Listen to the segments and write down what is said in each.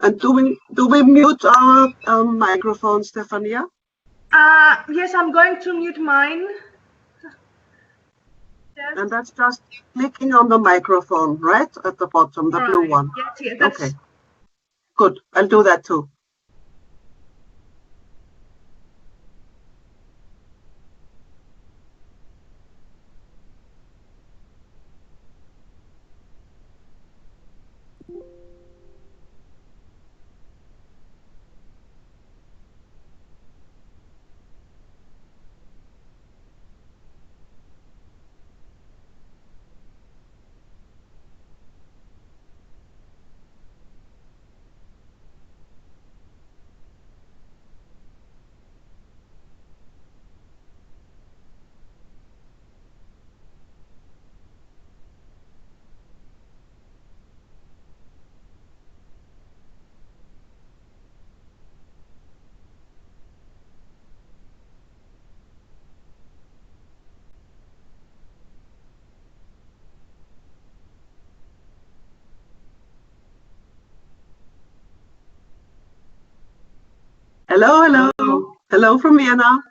And do we mute our microphone, Stefania? Yes, I'm going to mute mine. Yes. And that's just clicking on the microphone, right? At the bottom, the blue one. Yes, that's... Okay. Good. I'll do that too. Hello, hello. Hello from Vienna.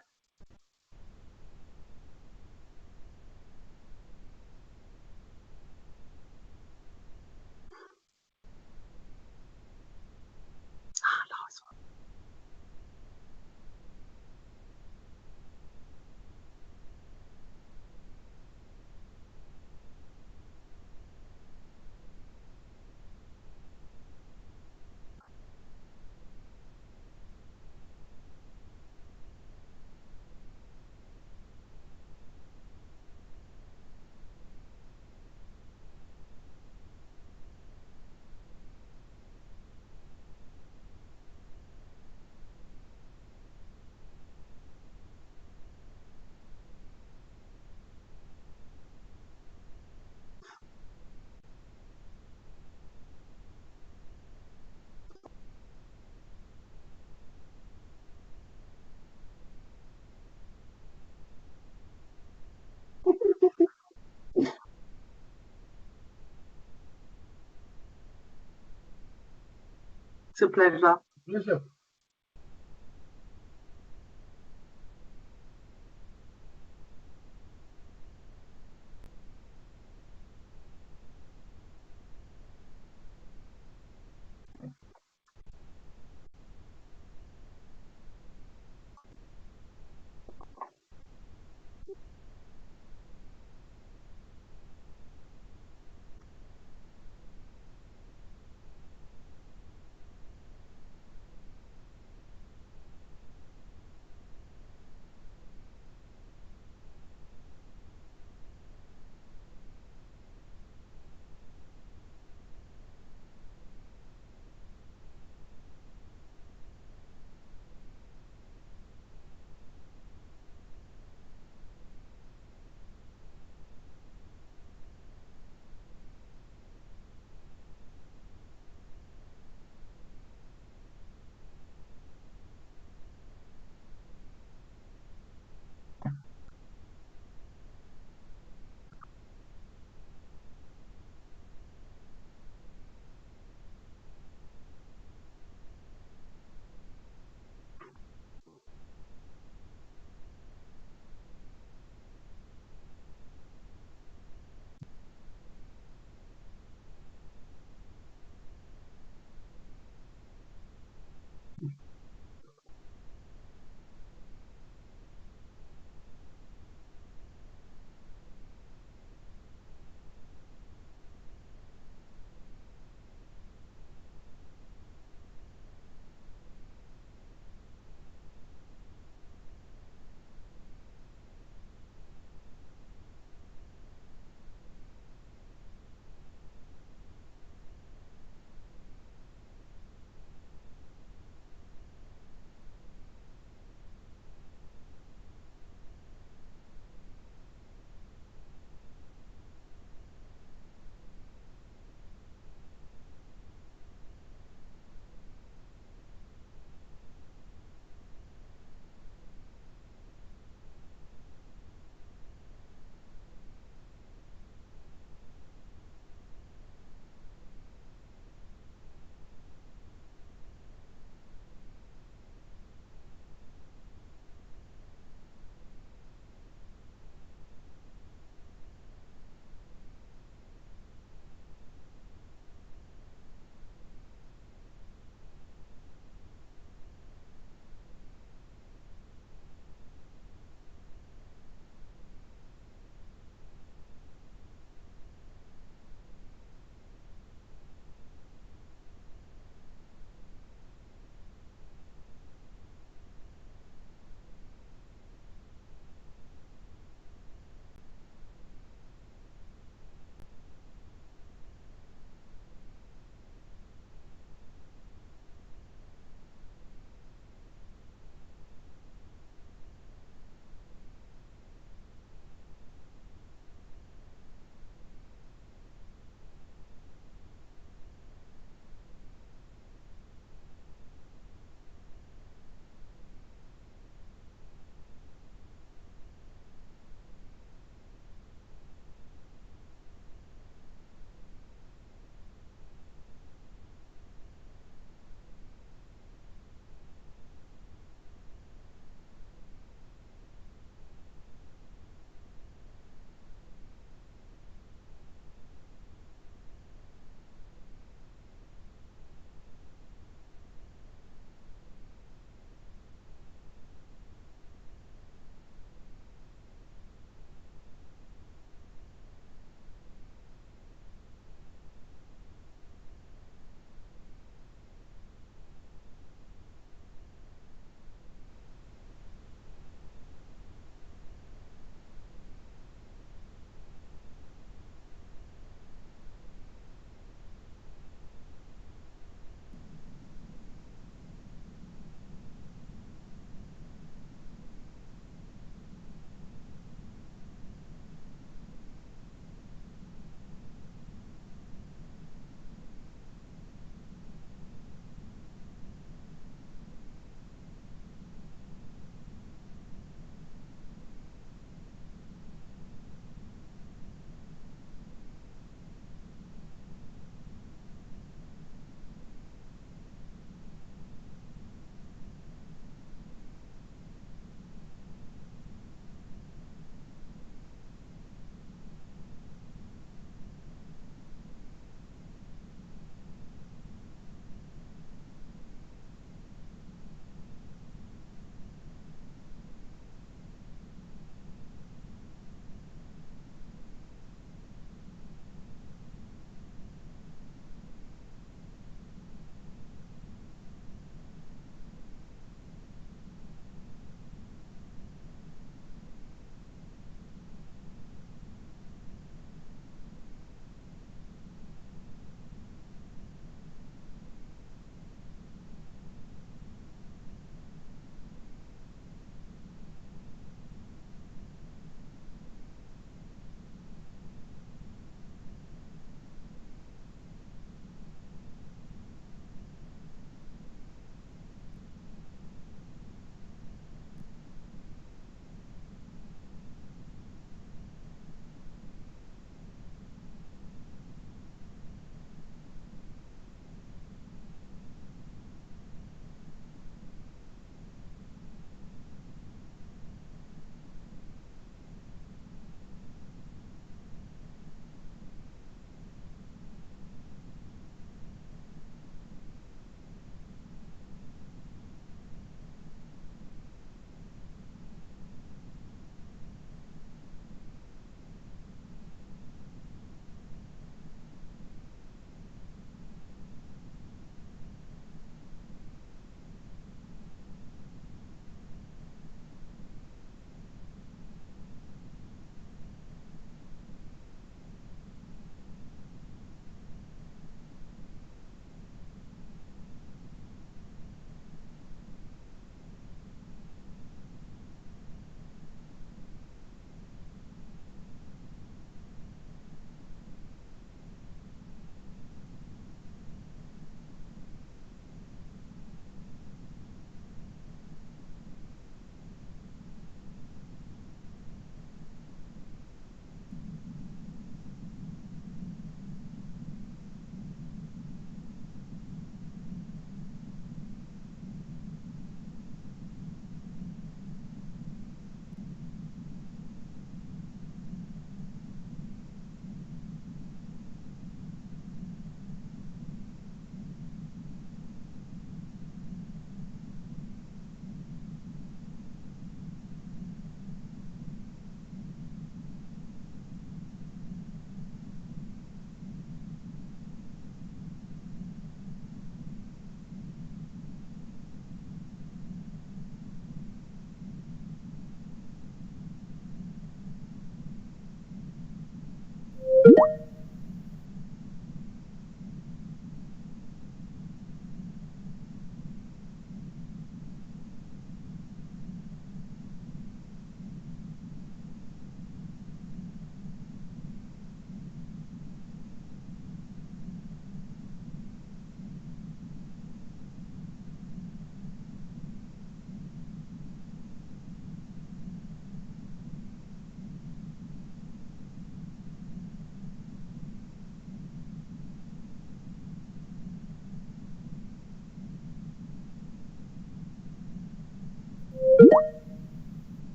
It's a pleasure. Pleasure.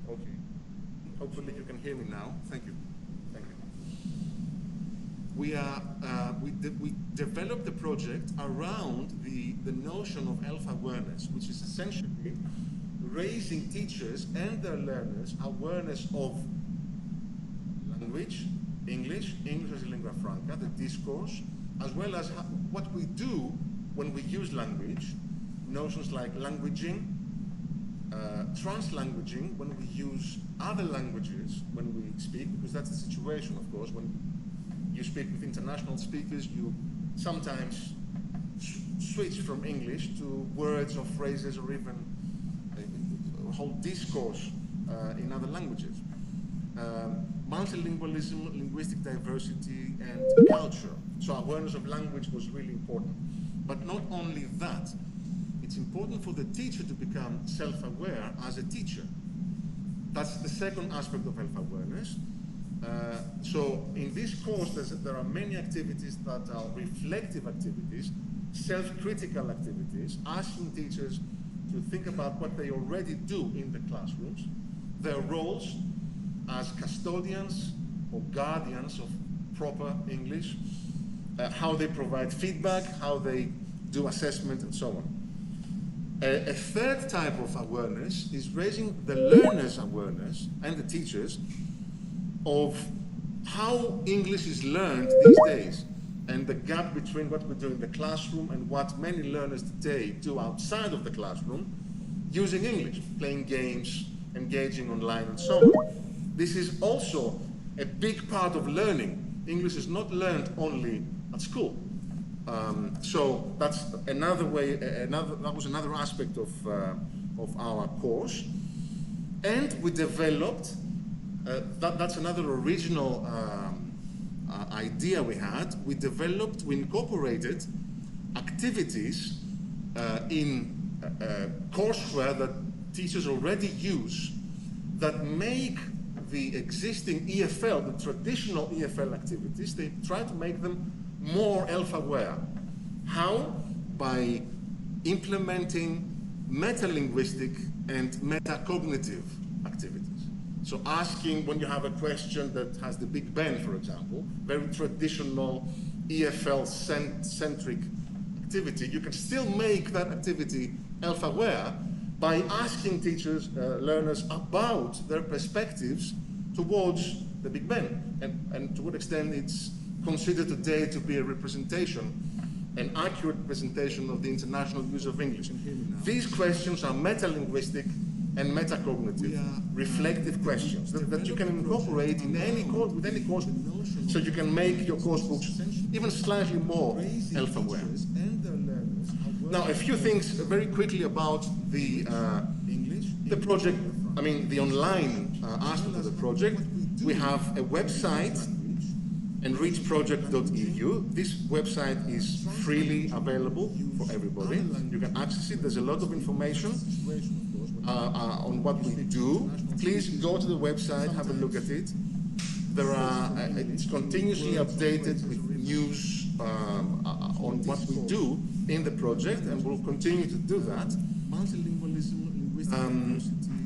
Okay. Hopefully you can hear me now. Thank you. Thank you. We developed the project around the notion of self-awareness, which is essentially raising teachers and their learners awareness of language, English as a lingua franca, the discourse, as well as what we do when we use language, notions like languaging, translanguaging, when we use other languages when we speak, because that's the situation, of course. When you speak with international speakers, you sometimes switch from English to words or phrases or even a whole discourse in other languages. Multilingualism, linguistic diversity, and culture. So awareness of language was really important. But not only that, it's important for the teacher to become self-aware as a teacher. That's the second aspect of self-awareness. So in this course, there are many activities that are reflective activities, self-critical activities, asking teachers to think about what they already do in the classrooms, their roles as custodians or guardians of proper English, how they provide feedback, how they do assessment, and so on. A third type of awareness is raising the learners' awareness and the teachers of how English is learned these days and the gap between what we do in the classroom and what many learners today do outside of the classroom using English, playing games, engaging online, and so on. This is also a big part of learning. English is not learned only at school. So that's another way. That was another aspect of our course, and we developed. That's another original idea we had. We incorporated activities in courseware that teachers already use that make the existing EFL, the traditional EFL activities, they try to make them more self-aware. How? By implementing meta-linguistic and meta-cognitive activities. So asking when you have a question that has the Big Ben, for example, very traditional EFL-centric activity, you can still make that activity self-aware by asking teachers, learners about their perspectives towards the Big Ben and to what extent it's considered today to be a representation, an accurate representation of the international use of English. These questions are meta-linguistic and meta-cognitive, reflective questions that you can incorporate in any course, with any course, so you can make your course books even slightly more self-aware. Now, a few things very quickly about the project, the online aspect of the project. We have a website, ENRICH.eu. This website is freely available for everybody. You can access it. There's a lot of information on what we do. Please go to the website, have a look at it. It's continuously updated with news on what we do in the project, and we'll continue to do that.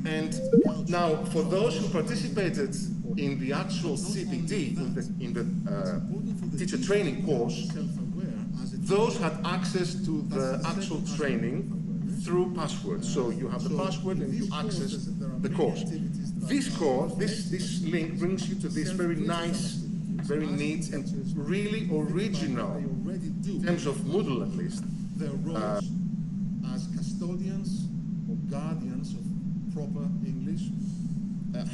And now, for those who participated in the actual CPD, in the teacher training course, those had access to the actual training through passwords. So you have the password and you access the course. This link brings you to this very nice, very neat, and really original, in terms of Moodle at least, their roles as custodians or guardians of proper English,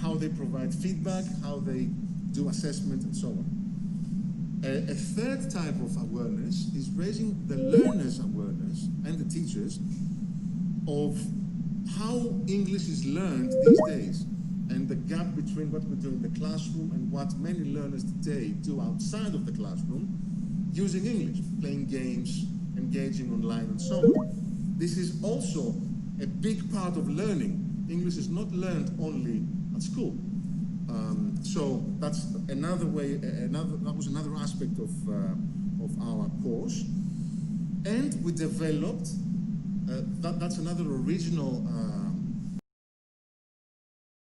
how they provide feedback, how they do assessment, and so on. A third type of awareness is raising the learners' awareness and the teachers of how English is learned these days and the gap between what we do in the classroom and what many learners today do outside of the classroom using English, playing games, engaging online, and so on. This is also a big part of learning. English is not learned only at school. So that's another way. That was another aspect of our course, and we developed. That's another original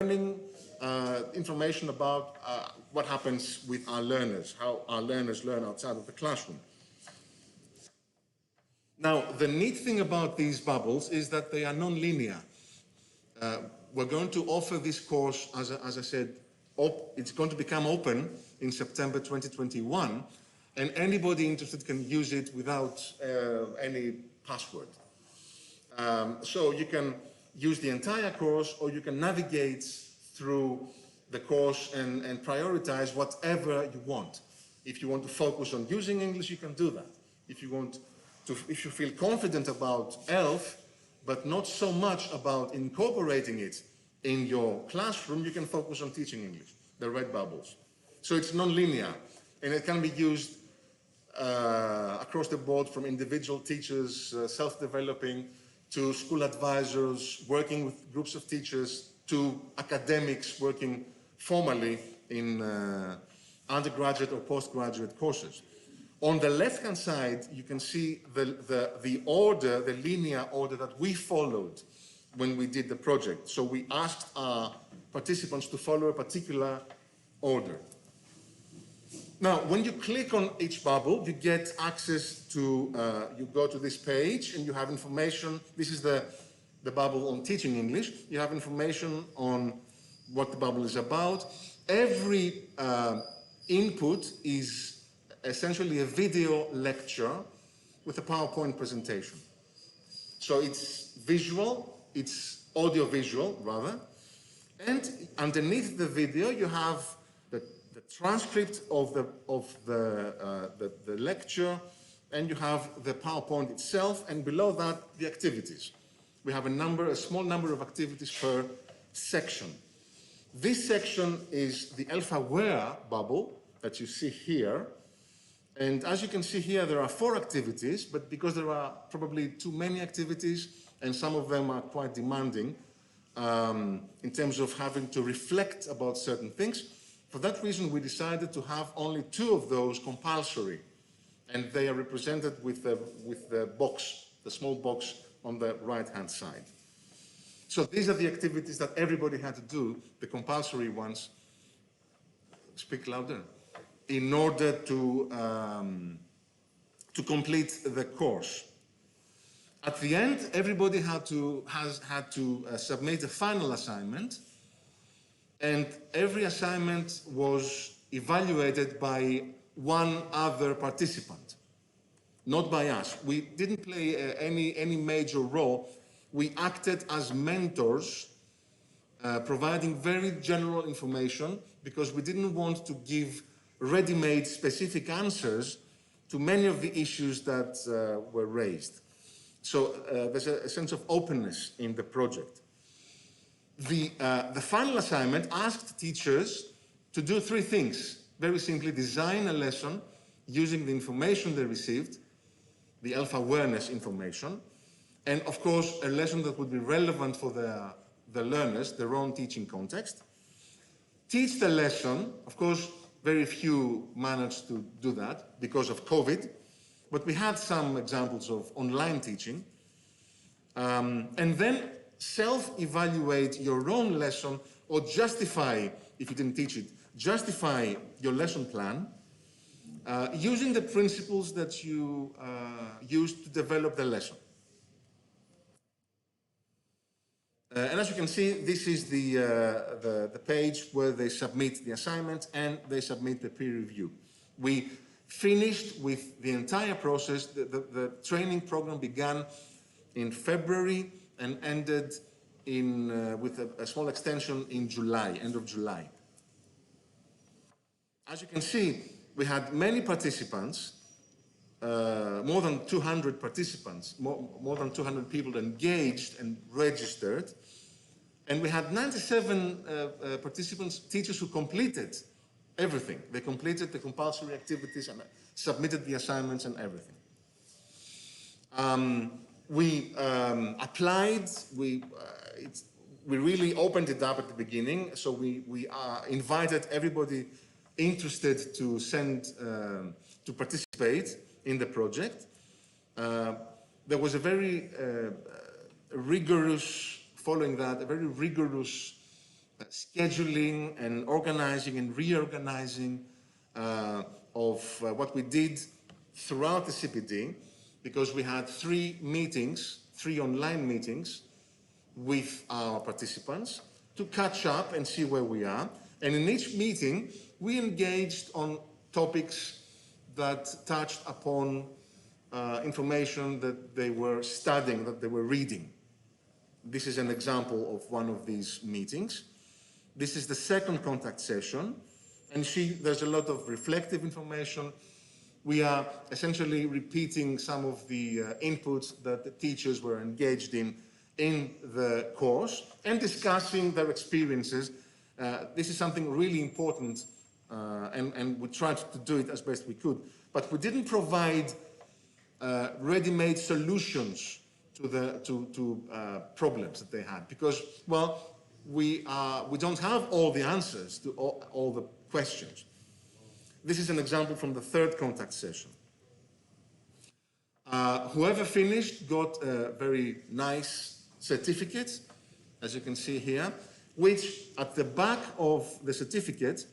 learning information about what happens with our learners, how our learners learn outside of the classroom. Now, the neat thing about these bubbles is that they are non-linear. We're going to offer this course, as I said, it's going to become open in September 2021, and anybody interested can use it without any password. So you can use the entire course, or you can navigate through the course and prioritize whatever you want. If you want to focus on using English, you can do that. If you feel confident about ELF, but not so much about incorporating it in your classroom, you can focus on teaching English, the red bubbles. So it's non-linear, and it can be used across the board, from individual teachers, self-developing, to school advisors, working with groups of teachers, to academics working formally in undergraduate or postgraduate courses. On the left-hand side, you can see the order, the linear order that we followed when we did the project. So we asked our participants to follow a particular order. Now, when you click on each bubble, you get access to, you go to this page and you have information. This is the bubble on teaching English. You have information on what the bubble is about. Every input is essentially a video lecture with a PowerPoint presentation. So it's visual, it's audio-visual rather, and underneath the video you have the transcript of the lecture, and you have the PowerPoint itself, and below that the activities. We have a small number of activities per section. This section is the ELF-aware bubble that you see here. And as you can see here, there are 4 activities, but because there are probably too many activities, and some of them are quite demanding in terms of having to reflect about certain things, for that reason we decided to have only 2 of those compulsory, and they are represented with the box, the small box on the right-hand side. So these are the activities that everybody had to do, the compulsory ones. Speak louder. In order to complete the course. At the end, everybody had to submit a final assignment, and every assignment was evaluated by one other participant, not by us. We didn't play any major role. We acted as mentors, providing very general information, because we didn't want to give ready-made specific answers to many of the issues that were raised. So there's a sense of openness in the project. The final assignment asked teachers to do 3 things. Very simply, design a lesson using the information they received, the ELF awareness information, and of course a lesson that would be relevant for the learners, their own teaching context. Teach the lesson. Of course, very few managed to do that because of COVID, but we had some examples of online teaching. And then self-evaluate your own lesson, or justify, if you didn't teach it, justify your lesson plan using the principles that you used to develop the lesson. And as you can see, this is the page where they submit the assignment and they submit the peer review. We finished with the entire process. The training program began in February and ended with a small extension in July, end of July. As you can see, we had many participants, more than 200 participants, more than 200 people engaged and registered. And we had 97 participants, teachers who completed everything. They completed the compulsory activities and submitted the assignments and everything. We applied, we really opened it up at the beginning, so we invited everybody interested to to participate in the project. There was a very rigorous, following that, a very rigorous scheduling and organizing and reorganizing of what we did throughout the CPD, because we had three online meetings with our participants to catch up and see where we are. And in each meeting, we engaged on topics that touched upon information that they were studying, that they were reading. This is an example of one of these meetings. This is the second contact session, and there's a lot of reflective information. We are essentially repeating some of the inputs that the teachers were engaged in the course and discussing their experiences. This is something really important, and we tried to do it as best we could, but we didn't provide ready-made solutions to problems that they had, because, well, we don't have all the answers to all the questions. This is an example from the third contact session. Whoever finished got a very nice certificate, as you can see here, which at the back of the certificate,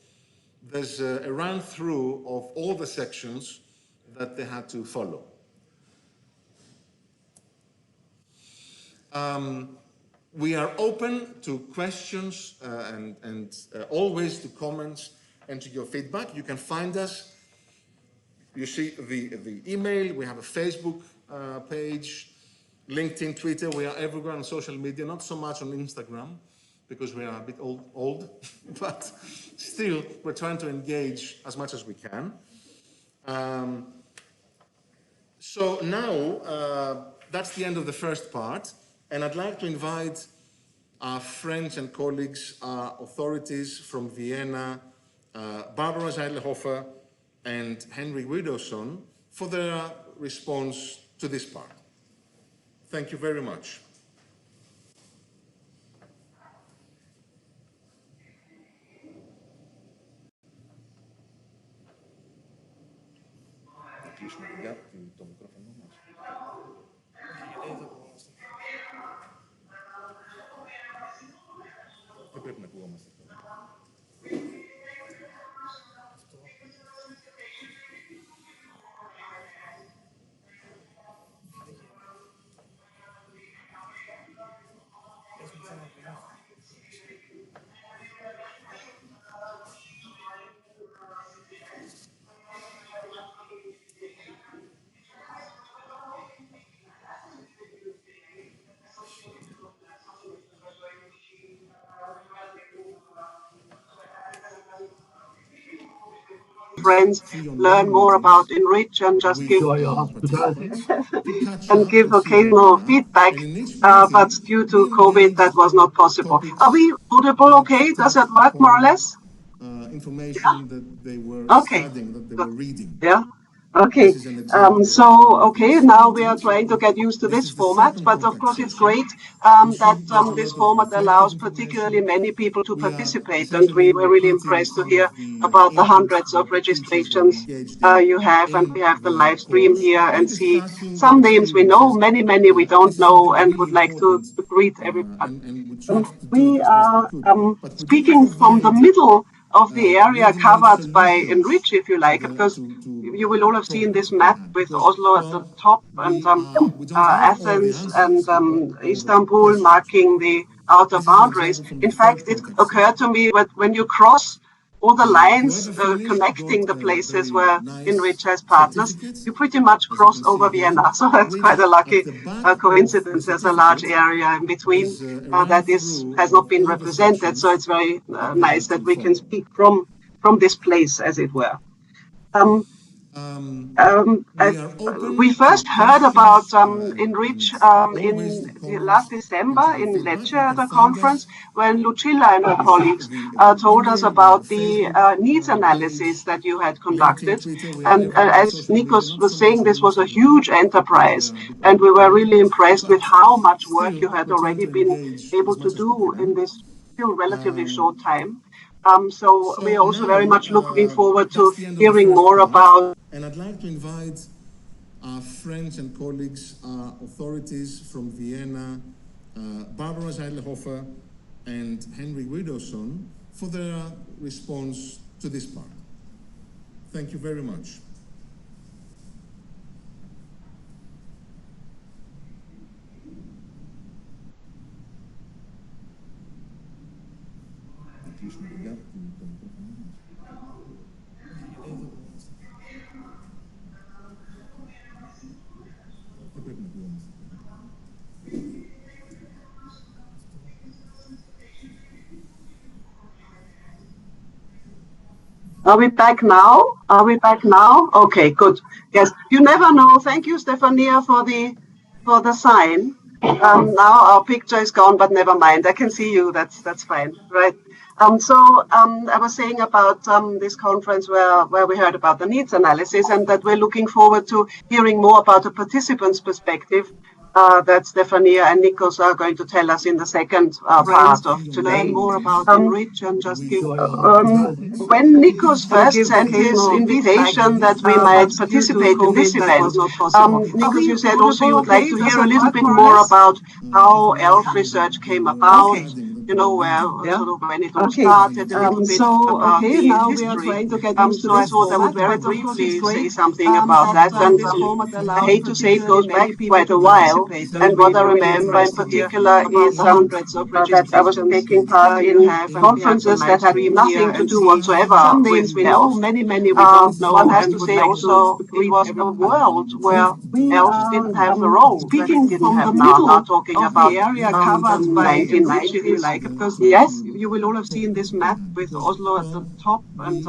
there's a run-through of all the sections that they had to follow. We are open to questions and always to comments and to your feedback. You can find us. You see the email. We have a Facebook page, LinkedIn, Twitter. We are everywhere on social media, not so much on Instagram because we are a bit old, but still we're trying to engage as much as we can. So now that's the end of the first part. And I'd like to invite our friends and colleagues, our authorities from Vienna, Barbara Seidlhofer and Henry Widdowson, for their response to this part. Thank you very much. Friends learn more about ENRICH and just give and give occasional feedback, but due to COVID that was not possible. Are we audible okay? Does that work more or less? Information that they were studying, that they were reading. Yeah. Okay. Okay, now we are trying to get used to this format, but of course it's great that this format allows particularly many people to participate, and we were really impressed to hear about the hundreds of registrations you have, and we have the live stream here and see some names we know, many we don't know, and would like to greet everybody. We are speaking from the middle of the area covered by ENRICH, if you like, because you will all have seen this map with Oslo at the top and Athens and Istanbul marking the outer boundaries. In fact, it occurred to me that when you cross all the lines connecting the places where ENRICH has partners, you pretty much cross over Vienna. So that's quite a lucky coincidence. There's a large area in between that has not been represented. So it's very nice that we can speak from this place, as it were. We first heard about ENRICH in last December in Lecce at a conference when Lucilla and her colleagues told us about the needs analysis that you had conducted. And as Nicos was saying, this was a huge enterprise, and we were really impressed with how much work you had already been able to do in this still relatively short time. So we're also very much looking forward to hearing more about. And I'd like to invite our friends and colleagues, our authorities from Vienna, Barbara Seidlhofer and Henry Widdowson for their response to this part. Thank you very much. Are we back now? Are we back now? Okay, good. Yes, you never know. Thank you, Stefania, for the sign. Now our picture is gone, but never mind. I can see you. That's fine, right? I was saying about this conference where we heard about the needs analysis, and that we're looking forward to hearing more about the participants' perspective that Stefania and Nicos are going to tell us in the second part of today. Learn more about ENRICH and just give. When Nicos first sent his invitation that we might participate in this event, Nicos, you said also you would like to hear a little bit more about how ELF research came about. You know, where sort of when it all started, a little bit about the now history. we are trying to get used to So I this thought I would very briefly say something about that. And I hate to say it goes back quite a while. And what I remember in particular is that I was taking part in conferences that had nothing to do whatsoever with ELF. Many we don't know. One has to say also it was a world where ELF didn't have the role speaking that it didn't from have the now. middle Now talking of about the area covered by ENRICH, if you 1990s. like, because Yes. you will all have seen this map with Oslo at the top and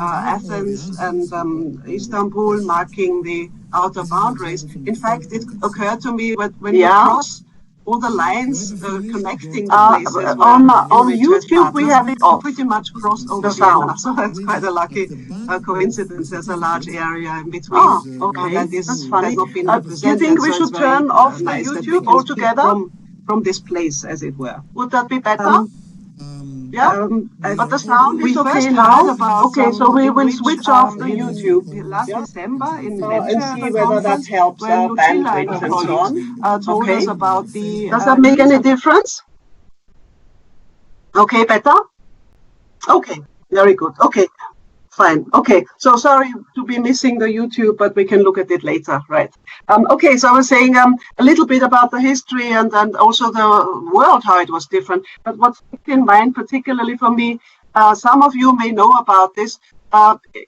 Athens and Istanbul marking the outer boundaries. In fact, it occurred to me when you cross all the lines connecting the places on YouTube we have it off. pretty much crossed over The sound. so that's quite a lucky coincidence. There's a large area in between. Okay, that's funny. not been Do you represented. think we so should it's very turn off the nice that we YouTube can altogether? speak from this place, as it were. Would that be better? Yeah, but the sound is we okay first now. heard about Okay, so we will ENRICH, switch off the in YouTube. last December in And see whether that helps when Lucilla bandwidth and so on. told us about the. Does that make any difference? Okay, better? Okay, very good. Okay, fine. Okay, so sorry to be missing the YouTube, but we can look at it later, right? Okay, so I was saying a little bit about the history and also the world, how it was different. But what's in mind, particularly for me, some of you may know about this,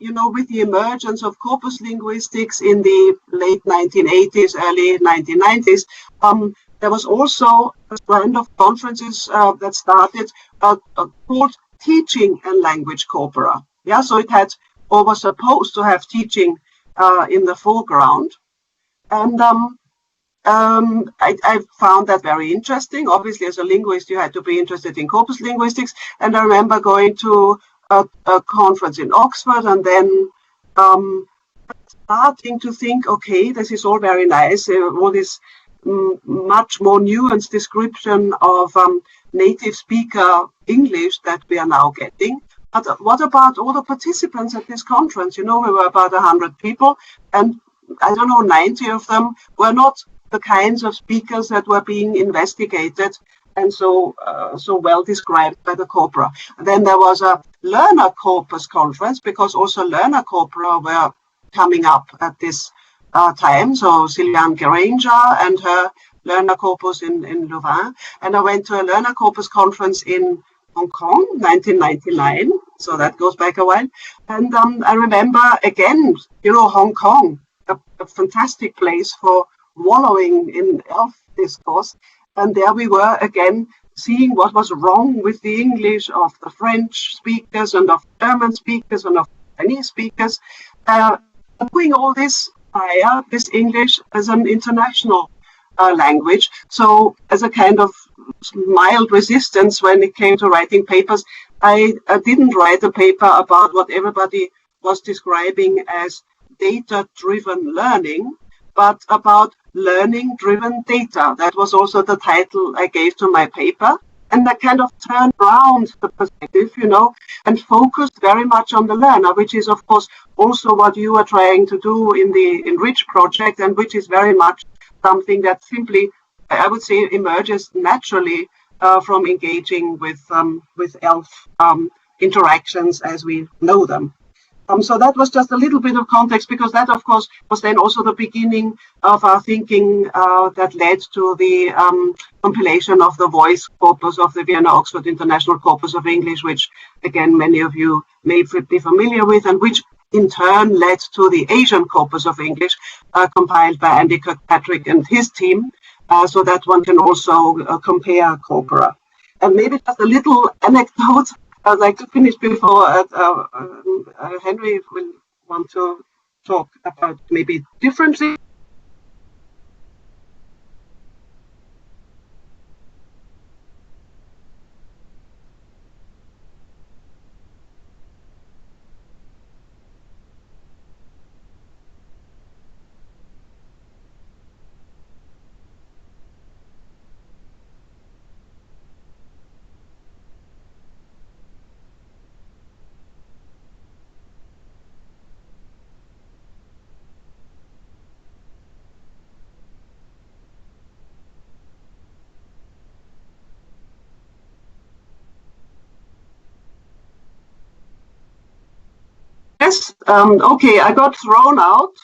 you know, with the emergence of corpus linguistics in the late 1980s, early 1990s, there was also a kind of conferences that started called Teaching and Language Corpora. Yeah, so it had, or was supposed to have teaching in the foreground. And I found that very interesting. Obviously, as a linguist, you had to be interested in corpus linguistics. And I remember going to a conference in Oxford and then starting to think, okay, this is all very nice. All this much more nuanced description of native speaker English that we are now getting. But what about all the participants at this conference? You know, we were about 100 people, and I don't know, 90 of them were not the kinds of speakers that were being investigated and so well described by the corpora. Then there was a learner corpus conference, because also learner corpora were coming up at this time. So Sylviane Geranger and her learner corpus in Louvain. And I went to a learner corpus conference in Hong Kong, 1999. So that goes back a while. And I remember again, you know, Hong Kong, a fantastic place for wallowing in ELF discourse. And there we were again, seeing what was wrong with the English of the French speakers and of German speakers and of Chinese speakers. Doing all this via this English as an international language. So as a kind of mild resistance when it came to writing papers, I didn't write a paper about what everybody was describing as data-driven learning, but about learning-driven data. That was also the title I gave to my paper. And that kind of turned around the perspective, you know, and focused very much on the learner, which is, of course, also what you are trying to do in the ENRICH project, and which is very much something that simply, I would say, emerges naturally from engaging with ELF interactions as we know them. So that was just a little bit of context, because that, of course, was then also the beginning of our thinking that led to the compilation of the voice corpus of the Vienna Oxford International Corpus of English, which, again, many of you may be familiar with, and which in turn led to the Asian Corpus of English, compiled by Andy Kirkpatrick and his team, so that one can also compare corpora. And maybe just a little anecdote I'd like to finish before Henry will want to talk about maybe differently. Yes, okay, I got thrown out.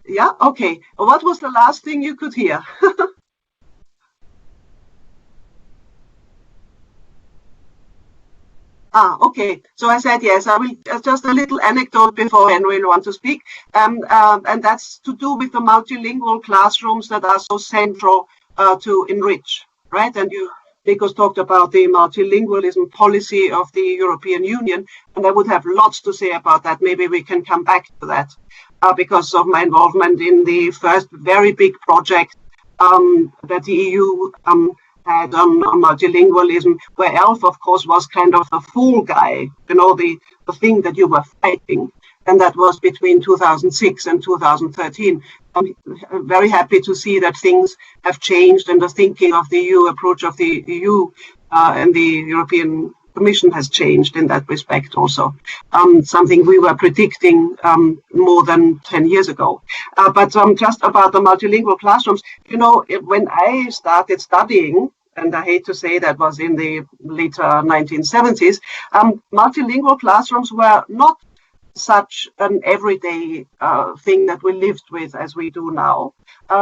Yeah, okay. What was the last thing you could hear? Okay. So I said yes. I will just a little anecdote before Henry will want to speak, and that's to do with the multilingual classrooms that are so central to ENRICH, right? And Nicos talked about the multilingualism policy of the European Union, and I would have lots to say about that. Maybe we can come back to that because of my involvement in the first very big project that the EU had on multilingualism, where ELF, of course, was kind of the fool guy, you know, the thing that you were fighting. And that was between 2006 and 2013. I'm very happy to see that things have changed, and the thinking of the EU approach of the EU and the European Commission has changed in that respect also. Something we were predicting more than 10 years ago. But just about the multilingual classrooms, you know, when I started studying, and I hate to say that was in the later 1970s, multilingual classrooms were not such an everyday thing that we lived with as we do now.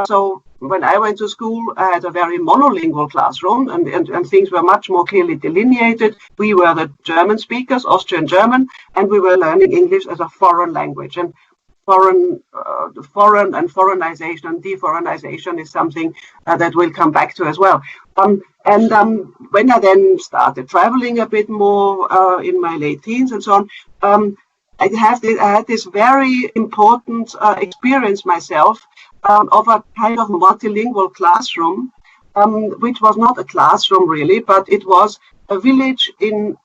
So when I went to school, I had a very monolingual classroom, and things were much more clearly delineated. We were the German speakers, Austrian German, and we were learning English as a foreign language. And foreign and foreignization and de-foreignization is something that we'll come back to as well. When I then started traveling a bit more in my late teens and so on, I had this very important experience myself of a kind of multilingual classroom, which was not a classroom really, but it was a village in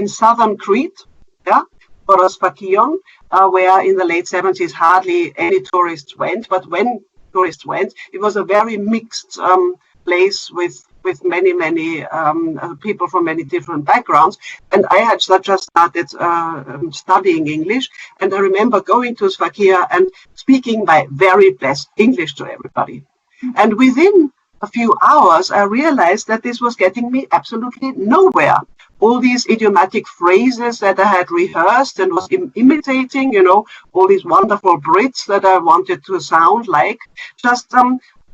southern Crete, yeah, or Sifakis, where in the late 70s hardly any tourists went. But when tourists went, it was a very mixed place with many people from many different backgrounds. And I had just started studying English, and I remember going to Sifakis and speaking my very best English to everybody. And within a few hours, I realized that this was getting me absolutely nowhere. All these idiomatic phrases that I had rehearsed and was imitating, you know, all these wonderful Brits that I wanted to sound like, just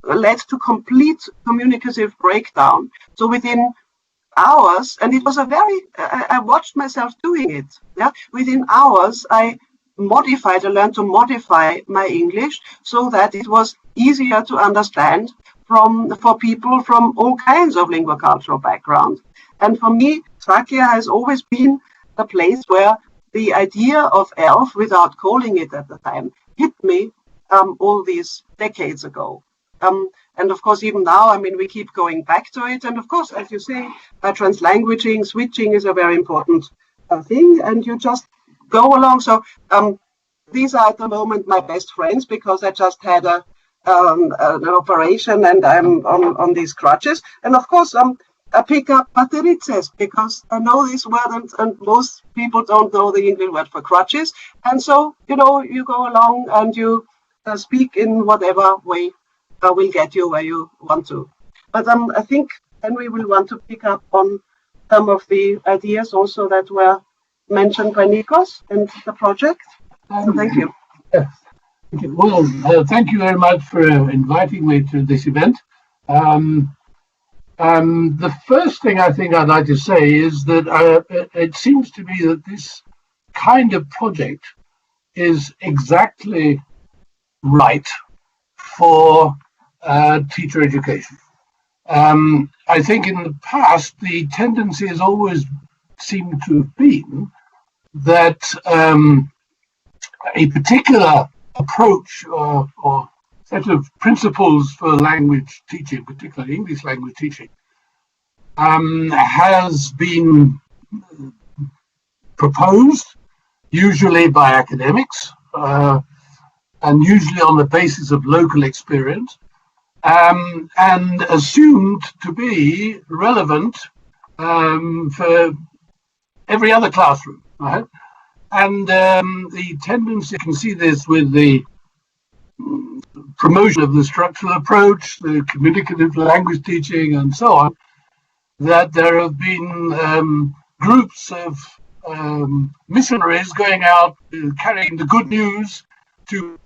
led to complete communicative breakdown. So within hours, and it was I watched myself doing it. Yeah, within hours, I learned to modify my English so that it was easier to understand for people from all kinds of linguocultural backgrounds. And for me, Sifakis has always been a place where the idea of ELF, without calling it at the time, hit me all these decades ago. And of course, even now, I mean, we keep going back to it. And of course, as you say, translanguaging, switching is a very important thing, and you just go along. So these are at the moment my best friends, because I just had an operation and I'm on these crutches. And of course, I pick up pateritzes because I know this word, and most people don't know the English word for crutches. And so, you know, you go along and you speak in whatever way will get you where you want to. But I think Henry will want to pick up on some of the ideas also that were mentioned by Nicos and the project. So thank you. Yes. Well, thank you very much for inviting me to this event. The first thing I think I'd like to say is that it seems to me that this kind of project is exactly right for teacher education. I think in the past, the tendency has always seemed to have been that a particular approach or set of principles for language teaching, particularly English language teaching, has been proposed, usually by academics, and usually on the basis of local experience, and assumed to be relevant for every other classroom, right? And the tendency, you can see this with the promotion of the structural approach, the communicative language teaching, and so on, that there have been groups of missionaries going out carrying the good news to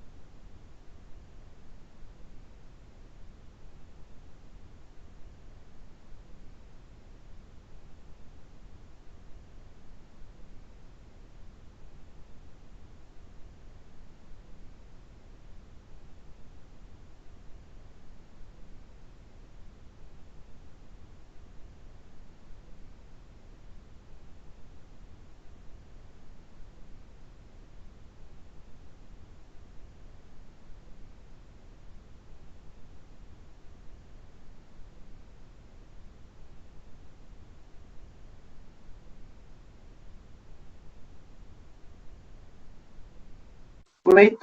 Wait,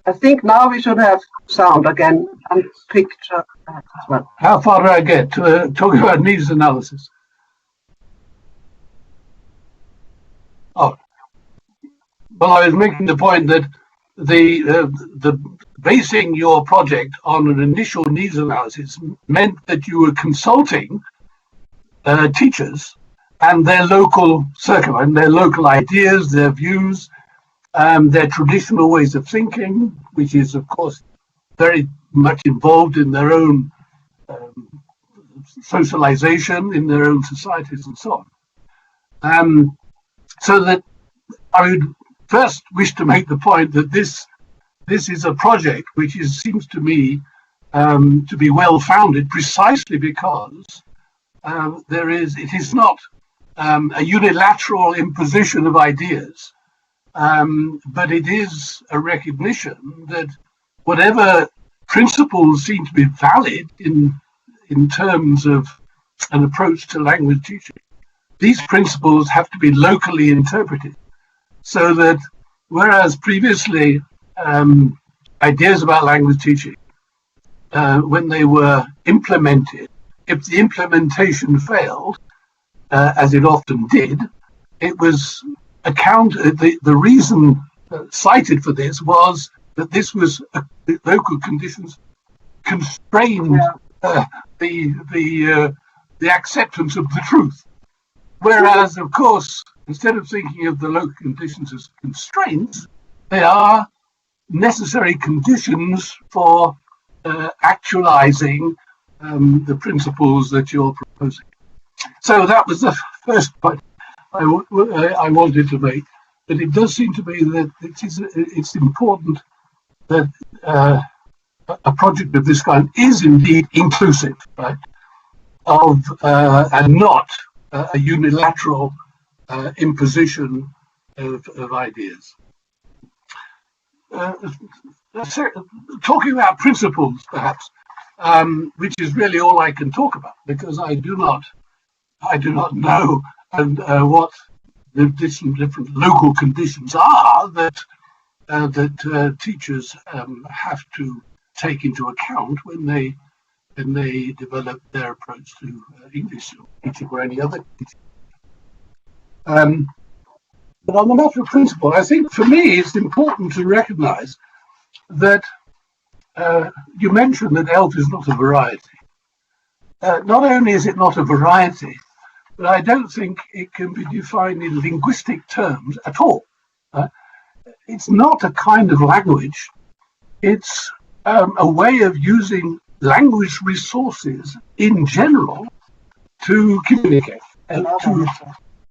I think now we should have sound again and picture as well. How far do I get to talking about needs analysis? Oh, well, I was making the point that the basing your project on an initial needs analysis meant that you were consulting teachers and their local circle and their local ideas, their views, their traditional ways of thinking, which is, of course, very much involved in their own socialization, in their own societies, and so on. So that I would first wish to make the point that this is a project which seems to me to be well founded, precisely because it is not a unilateral imposition of ideas. But it is a recognition that whatever principles seem to be valid in terms of an approach to language teaching, these principles have to be locally interpreted. So that whereas previously ideas about language teaching, when they were implemented, if the implementation failed, as it often did, it was the reason cited for this was that this was local conditions constrained the acceptance of the truth. Whereas, of course, instead of thinking of the local conditions as constraints, they are necessary conditions for actualizing the principles that you're proposing. So that was the first point I wanted to make. But it does seem to me that it's important that a project of this kind is indeed inclusive, right? And not a unilateral imposition of ideas. Talking about principles, perhaps, which is really all I can talk about, because I do not know what the different local conditions are that teachers have to take into account when they develop their approach to English teaching or any other teaching. But on the matter of principle, I think for me it's important to recognize that you mentioned that ELF is not a variety. Not only is it not a variety, but I don't think it can be defined in linguistic terms at all. It's not a kind of language. It's a way of using language resources in general to communicate to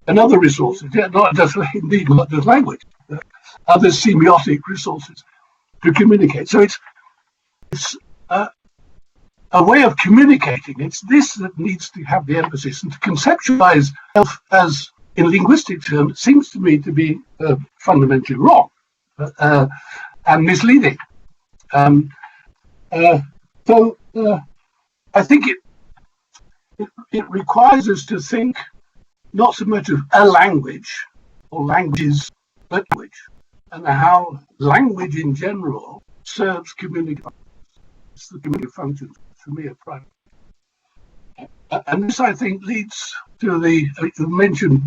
another resources, not just language, other semiotic resources to communicate. So it's a way of communicating. It's this that needs to have the emphasis, and to conceptualize as in linguistic terms seems to me to be fundamentally wrong and misleading. So I think it requires us to think not so much of a language or languages, but language, and how language in general serves communication. It's the communicative function for me at primary. And this, I think, leads to the you mentioned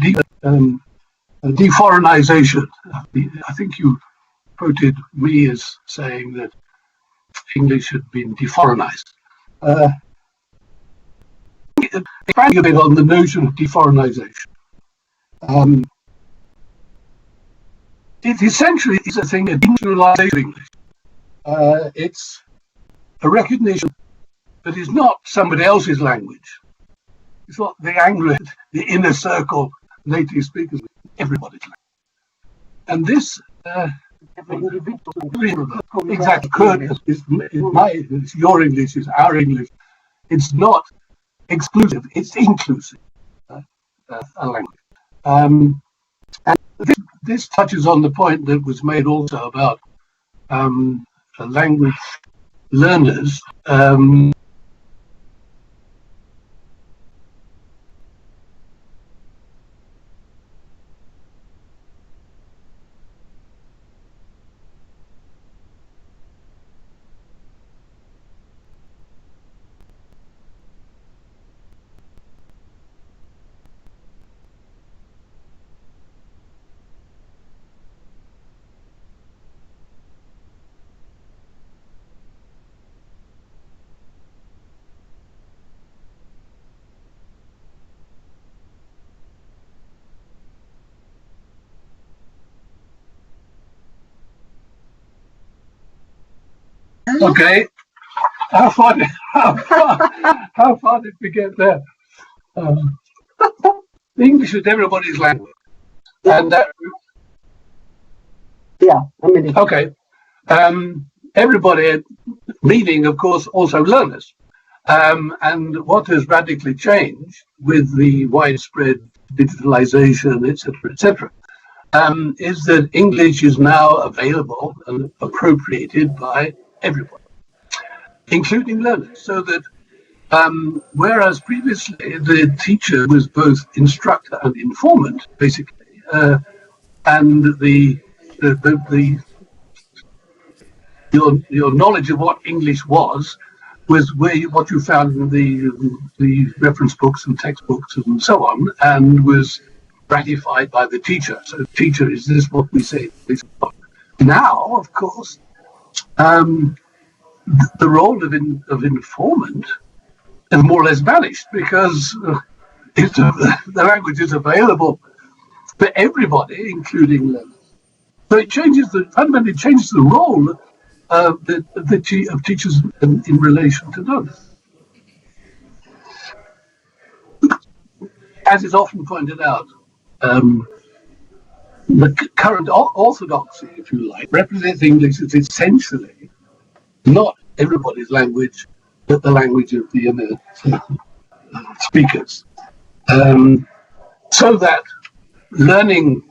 de-foreignization. I think you quoted me as saying that English had been de-foreignized. Expanding a bit on the notion of de-foreignization. It essentially is a thing of internationalization of English. It's a recognition that it's not somebody else's language. It's not the inner circle native speakers, everybody's language. And this exactly it's your English, it's our English. It's not exclusive, it's inclusive, a language. And this touches on the point that was made also about language learners. Okay, how far did we get there? English is everybody's language, and that. Yeah, a minute. Okay, everybody, meaning of course also learners, and what has radically changed with the widespread digitalization, etc., is that English is now available and appropriated by everybody, including learners, so that whereas previously the teacher was both instructor and informant, basically, and your knowledge of what English was what you found in the reference books and textbooks and so on, and was ratified by the teacher. So, teacher, is this what we say? Now, of course, the role of informant has more or less vanished, because the language is available for everybody, including learners. So it fundamentally changes the role of teachers in relation to learners. As is often pointed out, the current orthodoxy, if you like, represents English as essentially not everybody's language, but the language of the inner speakers. So that learning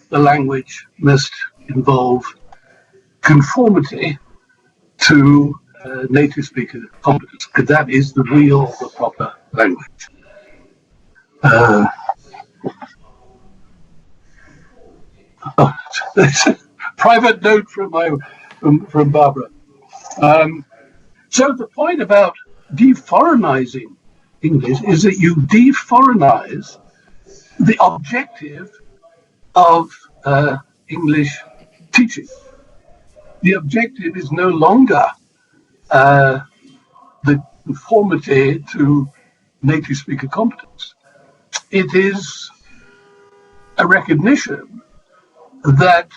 the language must involve conformity to native speaker competence, because that is the proper language. Private note from Barbara. So the point about de-foreignizing English is that you de-foreignize the objective of English teaching. The objective is no longer the conformity to native speaker competence. It is a recognition that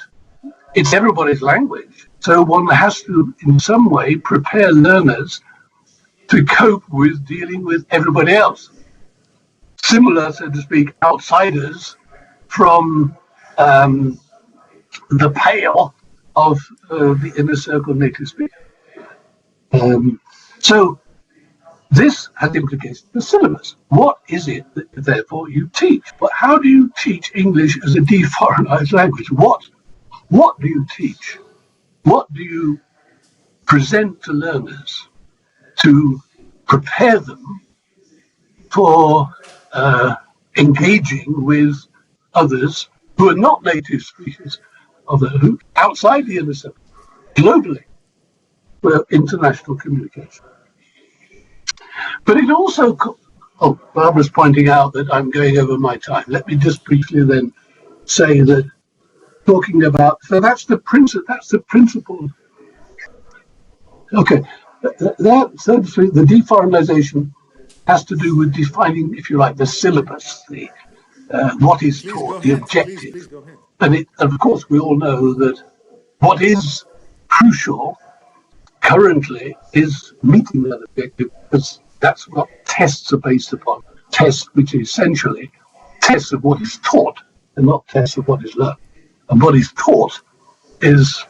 it's everybody's language. So one has to, in some way, prepare learners to cope with dealing with everybody else. Similar, so to speak, outsiders from the pale of the inner circle native speaker. So this has implications for syllabus. What is it that, therefore, you teach? But how do you teach English as a de-foreignized language? What do you teach? What do you present to learners to prepare them for engaging with others who are not native speakers, who outside the inner circle, globally, for international communication? But it also, Barbara's pointing out that I'm going over my time. Let me just briefly then say that talking about, so that's the principle. Okay, the de-foreignization has to do with defining, if you like, the syllabus, what is taught, the objective. And of course, we all know that what is crucial currently is meeting that objective, because that's what tests are based upon. Tests which are essentially tests of what is taught and not tests of what is learned. And what is taught is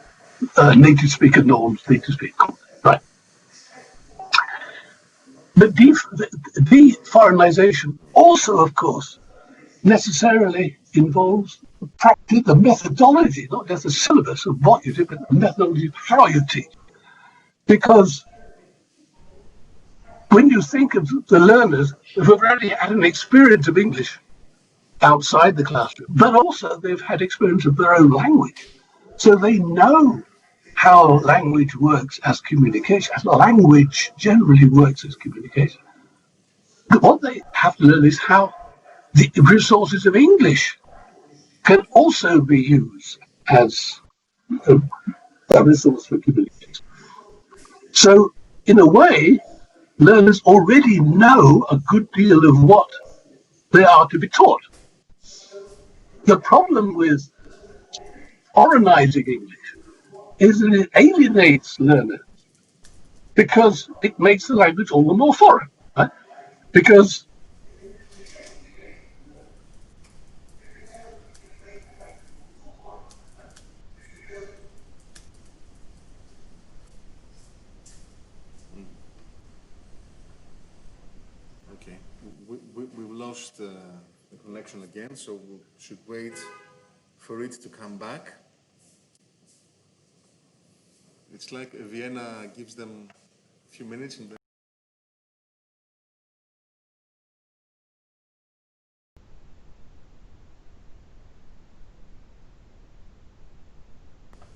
native speaker norms, native speaker content, right? But de-foreignization also, of course, necessarily involves the practice, the methodology, not just the syllabus of what you do, but the methodology of how you teach. Because when you think of the learners who have already had an experience of English outside the classroom, but also they've had experience of their own language. So they know how language works as communication, as language generally works as communication. But what they have to learn is how the resources of English can also be used as a resource for communication. So, in a way, learners already know a good deal of what they are to be taught. The problem with foreignizing English is that it alienates learners because it makes the language all the more foreign, right? Because okay, we've lost the connection again, so we should wait for it to come back. It's like Vienna gives them a few minutes and then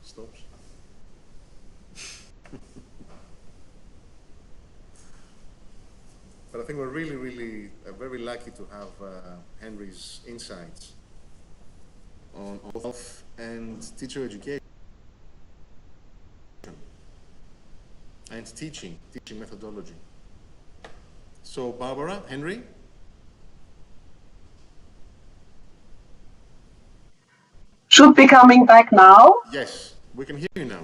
stops. But I think we're really very lucky to have Henry's insights on health and teacher education and teaching methodology. So Barbara, Henry? Should be coming back now? Yes, we can hear you now.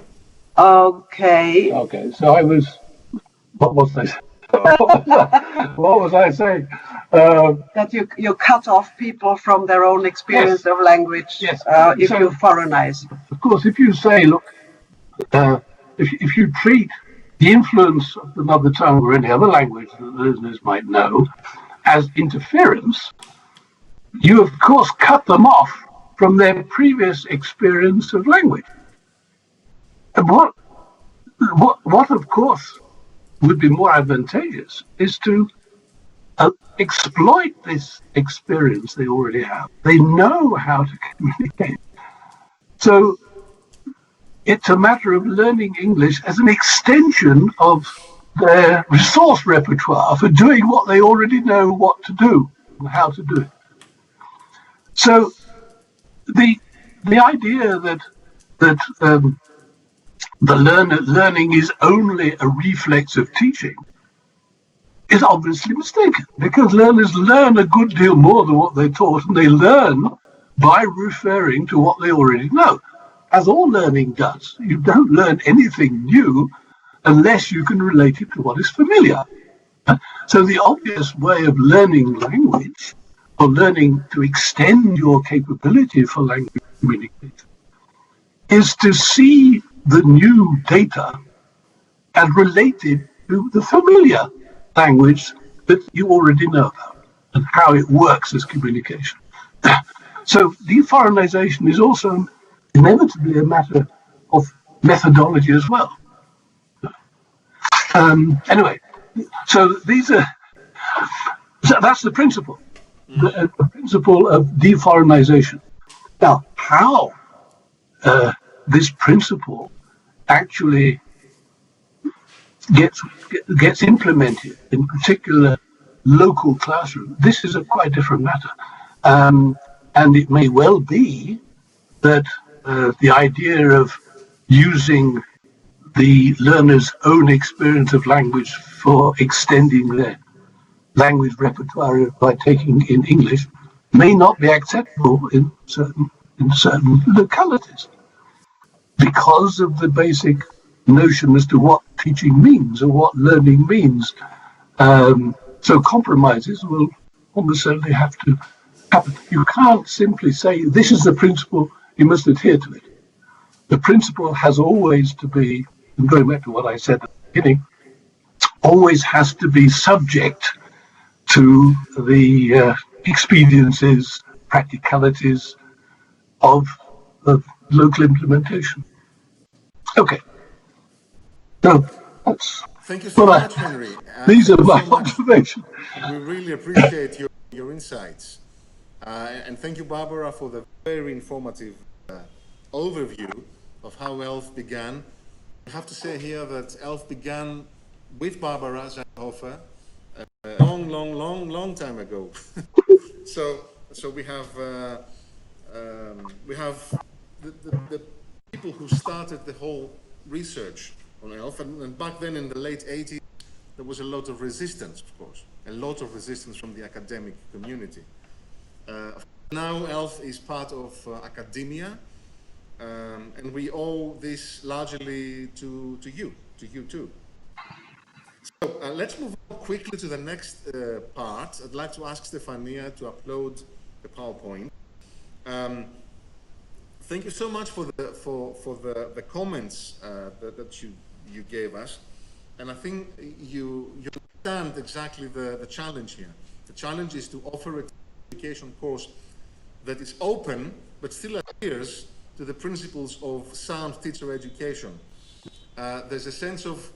Okay. Okay, so what was I saying? That you cut off people from their own experience of language, Yes. if you foreignize. Of course, if you say, look, if you treat the influence of the mother tongue or any other language that listeners might know as interference, you of course cut them off from their previous experience of language. And what of course would be more advantageous is to exploit this experience they already have. They know how to communicate. So it's a matter of learning English as an extension of their resource repertoire for doing what they already know what to do and how to do it. So the idea that the learning is only a reflex of teaching is obviously mistaken, because learners learn a good deal more than what they taught, and they learn by referring to what they already know, as all learning does. You don't learn anything new unless you can relate it to what is familiar. So the obvious way of learning language, or learning to extend your capability for language communication, is to see the new data and relate it to the familiar language that you already know about and how it works as communication. So de-foreignization is also inevitably a matter of methodology as well. Anyway, so that's the principle, the principle of de-foreignization. Now, how this principle actually gets implemented in particular local classroom, this is a quite different matter. And it may well be that the idea of using the learner's own experience of language for extending their language repertoire by taking in English may not be acceptable in certain localities, because of the basic notion as to what teaching means or what learning means. So compromises will almost certainly have to happen. You can't simply say, this is the principle, you must adhere to it. The principle has always to be, and going back to what I said at the beginning, always has to be subject to the expediencies, practicalities of local implementation. Okay. So that's Thank you so much, Henry. These are my observations. We really appreciate your insights. And thank you, Barbara, for the very informative overview of how ELF began. I have to say here that ELF began with Barbara Seidlhofer a long time ago. so we have the people who started the whole research on ELF, and back then in the late 80s there was a lot of resistance, of course, a lot of resistance from the academic community. Now ELF is part of academia, and we owe this largely to you too. So let's move on quickly to the next part. I'd like to ask Stefania to upload the PowerPoint. Thank you so much for the comments that you gave us, and I think you understand exactly the challenge here. The challenge is to offer a education course that is open but still adheres to the principles of sound teacher education. There's a sense of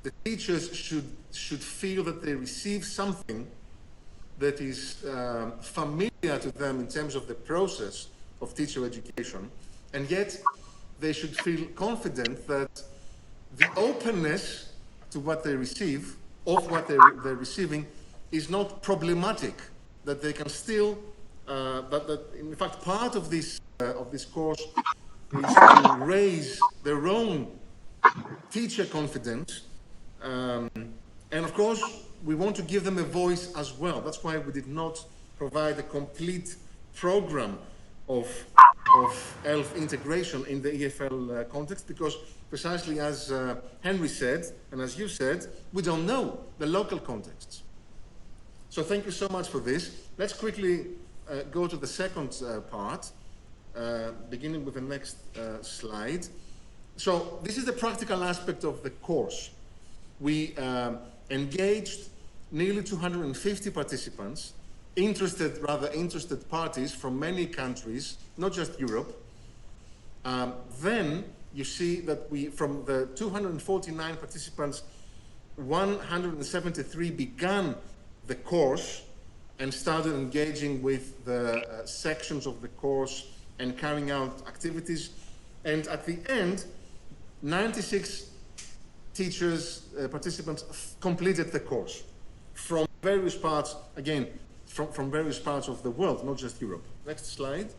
the teachers should feel that they receive something that is familiar to them in terms of the process of teacher education, and yet they should feel confident that the openness to what they receive, of what they're receiving, is not problematic, that they can still, that in fact part of this course is to raise their own teacher confidence, and of course we want to give them a voice as well. That's why we did not provide a complete program of ELF integration in the EFL context, because precisely as Henry said, and as you said, we don't know the local contexts. So thank you so much for this. Let's quickly go to the second part, beginning with the next slide. So this is the practical aspect of the course. We engaged nearly 250 participants, interested parties from many countries, not just Europe. Then you see that from the 249 participants, 173 began the course and started engaging with the sections of the course and carrying out activities. And at the end, 96 teachers, participants completed the course from various parts, again, from various parts of the world, not just Europe. Next slide.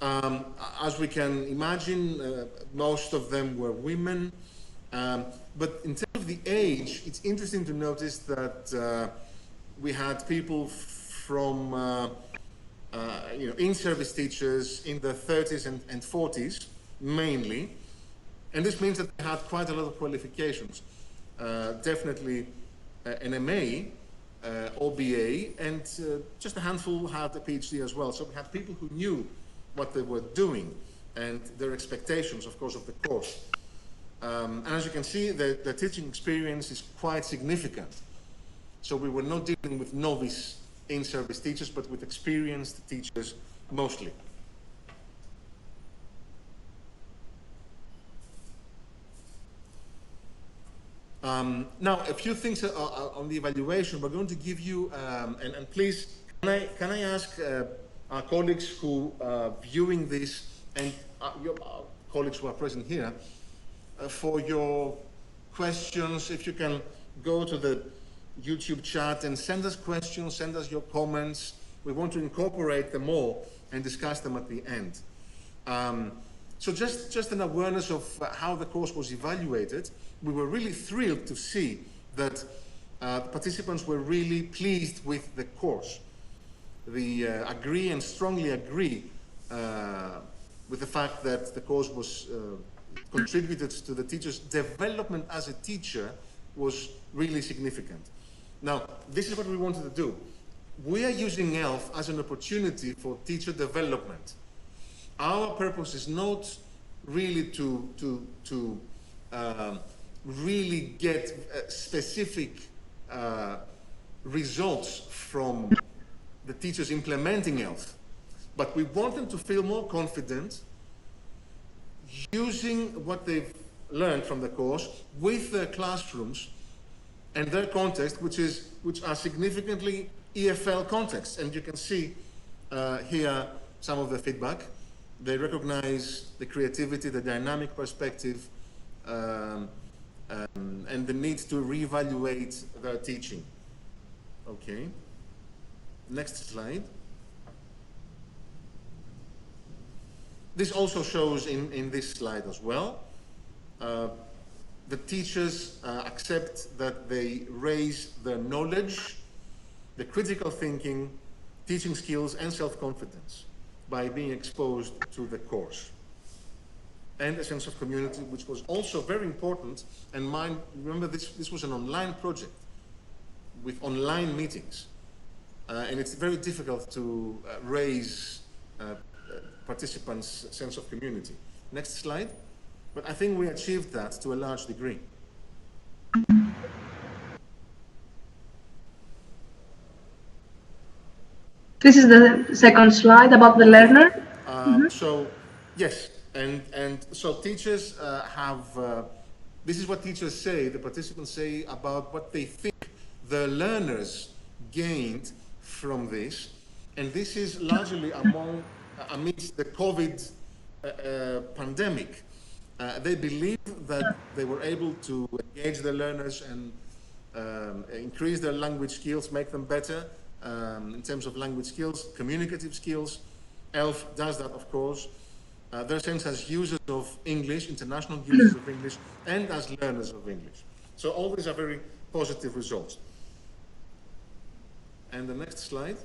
As we can imagine, most of them were women. But in terms of the age, it's interesting to notice that we had people from in-service teachers in the 30s and 40s, mainly. And this means that they had quite a lot of qualifications. Definitely an MA, OBA, and just a handful had a PhD as well. So we had people who knew what they were doing and their expectations, of course, of the course. And as you can see, the teaching experience is quite significant. So we were not dealing with novice in-service teachers, but with experienced teachers mostly. Now, a few things on the evaluation. We're going to give you, and please, can I ask our colleagues who are viewing this, and your colleagues who are present here, for your questions, if you can go to the YouTube chat and send us questions, send us your comments. We want to incorporate them all and discuss them at the end. So just an awareness of how the course was evaluated. We were really thrilled to see that participants were really pleased with the course. They agree and strongly agree with the fact that the course was contributed to the teacher's development as a teacher was really significant. Now, this is what we wanted to do. We are using ELF as an opportunity for teacher development. Our purpose is not really to really get specific results from the teachers implementing ELF, but we want them to feel more confident using what they've learned from the course with their classrooms and their context, which are significantly EFL contexts. And you can see here some of the feedback. They recognize the creativity, the dynamic perspective, and the need to reevaluate their teaching. Okay. Next slide. This also shows in this slide as well. The teachers accept that they raise their knowledge, the critical thinking, teaching skills, and self-confidence by being exposed to the course. And a sense of community, which was also very important. And remember, this was an online project with online meetings. And it's very difficult to raise participants' sense of community. Next slide. But I think we achieved that to a large degree. This is the second slide about the learner. So, yes, and so teachers this is what teachers say, the participants say about what they think the learners gained from this. And this is largely amidst the COVID pandemic. They believe that they were able to engage the learners and increase their language skills, make them better in terms of language skills, communicative skills. ELF does that, of course. Their sense as users of English, international users of English, and as learners of English. So all these are very positive results. And the next slide.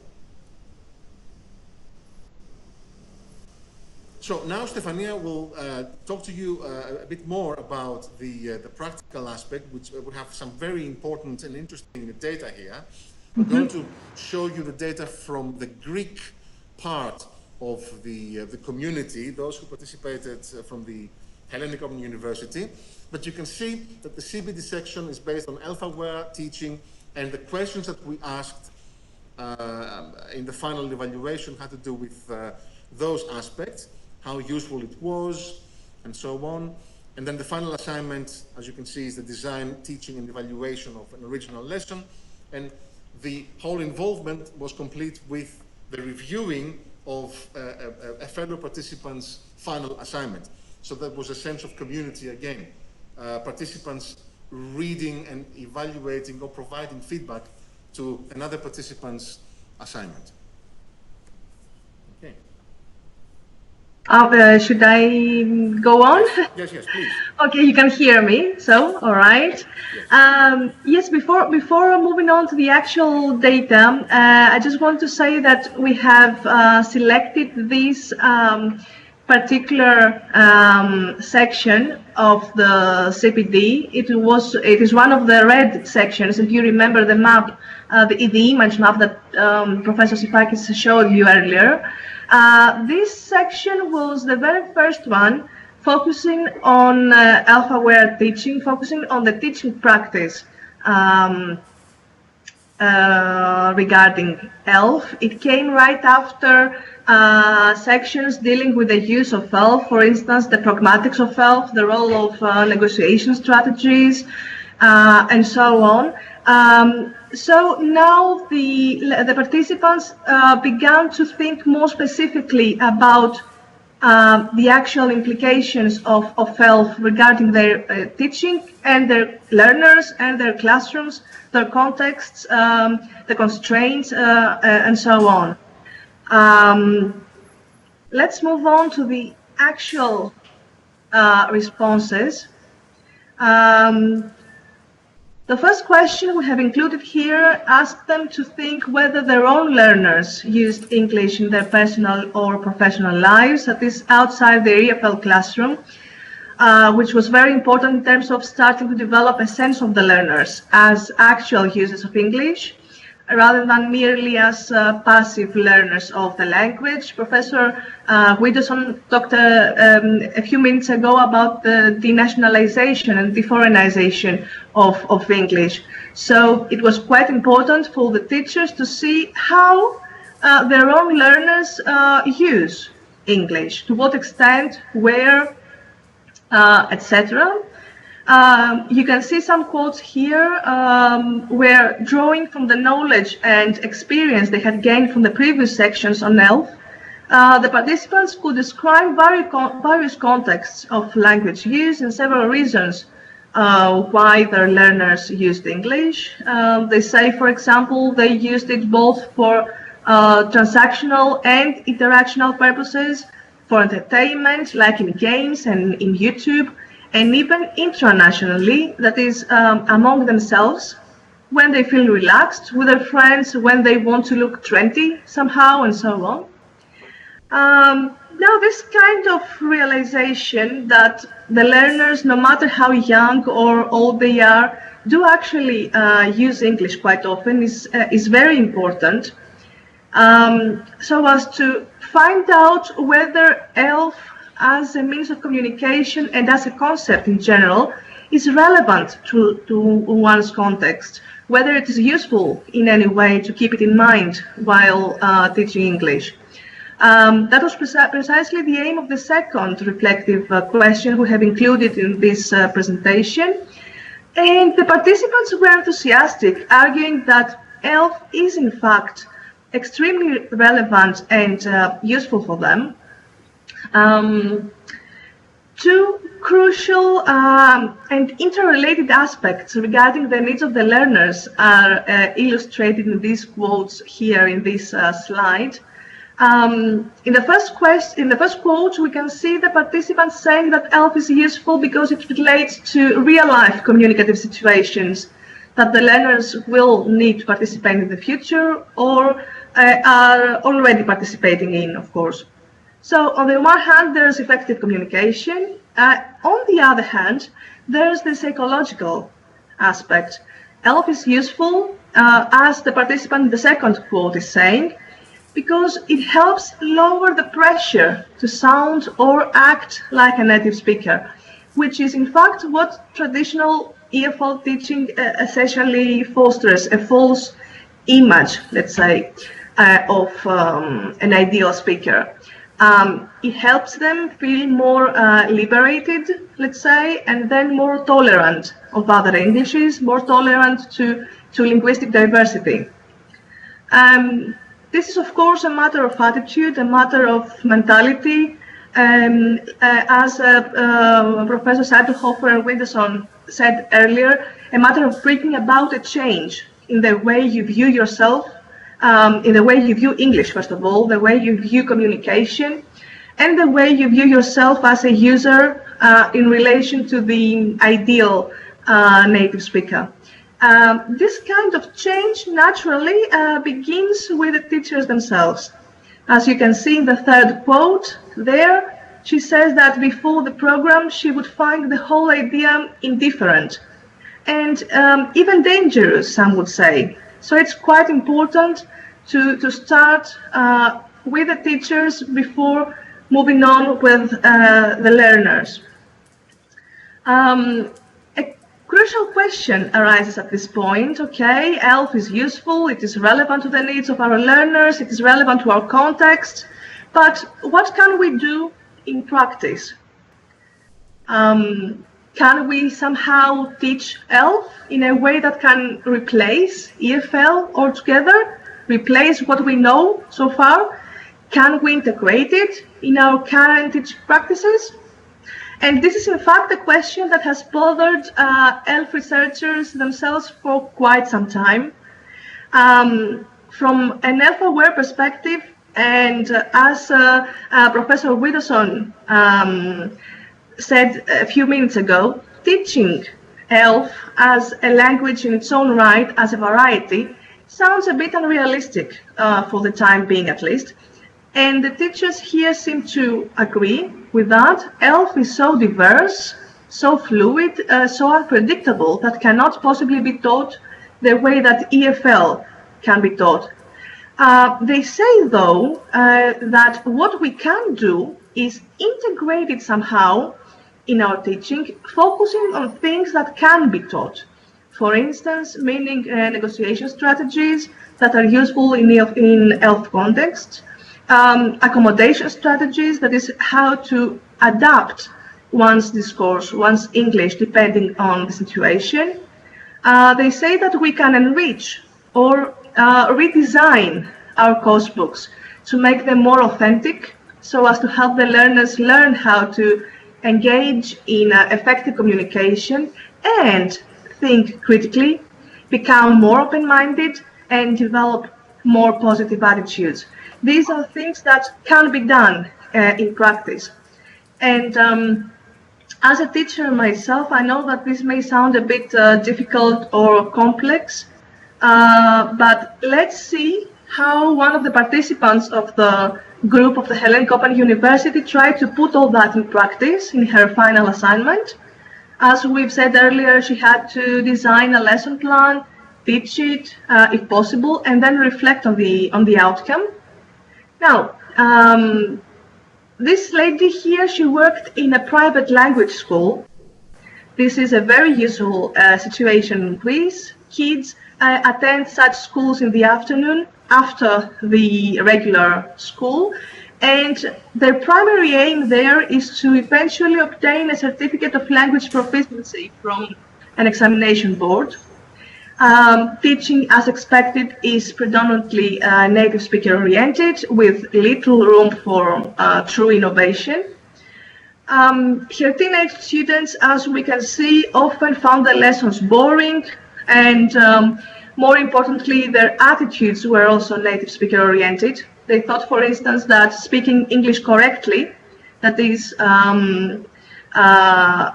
So now Stefania will talk to you a bit more about the practical aspect, which we have some very important and interesting data here. We're going to show you the data from the Greek part of the community, those who participated from the Hellenic Open University. But you can see that the CBD section is based on ELF-aware teaching, and the questions that we asked in the final evaluation had to do with those aspects, how useful it was, and so on. And then the final assignment, as you can see, is the design, teaching, and evaluation of an original lesson. And the whole involvement was complete with the reviewing of a fellow participant's final assignment. So that was a sense of community again. Participants reading and evaluating or providing feedback to another participant's assignment. Okay. Should I go on? Yes, yes, please. Okay, you can hear me, so all right. Yes, before moving on to the actual data, I just want to say that we have selected this particular section of the CPD. It is one of the red sections. If you remember the map, the image map that Professor Sifakis showed you earlier. This section was the very first one, focusing on self-aware teaching, focusing on the teaching practice regarding ELF. It came right after sections dealing with the use of ELF, for instance, the pragmatics of ELF, the role of negotiation strategies, and so on. So now the participants began to think more specifically about the actual implications of ELF regarding their teaching and their learners and their classrooms, their contexts, the constraints, and so on. Let's move on to the actual responses. The first question we have included here asked them to think whether their own learners used English in their personal or professional lives, that is outside the EFL classroom, which was very important in terms of starting to develop a sense of the learners as actual users of English, rather than merely as passive learners of the language. Professor Widdowson talked a few minutes ago about the denationalization and de-foreignization of English. So it was quite important for the teachers to see how their own learners use English, to what extent, where, etc. You can see some quotes here where, drawing from the knowledge and experience they had gained from the previous sections on ELF, the participants could describe various contexts of language use and several reasons why their learners used English. They say, for example, they used it both for transactional and interactional purposes, for entertainment, like in games and in YouTube, and even intranationally, that is, among themselves, when they feel relaxed, with their friends, when they want to look trendy somehow, and so on. Now, this kind of realization that the learners, no matter how young or old they are, do actually use English quite often is very important, so as to find out whether ELF as a means of communication and as a concept in general is relevant to one's context, whether it is useful in any way to keep it in mind while teaching English. That was precisely the aim of the second reflective question we have included in this presentation. And the participants were enthusiastic, arguing that ELF is in fact extremely relevant and useful for them. Two crucial and interrelated aspects regarding the needs of the learners are illustrated in these quotes here in this slide. In the first quote, we can see the participants saying that ELF is useful because it relates to real-life communicative situations that the learners will need to participate in the future or are already participating in, of course. So on the one hand, there's effective communication. On the other hand, there's the psychological aspect. ELF is useful, as the participant in the second quote is saying, because it helps lower the pressure to sound or act like a native speaker, which is in fact what traditional EFL teaching essentially fosters, a false image, let's say, of an ideal speaker. It helps them feel more liberated, let's say, and then more tolerant of other Englishes, more tolerant to linguistic diversity. This is, of course, a matter of attitude, a matter of mentality. As Professor Seidlhofer and Widdowson said earlier, a matter of bringing about a change in the way you view yourself, in the way you view English, first of all, the way you view communication, and the way you view yourself as a user in relation to the ideal native speaker. This kind of change naturally begins with the teachers themselves. As you can see in the third quote there, she says that before the program she would find the whole idea indifferent and even dangerous, some would say. So it's quite important to start with the teachers before moving on with the learners. A crucial question arises at this point. Okay, ELF is useful, it is relevant to the needs of our learners, it is relevant to our context, but what can we do in practice? Can we somehow teach ELF in a way that can replace EFL altogether, replace what we know so far? Can we integrate it in our current teaching practices? And this is in fact a question that has bothered ELF researchers themselves for quite some time. From an ELF-aware perspective, and as Professor Widdowson said a few minutes ago, teaching ELF as a language in its own right, as a variety, sounds a bit unrealistic for the time being at least. And the teachers here seem to agree with that. ELF is so diverse, so fluid, so unpredictable that cannot possibly be taught the way that EFL can be taught. They say, though, that what we can do is integrate it somehow in our teaching, focusing on things that can be taught. For instance, meaning negotiation strategies that are useful in ELF context, accommodation strategies, that is how to adapt one's discourse, one's English, depending on the situation. They say that we can enrich or redesign our course books to make them more authentic, so as to help the learners learn how to engage in effective communication and think critically, become more open-minded, and develop more positive attitudes. These are things that can be done in practice. And as a teacher myself, I know that this may sound a bit difficult or complex, but let's see how one of the participants of the group of the Hellenic Open University tried to put all that in practice in her final assignment. As we've said earlier, she had to design a lesson plan, teach it if possible, and then reflect on the outcome. Now, this lady here, she worked in a private language school. This is a very usual situation in Greece. Kids attend such schools in the afternoon after the regular school, and their primary aim there is to eventually obtain a certificate of language proficiency from an examination board. Teaching, as expected, is predominantly native speaker oriented, with little room for true innovation. Her teenage students, as we can see, often found the lessons boring, and more importantly, their attitudes were also native speaker oriented. They thought, for instance, that speaking English correctly, that is,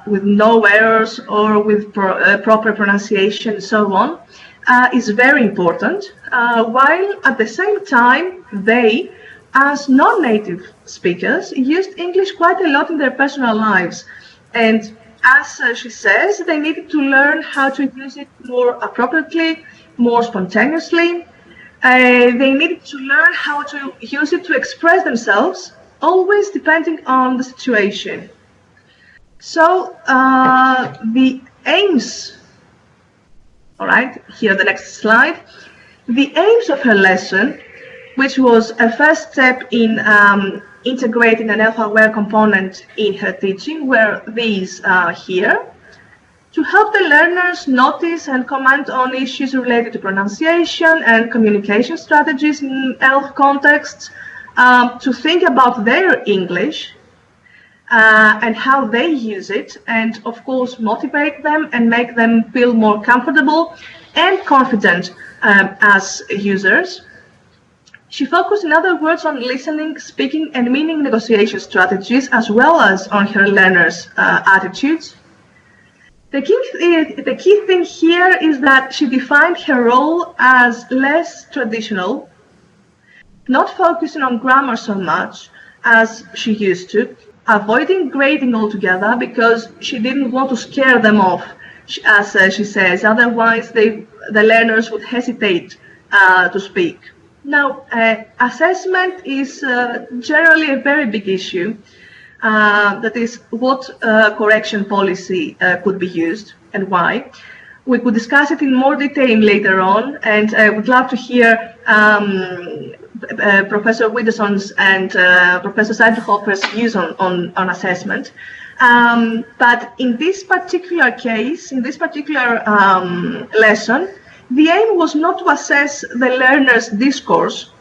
with no errors or with proper pronunciation and so on, is very important, while at the same time they, as non-native speakers, used English quite a lot in their personal lives. And as she says, they needed to learn how to use it more appropriately, more spontaneously. They needed to learn how to use it to express themselves, always depending on the situation. So the aims, all right, here the next slide, the aims of her lesson, which was a first step in integrating an ELF-aware component in her teaching, were these here: to help the learners notice and comment on issues related to pronunciation and communication strategies in ELF contexts, to think about their English, and how they use it, and of course motivate them and make them feel more comfortable and confident as users. She focused, in other words, on listening, speaking, and meaning negotiation strategies, as well as on her learners' attitudes. The key thing here is that she defined her role as less traditional, not focusing on grammar so much as she used to, avoiding grading altogether because she didn't want to scare them off, as she says, otherwise the learners would hesitate to speak. Now, assessment is generally a very big issue. That is, what correction policy could be used and why. We could discuss it in more detail later on, and I would love to hear Professor Widdowson's and Professor Seidlhofer's views on assessment. But in this particular case, in this particular lesson, the aim was not to assess the learner's discourse,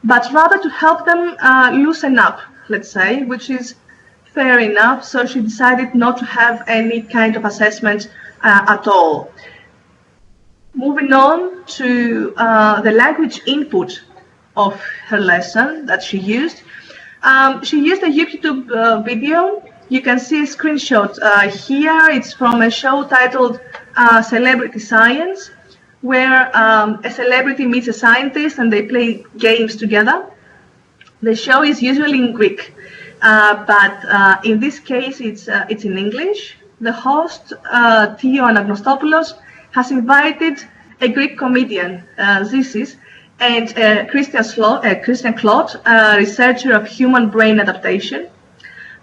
but rather to help them loosen up, let's say, which is fair enough. So she decided not to have any kind of assessment at all. Moving on to the language input of her lesson that she used. She used a YouTube video. You can see a screenshot here. It's from a show titled Celebrity Science, where a celebrity meets a scientist and they play games together. The show is usually in Greek, but in this case it's in English. The host, Theo Anagnostopoulos, has invited a Greek comedian, Zisis, and Christian Klot, a researcher of human brain adaptation.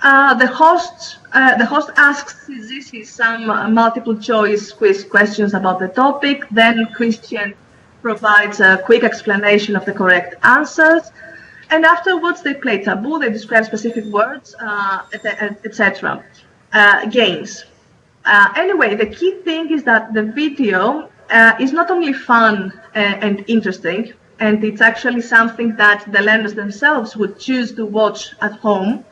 The host asks Zisis some multiple choice quiz questions about the topic. Then Christian provides a quick explanation of the correct answers. And afterwards, they play taboo, they describe specific words, etc. Games. Anyway, the key thing is that the video is not only fun and interesting, and it's actually something that the learners themselves would choose to watch at home,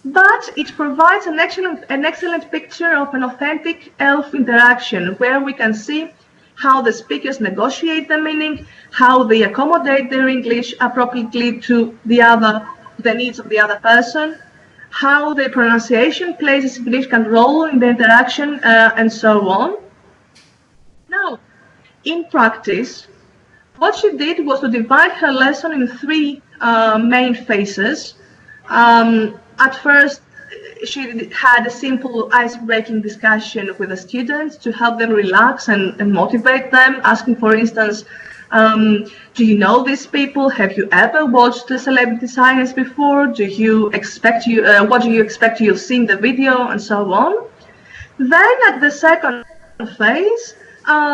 but it provides an excellent picture of an authentic ELF interaction where we can see how the speakers negotiate the meaning, how they accommodate their English appropriately to the needs of the other person, how the pronunciation plays a significant role in the interaction, and so on. Now, in practice, what she did was to divide her lesson in three main phases. At first, she had a simple ice-breaking discussion with the students to help them relax and motivate them, asking, for instance, do you know these people? Have you ever watched the Celebrity Science before? What do you expect you'll see in the video, and so on. Then at the second phase,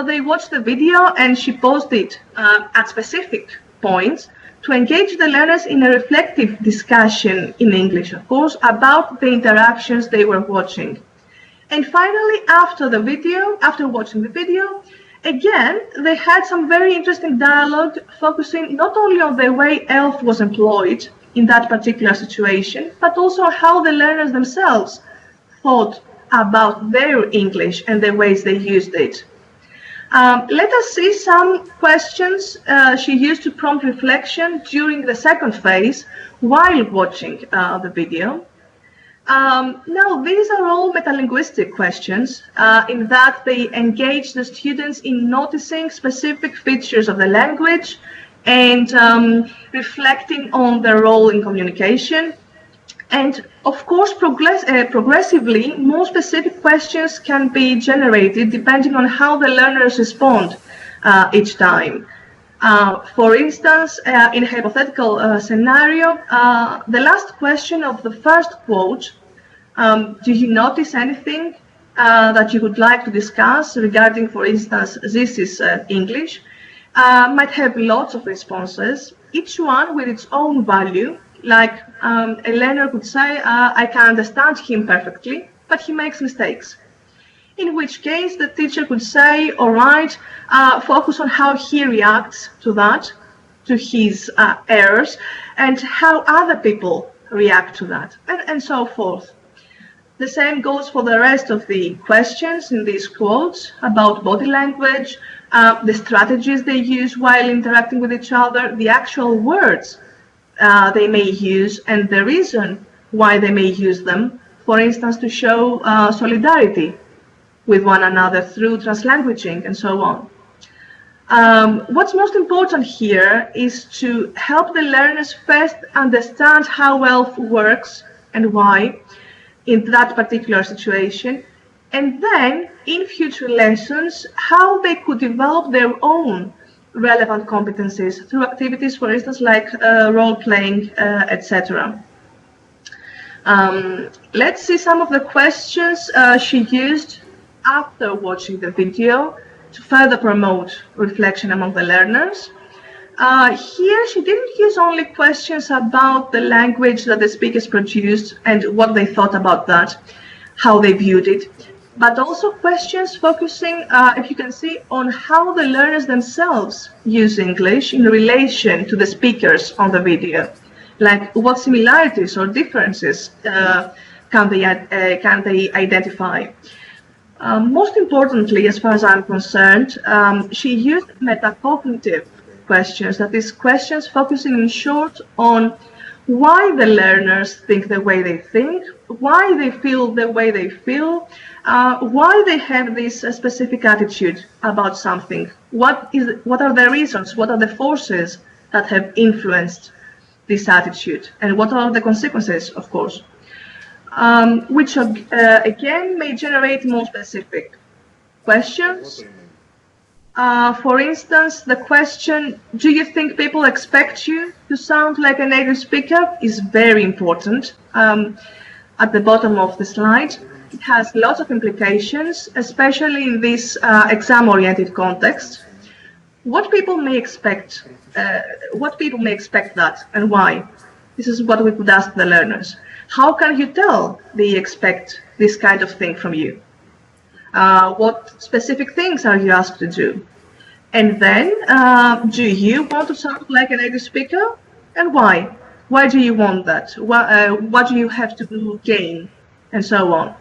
they watched the video and she paused it at specific points to engage the learners in a reflective discussion in English, of course, about the interactions they were watching. And finally, after watching the video, again, they had some very interesting dialogue focusing not only on the way ELF was employed in that particular situation, but also how the learners themselves thought about their English and the ways they used it. Let us see some questions she used to prompt reflection during the second phase while watching the video. Now, these are all metalinguistic questions in that they engage the students in noticing specific features of the language and reflecting on their role in communication. And of course, progressively, more specific questions can be generated depending on how the learners respond each time. For instance, in a hypothetical scenario, the last question of the first quote, do you notice anything that you would like to discuss regarding, for instance, this is English, might have lots of responses, each one with its own value. Like a learner could say, I can understand him perfectly, but he makes mistakes. In which case the teacher could say, all right, focus on how he reacts to that, to his errors, and how other people react to that, and so forth. The same goes for the rest of the questions in these quotes about body language, the strategies they use while interacting with each other, the actual words they may use, and the reason why they may use them, for instance, to show solidarity with one another through translanguaging and so on. What's most important here is to help the learners first understand how ELF works and why in that particular situation, and then in future lessons, how they could develop their own relevant competencies through activities, for instance, like role-playing, etc. Let's see some of the questions she used after watching the video to further promote reflection among the learners. Here she didn't use only questions about the language that the speakers produced and what they thought about that, how they viewed it, but also questions focusing, if you can see, on how the learners themselves use English in relation to the speakers on the video. Like what similarities or differences can they identify? Most importantly, as far as I'm concerned, she used metacognitive questions, that is, questions focusing in short on why the learners think the way they think, why they feel the way they feel, why they have this specific attitude about something, what are the reasons, what are the forces that have influenced this attitude, and what are the consequences, of course, which again may generate more specific questions. For instance, the question, do you think people expect you to sound like a native speaker, is very important. At the bottom of the slide, it has lots of implications, especially in this exam-oriented context. What people may expect that, and why? This is what we could ask the learners. How can you tell they expect this kind of thing from you? What specific things are you asked to do? And then, do you want to sound like a native speaker? And why? Why do you want that? What do you have to gain? And so on.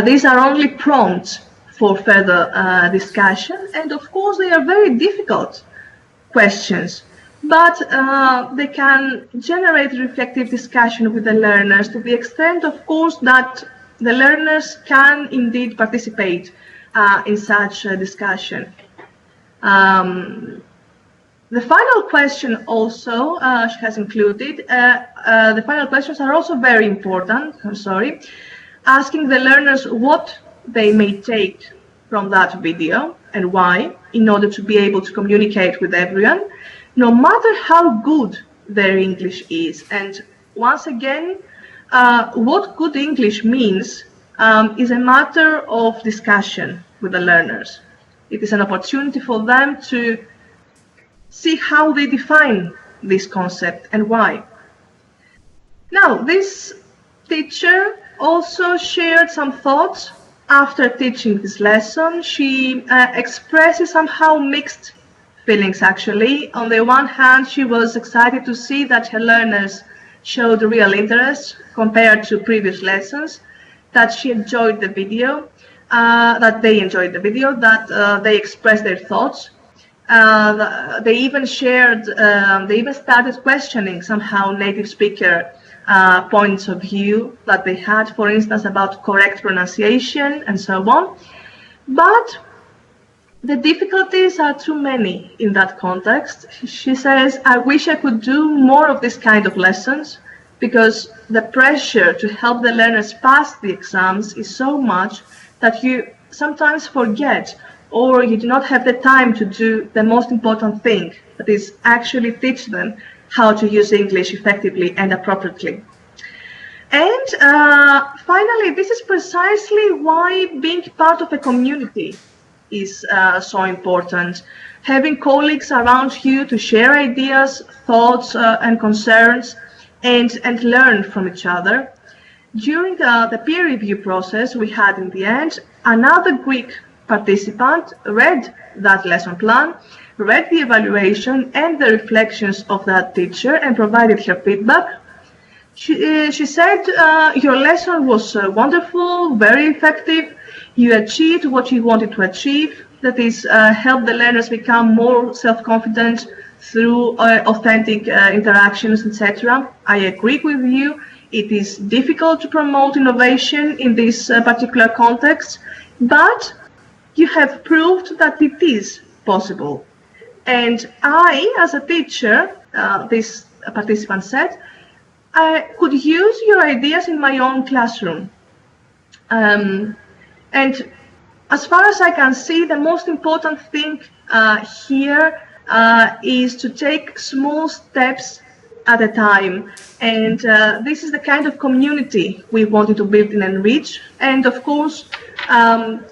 These are only prompts for further discussion. And of course, they are very difficult questions. But they can generate reflective discussion with the learners to the extent, of course, that the learners can indeed participate in such a discussion. The final question also she has included, the final questions are also very important, asking the learners what they may take from that video and why, in order to be able to communicate with everyone, no matter how good their English is. And once again, what good English means is a matter of discussion with the learners. It is an opportunity for them to see how they define this concept and why. Now, this teacher also shared some thoughts after teaching this lesson. She expresses somehow mixed feelings, actually. On the one hand, she was excited to see that her learners showed real interest compared to previous lessons, that she enjoyed the video, that they enjoyed the video, that they expressed their thoughts. They even started questioning somehow native speaker points of view that they had, for instance, about correct pronunciation and so on. But the difficulties are too many in that context. She says, I wish I could do more of this kind of lessons, because the pressure to help the learners pass the exams is so much that you sometimes forget, or you do not have the time to do the most important thing, that is actually teach them how to use English effectively and appropriately. And finally, this is precisely why being part of a community is so important. Having colleagues around you to share ideas, thoughts, and concerns, and learn from each other. During the peer review process we had in the end, another Greek participant read that lesson plan, read the evaluation and the reflections of that teacher, and provided her feedback. She said your lesson was wonderful, very effective. You achieved what you wanted to achieve. That is, help the learners become more self-confident through authentic interactions, etc. I agree with you. It is difficult to promote innovation in this particular context, but you have proved that it is possible. And I, as a teacher, this participant said, I could use your ideas in my own classroom. And as far as I can see, the most important thing here is to take small steps at a time. And this is the kind of community we wanted to build in ENRICH. And of course,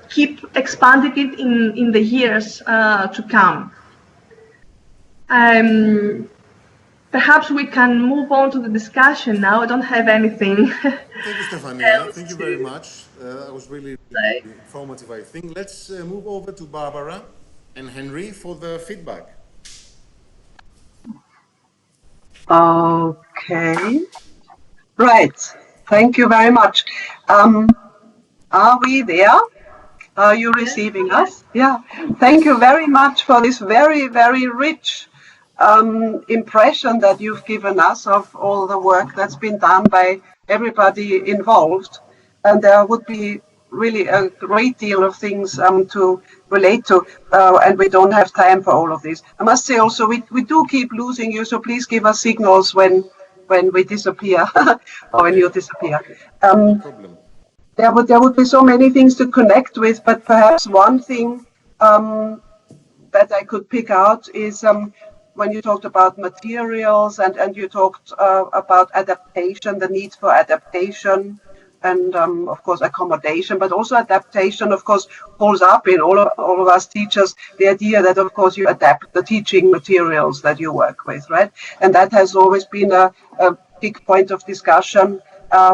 keep expanding it in the years to come. Perhaps we can move on to the discussion now. I don't have anything. Thank you, Stefania. Thank you very much. That was really informative, I think. Let's move over to Barbara and Henry for the feedback. Okay. Right. Thank you very much. Are we there? Are you receiving us? Yeah. Thank you very much for this very, very rich impression that you've given us of all the work that's been done by everybody involved. And there would be really a great deal of things to relate to, and we don't have time for all of this. I must say also, we do keep losing you, so please give us signals when we disappear or when you disappear. No problem. There would be so many things to connect with, but perhaps one thing that I could pick out is when you talked about materials and you talked about adaptation, the need for adaptation, and of course accommodation, but also adaptation, of course, holds up in all of us teachers the idea that, of course, you adapt the teaching materials that you work with, right? And that has always been a big point of discussion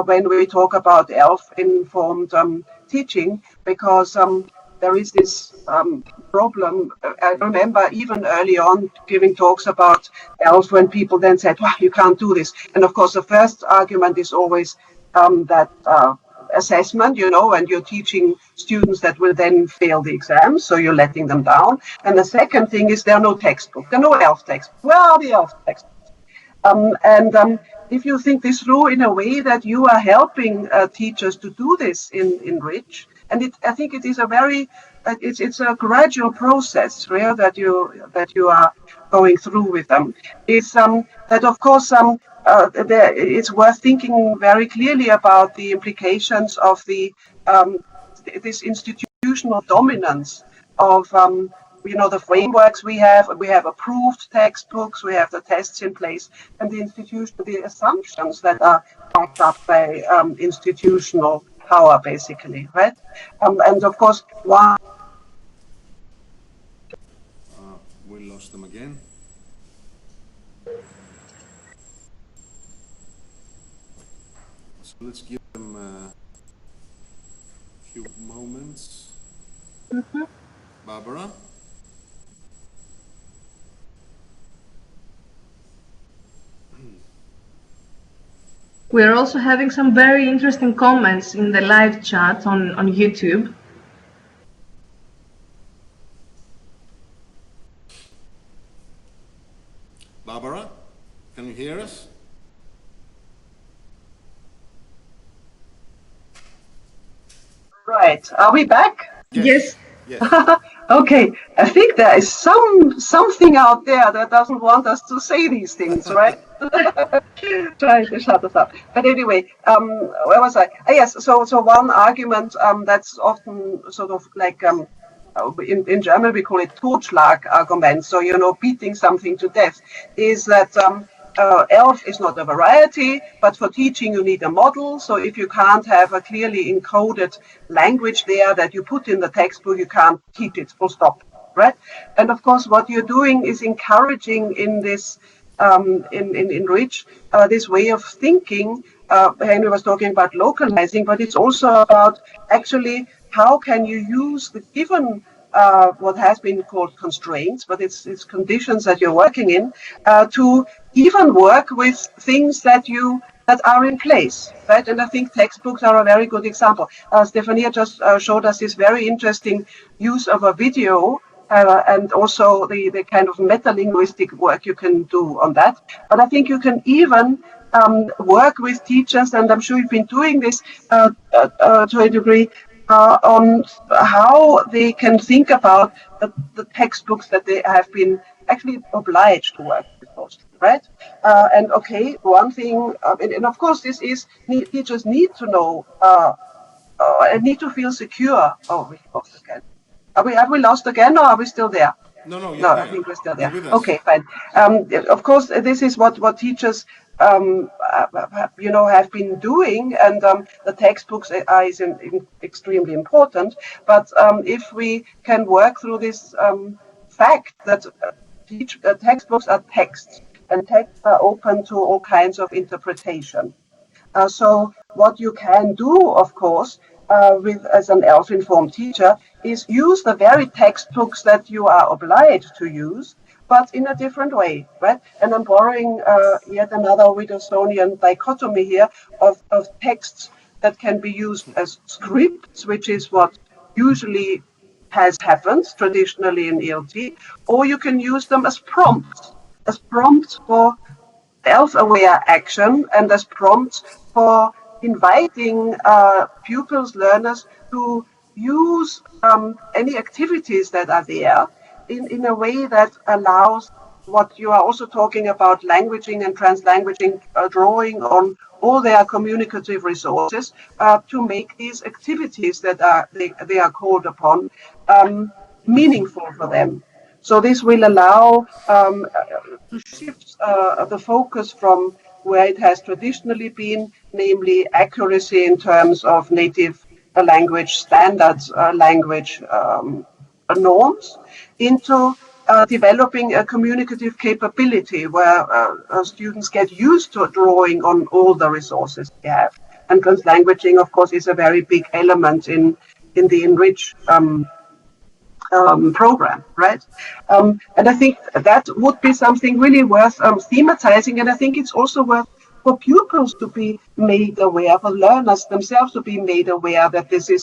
when we talk about ELF-informed teaching, because there is this problem. I remember even early on giving talks about ELF when people then said, well, you can't do this. And of course, the first argument is always that assessment, and you're teaching students that will then fail the exams, so you're letting them down. And the second thing is there are no textbooks, there are no ELF textbooks. Where are the ELF textbooks? If you think this through in a way that you are helping teachers to do this in ENRICH, and I think it is it's a gradual process, really, that you are going through with them. Is that of course it's worth thinking very clearly about the implications of this institutional dominance of the frameworks we have approved textbooks, we have the tests in place, and the assumptions that are backed up by institutional power, basically, right? And of course, we lost them again. So let's give them a few moments. Mm-hmm. Barbara? We're also having some very interesting comments in the live chat on YouTube. Barbara, can you hear us? Right. Are we back? Yes. Yes. Okay. I think there is something out there that doesn't want us to say these things, right? Trying to shut us up. But anyway, where was I? Yes. So one argument that's often sort of like in German we call it Totschlag argument. So beating something to death is that. ELF is not a variety, but for teaching you need a model. So if you can't have a clearly encoded language there that you put in the textbook, you can't teach it, full stop, right? And of course, what you're doing is encouraging in this, in ENRICH, this way of thinking. Henry was talking about localizing, but it's also about actually how can you use the given what has been called constraints, but it's conditions that you're working in, to even work with things that you that are in place, right? And I think textbooks are a very good example. Stefania just showed us this very interesting use of a video and also the kind of meta-linguistic work you can do on that. But I think you can even work with teachers, and I'm sure you've been doing this to a degree, on how they can think about the textbooks that they have been actually obliged to work with mostly, right? And okay, one thing, and of course this is, teachers need to know and need to feel secure. Oh, we lost again. Have we lost again, or are we still there? No, No, I think we're still there. You're with us. Okay, fine. Of course, this is what teachers, have been doing, and the textbooks is extremely important. But if we can work through this fact that textbooks are texts, and texts are open to all kinds of interpretation. So what you can do, of course, as an ELF-informed teacher, is use the very textbooks that you are obliged to use, but in a different way, right? And I'm borrowing yet another Widdowsonian dichotomy here of texts that can be used as scripts, which is what usually has happened traditionally in ELT, or you can use them as prompts for self-aware action and as prompts for inviting pupils, learners to use any activities that are there in a way that allows what you are also talking about, languaging and translanguaging, drawing on all their communicative resources to make these activities that they are called upon meaningful for them. So this will allow to shift the focus from where it has traditionally been, namely accuracy in terms of native language standards, language norms, into developing a communicative capability where students get used to drawing on all the resources they have. And translanguaging, of course, is a very big element in the ENRICH program, right? And I think that would be something really worth thematizing, and I think it's also worth for pupils to be made aware, for learners themselves to be made aware that this is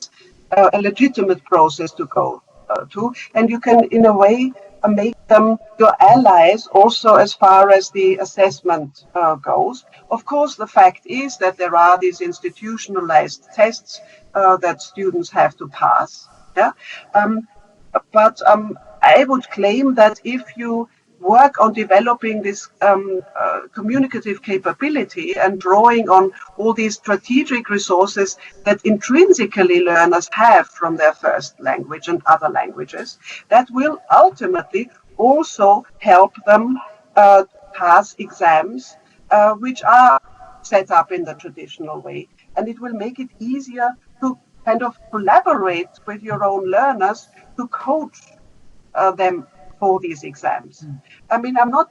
a legitimate process to go to, and you can, in a way, make them your allies also as far as the assessment goes. Of course, the fact is that there are these institutionalized tests that students have to pass. Yeah. But I would claim that if you work on developing this communicative capability and drawing on all these strategic resources that intrinsically learners have from their first language and other languages, that will ultimately also help them pass exams which are set up in the traditional way. And it will make it easier to kind of collaborate with your own learners to coach them for these exams. I mean, I'm not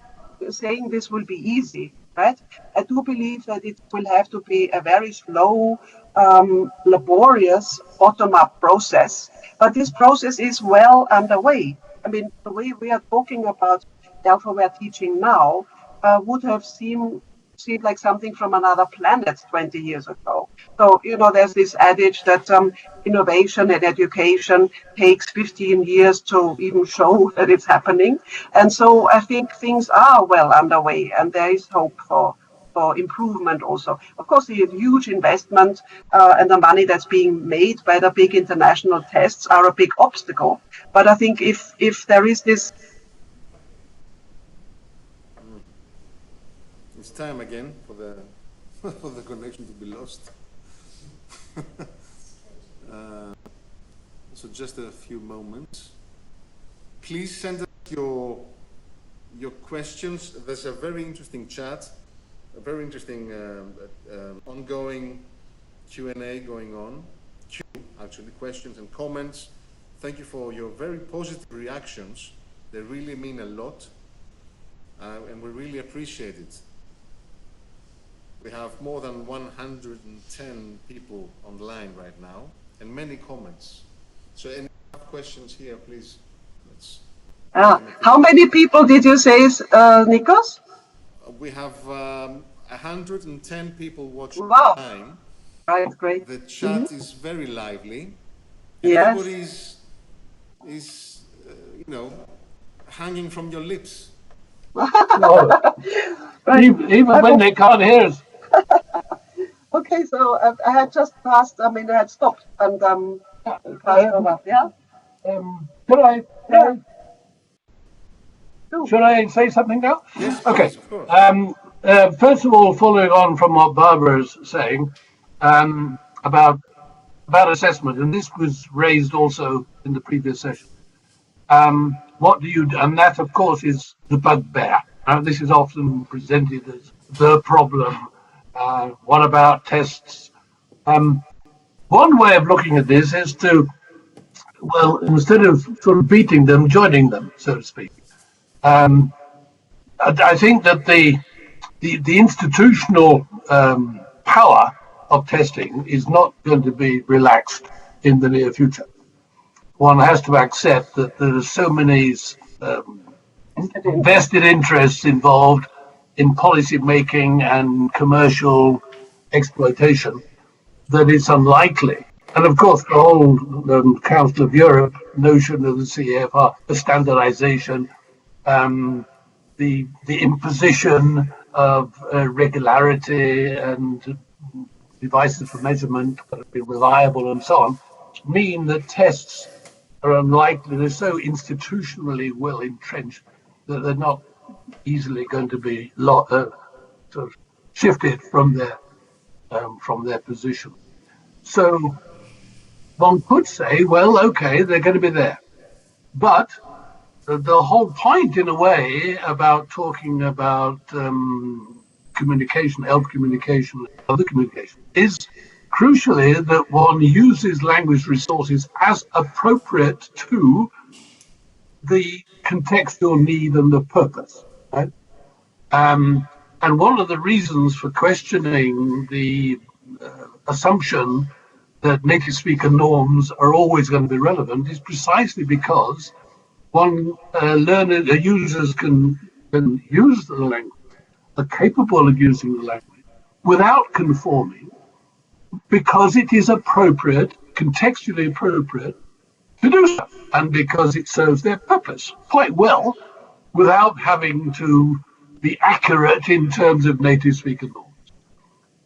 saying this will be easy, right? I do believe that it will have to be a very slow, laborious, bottom-up process, but this process is well underway. I mean, the way we are talking about self-aware teaching now would have seemed like something from another planet 20 years ago. So, there's this adage that innovation in education takes 15 years to even show that it's happening. And so I think things are well underway, and there is hope for improvement also. Of course, the huge investment and the money that's being made by the big international tests are a big obstacle. But I think if there is this... It's time again for the for the connection to be lost. So just a few moments. Please send us your questions. There's a very interesting chat, a very interesting ongoing Q&A going on. Actually, questions and comments. Thank you for your very positive reactions. They really mean a lot, and we really appreciate it. We have more than 110 people online right now, and many comments. So any questions here, please? How many people did you say, Nicos? We have 110 people watch Wow. time. Right, great. The chat is very lively. Yes. Everybody is you know, hanging from your lips. No, even when they can't hear us. Okay, so I had just passed, I mean, I had stopped and passed over, yeah? Should I say something now? Yes, Okay. please, of course. First of all, following on from what Barbara is saying about assessment, and this was raised also in the previous session. What do you do? And that, of course, is the bugbear. This is often presented as the problem. What about tests? One way of looking at this is to, well, instead of sort of beating them, joining them, so to speak. I think that the institutional power of testing is not going to be relaxed in the near future. One has to accept that there are so many vested interests involved in policy making and commercial exploitation that it's unlikely. And of course, the whole Council of Europe notion of the CFR, the standardization, the imposition of regularity and devices for measurement that have been reliable and so on, mean that tests are unlikely. They're so institutionally well entrenched that they're not easily going to be sort of shifted from their position. So one could say, well, okay, they're going to be there, but the whole point, in a way, about talking about communication, help communication, other communication, is crucially that one uses language resources as appropriate to the contextual need and the purpose. Right? And one of the reasons for questioning the assumption that native speaker norms are always going to be relevant is precisely because users can use the language, are capable of using the language without conforming, because it is appropriate, contextually appropriate to do so, and because it serves their purpose quite well without having to be accurate in terms of native speaker norms.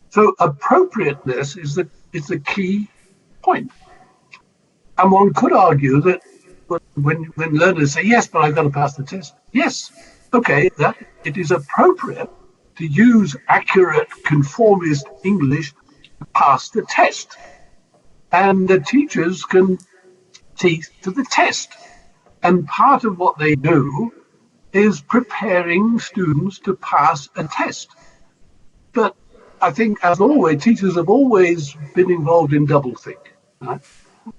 So appropriateness is the key point. And one could argue that when learners say, yes, but I've got to pass the test. Yes, okay, that it is appropriate to use accurate conformist English to pass the test. And the teachers can teach to the test. And part of what they do is preparing students to pass a test. But I think, as always, teachers have always been involved in doublethink. Right?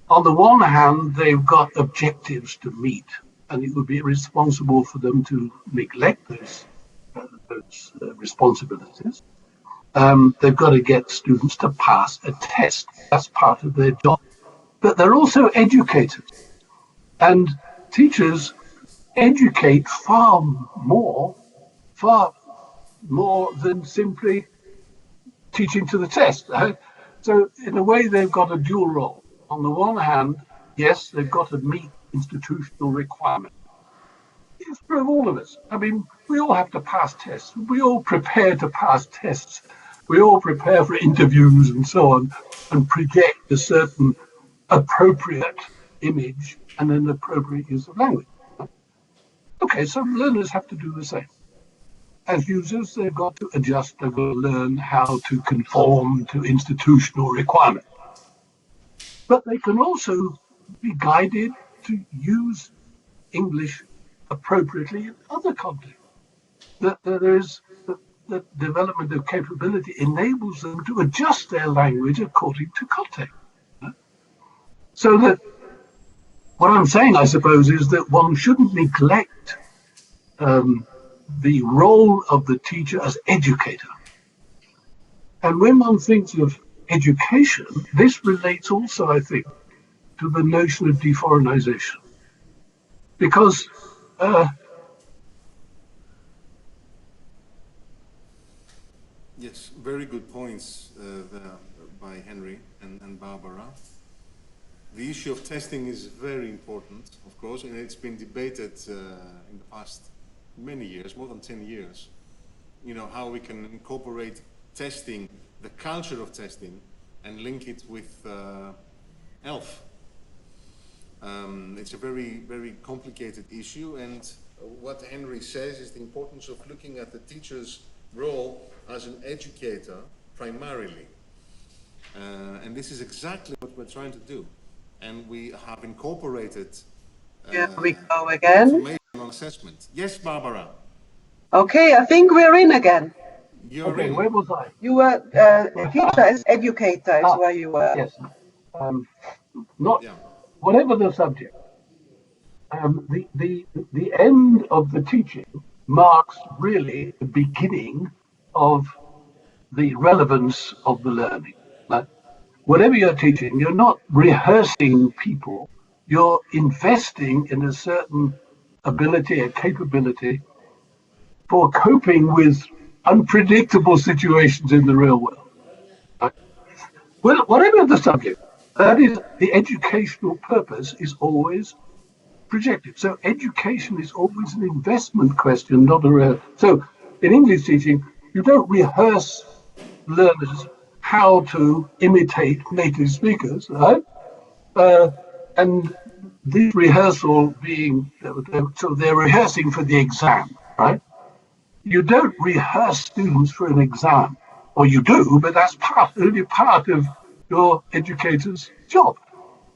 On the one hand, they've got objectives to meet, and it would be irresponsible for them to neglect those responsibilities. They've got to get students to pass a test. That's part of their job. But they're also educators. And teachers educate far more than simply teaching to the test. Right? So in a way, they've got a dual role. On the one hand, yes, they've got to meet institutional requirements. It's for all of us. I mean, we all have to pass tests. We all prepare to pass tests. We all prepare for interviews and so on, and project a certain appropriate image and an appropriate use of language. Okay, so learners have to do the same. As users, they've got to adjust, they've got to learn how to conform to institutional requirements. But they can also be guided to use English appropriately in other contexts. The development of capability enables them to adjust their language according to context. So that what I'm saying, I suppose, is that one shouldn't neglect the role of the teacher as educator. And when one thinks of education, this relates also, I think, to the notion of de-foreignization. Because Yes, very good points there by Henry and Barbara. The issue of testing is very important, of course, and it's been debated in the past many years, more than 10 years. You know, how we can incorporate testing, the culture of testing, and link it with ELF. It's a very, very complicated issue, and what Henry says is the importance of looking at the teacher's role as an educator primarily. And this is exactly what we're trying to do. And we have incorporated Here we go again. information on assessment. Yes, Barbara? Okay, I think we're in again. You're Okay, in. where was I? You were teacher as educator is where you were. Yes. Whatever the subject, the end of the teaching marks really the beginning of the relevance of the learning. Like, whatever you're teaching, you're not rehearsing people, you're investing in a certain ability, a capability for coping with unpredictable situations in the real world. Right? Well, whatever the subject, that is, the educational purpose is always projected. So education is always an investment question, not a so in English teaching, you don't rehearse learners how to imitate native speakers, right? And this rehearsal being, so they're rehearsing for the exam, right? You don't rehearse students for an exam, or you do, but that's only part of your educator's job.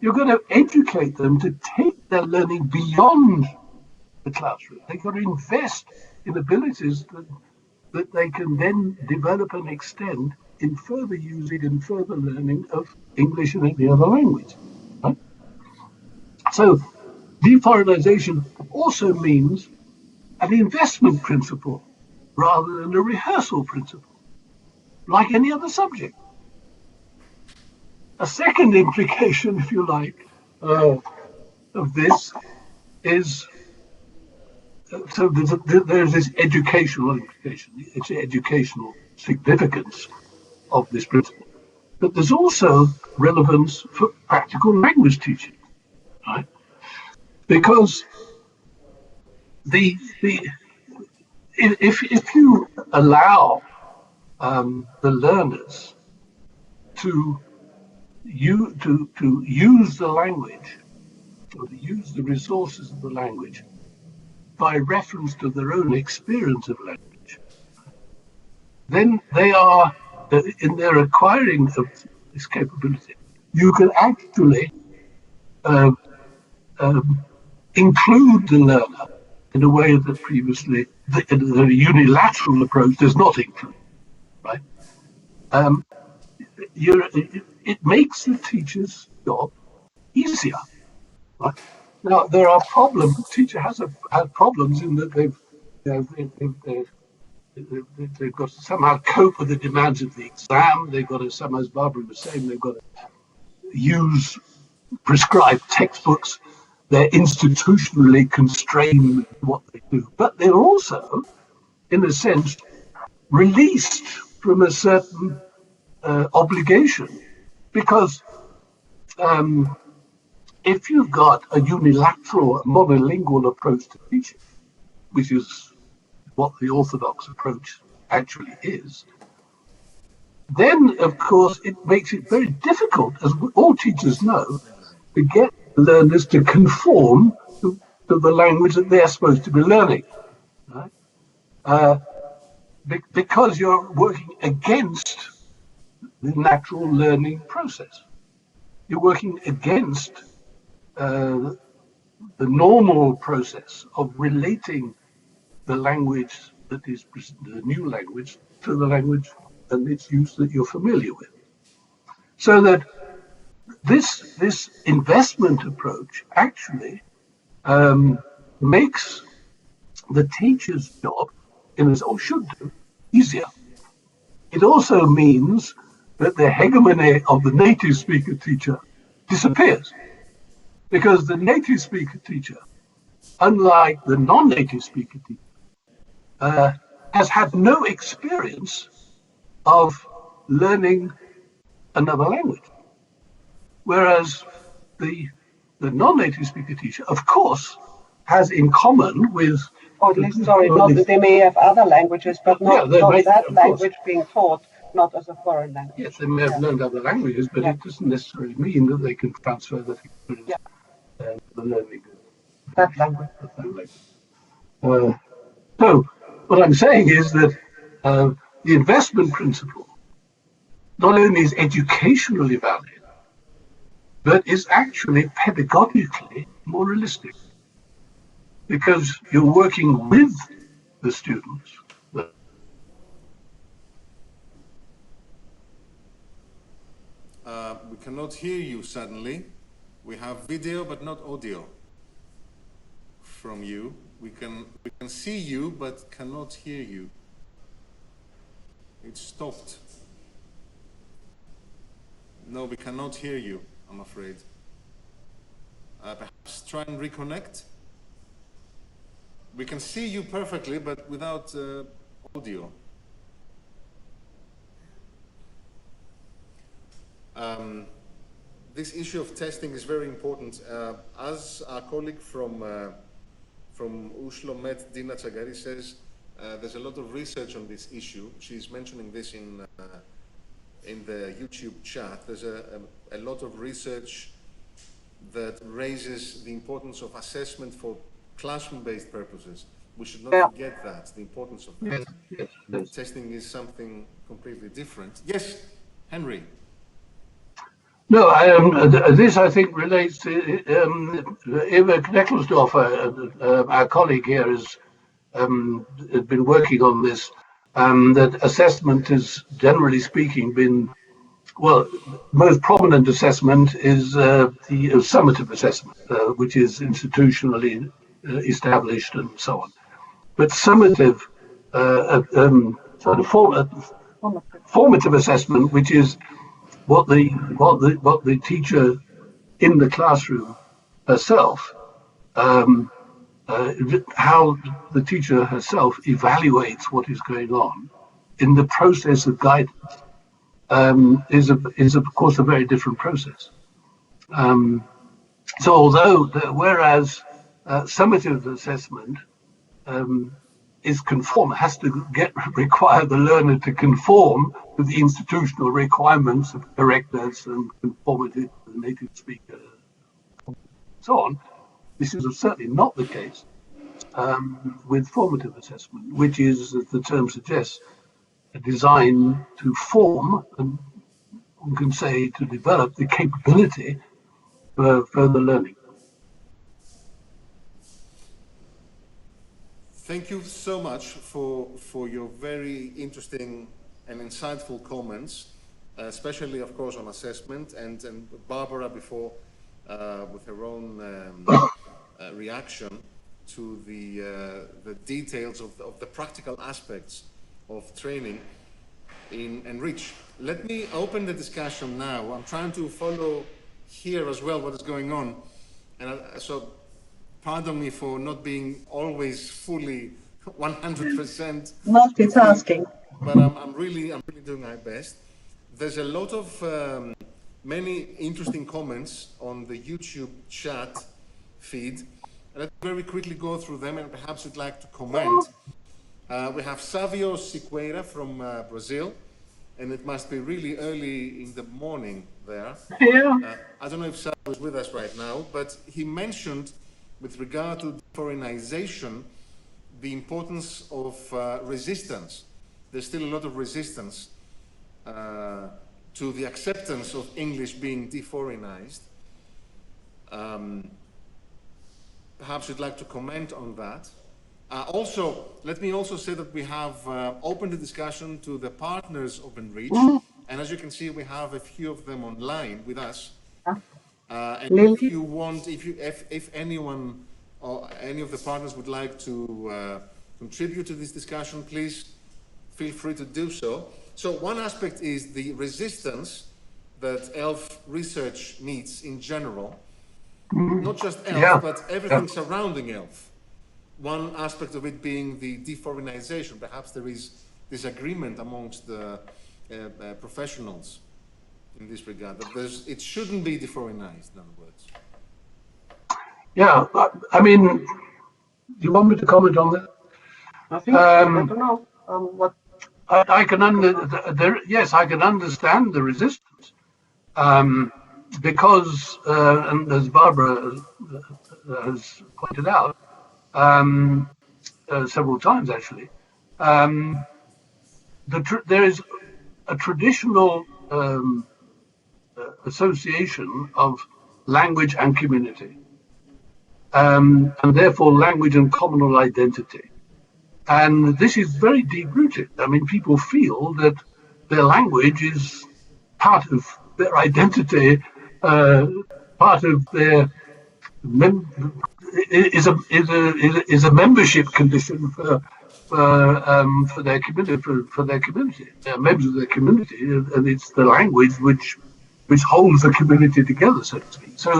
You're going to educate them to take their learning beyond the classroom. They've got to invest in abilities that they can then develop and extend in further using and further learning of English and any other language. Right? So de-foreignization also means an investment principle rather than a rehearsal principle, like any other subject. A second implication, if you like, of this is, so there's this educational implication, it's the educational significance of this principle. But there's also relevance for practical language teaching, right? Because if you allow the learners to use the language, or to use the resources of the language by reference to their own experience of language, then they are, in their acquiring of this capability, you can actually include the learner in a way that previously the unilateral approach does not include, right? It makes the teacher's job easier. Right? Now there are problems. The teacher has problems in that they've got to somehow cope with the demands of the exam. They've got to somehow, as Barbara was saying, they've got to use prescribed textbooks. They're institutionally constrained with what they do, but they're also, in a sense, released from a certain obligation, because if you've got a unilateral, monolingual approach to teaching, which is what the orthodox approach actually is, then, of course, it makes it very difficult, as all teachers know, to get learners to conform to the language that they're supposed to be learning, right? Because you're working against the natural learning process. You're working against the normal process of relating the language that is the new language to the language and its use that you're familiar with. So that this investment approach actually makes the teacher's job, or should do, easier. It also means that the hegemony of the native speaker teacher disappears, because the native speaker teacher, unlike the non-native speaker teacher, has had no experience of learning another language. Whereas the non-native speaker teacher, of course, has in common with, or at least, sorry, not that they may have other languages, but not, not that language being taught, not as a foreign language. Yes, they may have learned other languages, but it doesn't necessarily mean that they can transfer that experience to the learning of that language. So, what I'm saying is that the investment principle not only is educationally valid, but is actually pedagogically more realistic, because you're working with the students. We cannot hear you suddenly. We have video but not audio from you. We can see you but cannot hear you. It stopped. No, we cannot hear you, I'm afraid. Perhaps try and reconnect. We can see you perfectly, but without audio. This issue of testing is very important. As our colleague from Oslo Met, Dina Tsagari, says, there's a lot of research on this issue. She's mentioning this in the YouTube chat. There's a lot of research that raises the importance of assessment for classroom-based purposes. We should not forget that, the importance of that. Yes. Testing is something completely different. Yes, Henry. No, this I think relates to Eva Kneckelsdorfer, our colleague here, has been working on this. That assessment has, generally speaking, been, well, most prominent assessment is the summative assessment, which is institutionally established and so on. But summative, formative assessment, which is what the teacher in the classroom herself, how the teacher herself evaluates what is going on in the process of guidance, is of course a very different process. So although, whereas summative assessment has to require the learner to conform to the institutional requirements of correctness and conformity to the native speaker, and so on. This is certainly not the case with formative assessment, which is, as the term suggests, a design to form, and one can say to develop the capability for further learning. Thank you so much for your very interesting and insightful comments, especially, of course, on assessment, and Barbara before with her own reaction to the details of the practical aspects of training in ENRICH. Let me open the discussion now. I'm trying to follow here as well what is going on, and so pardon me for not being always fully 100% multitasking, but I'm really doing my best. There's a lot of many interesting comments on the YouTube chat feed. Let's very quickly go through them, and perhaps you'd like to comment. We have Savio Siqueira from Brazil, and it must be really early in the morning there. Yeah. I don't know if Savio is with us right now, but he mentioned, with regard to de-foreignization, the importance of resistance. There's still a lot of resistance to the acceptance of English being de-foreignized. Perhaps you'd like to comment on that. Also, let me also say that we have opened the discussion to the partners of ENRICH, and as you can see, we have a few of them online with us. And if you want, if anyone or any of the partners would like to contribute to this discussion, please feel free to do so. So one aspect is the resistance that ELF research needs in general, not just ELF, but everything surrounding ELF. One aspect of it being the de-foreignization. Perhaps there is disagreement amongst the professionals in this regard, that it shouldn't be de-foreignized, in other words. Yeah, I mean, do you want me to comment on that? I think, I don't know, what... I can yes, I can understand the resistance, because, and as Barbara has pointed out several times, actually, there is a traditional association of language and community, and therefore language and communal identity. And this is very deep-rooted. I mean, people feel that their language is part of their identity, part of their is a membership condition for their community. For their community, they're members of their community, and it's the language which holds the community together, so to speak. So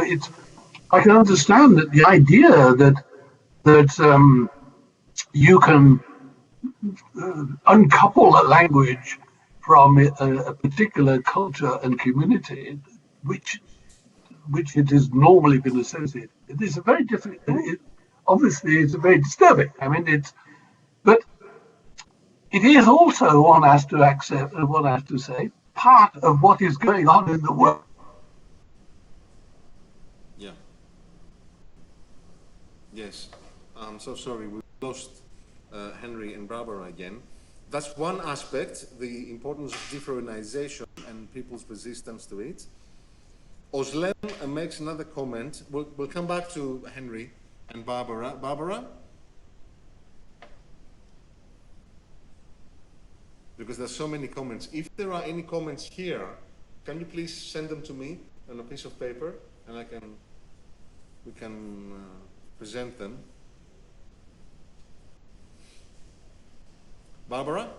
I can understand that the idea that you can uncouple a language from a particular culture and community, which it has normally been associated. It is a very different. Obviously, it's very disturbing. I mean, but it is also, one has to accept, one has to say, part of what is going on in the world. Yeah. Yes. I'm so sorry. We lost Henry and Barbara again. That's one aspect, the importance of de-foreignization and people's resistance to it. Oslem makes another comment. We'll come back to Henry and Barbara. Barbara? Because there's so many comments. If there are any comments here, can you please send them to me on a piece of paper, and we can present them. Barbara?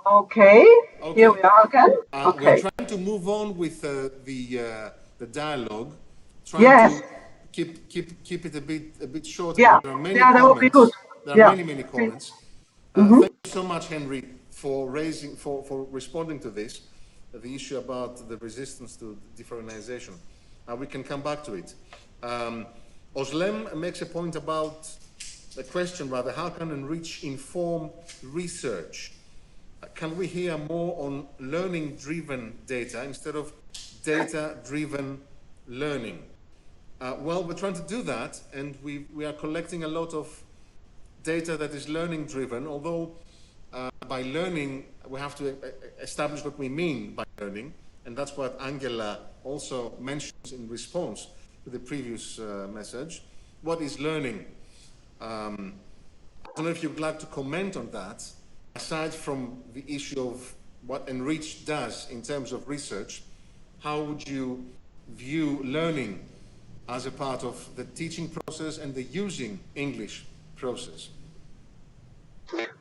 Okay, here we are again. We're trying to move on with the dialogue. Yes. To keep it a bit shorter. Yeah, There are many that would be good. There are many comments. Thank you so much, Henry, for responding to this, the issue about the resistance to de-foreignization. We can come back to it. Oslem makes a point about the question, rather, how can ENRICH inform research? Can we hear more on learning-driven data instead of data-driven learning? Well, we're trying to do that, and we are collecting a lot of data that is learning-driven, although by learning, we have to establish what we mean by learning, and that's what Angela also mentions in response to the previous message. What is learning? I don't know if you'd like to comment on that, aside from the issue of what ENRICH does in terms of research. How would you view learning as a part of the teaching process and the using English process?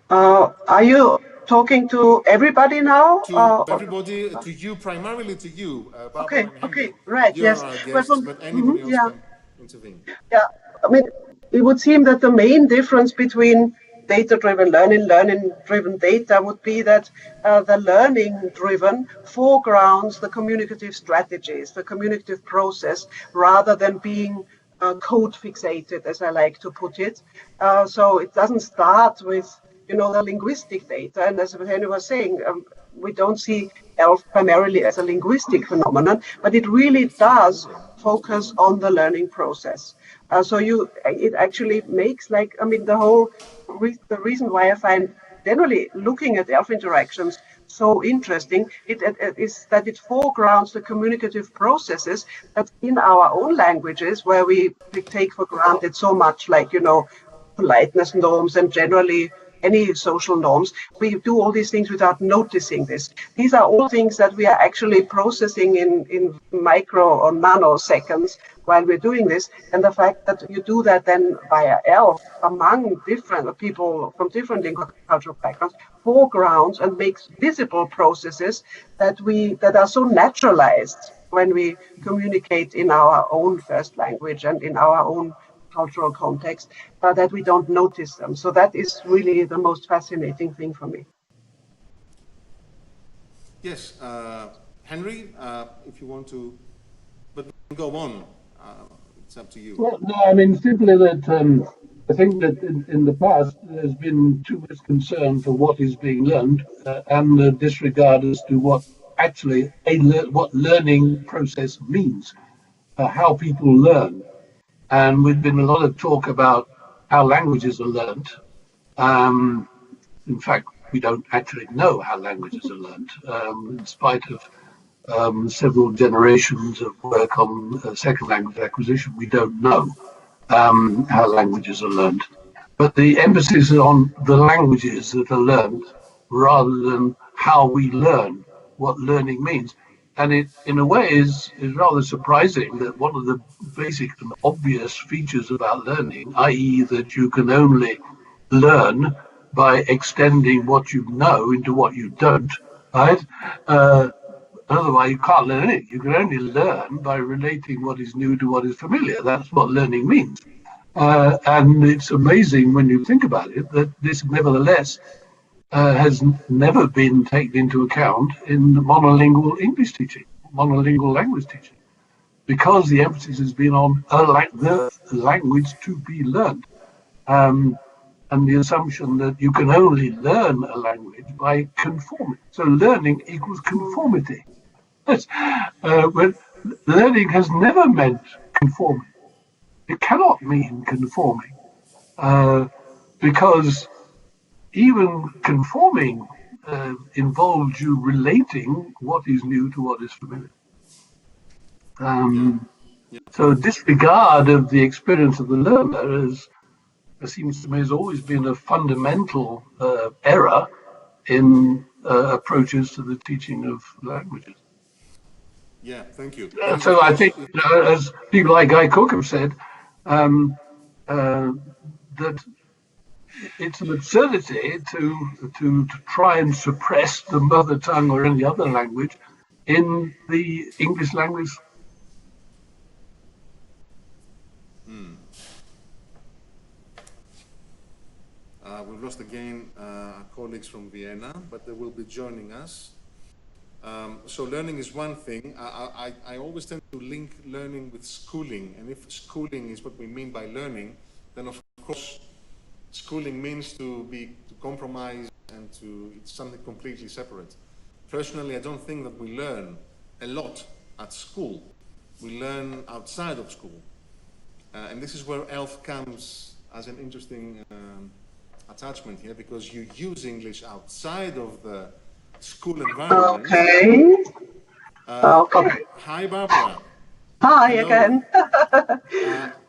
Are you talking to everybody now? To everybody, to you, primarily to you, Barbara and Henry. Okay, right, You yes. are our guests, but anybody else can intervene. Yeah, I mean, it would seem that the main difference between data-driven learning, learning-driven data would be that the learning-driven foregrounds the communicative strategies, the communicative process, rather than being code-fixated, as I like to put it. So it doesn't start with, the linguistic data. And as Henry was saying, we don't see ELF primarily as a linguistic phenomenon, but it really does focus on the learning process. So it actually makes the reason why I find generally looking at ELF interactions so interesting is that it foregrounds the communicative processes that in our own languages, where we take for granted so much, like, politeness norms and generally any social norms, we do all these things without noticing this. These are all things that we are actually processing in micro or nanoseconds while we're doing this. And the fact that you do that then via ELF among different people from different cultural backgrounds foregrounds and makes visible processes that are so naturalized when we communicate in our own first language and in our own cultural context, that we don't notice them. So that is really the most fascinating thing for me. Yes, Henry, if you want to, but go on. It's up to you. Well, no, I mean, simply that I think that in the past there's been too much concern for what is being learned and disregard as to what actually what learning process means, how people learn. And we've been a lot of talk about how languages are learned. In fact, we don't actually know how languages are learned, in spite of several generations of work on second language acquisition. We don't know how languages are learned. But the emphasis is on the languages that are learned rather than how we learn, what learning means. And it, in a way, is rather surprising that one of the basic and obvious features about learning, i.e., that you can only learn by extending what you know into what you don't, right? Otherwise, you can't learn anything. You can only learn by relating what is new to what is familiar. That's what learning means. And it's amazing when you think about it that this, nevertheless, has never been taken into account in the monolingual English teaching, monolingual language teaching, because the emphasis has been on the language to be learned. And the assumption that you can only learn a language by conforming. So learning equals conformity. But learning has never meant conforming. It cannot mean conforming, because even conforming involves you relating what is new to what is familiar. So disregard of the experience of the learner is, it seems to me, has always been a fundamental error in approaches to the teaching of languages. Yeah, thank you. So I think, as people like Guy Cook have said, that it's an absurdity to try and suppress the mother tongue or any other language in the English language. We've lost again our colleagues from Vienna, but they will be joining us. So learning is one thing. I always tend to link learning with schooling, and if schooling is what we mean by learning, then of course schooling means to compromise and it's something completely separate. Personally, I don't think that we learn a lot at school. We learn outside of school, and this is where ELF comes as an interesting attachment here, because you use English outside of the school environment. Okay. Okay. Hi, Barbara. Hi Hello. again.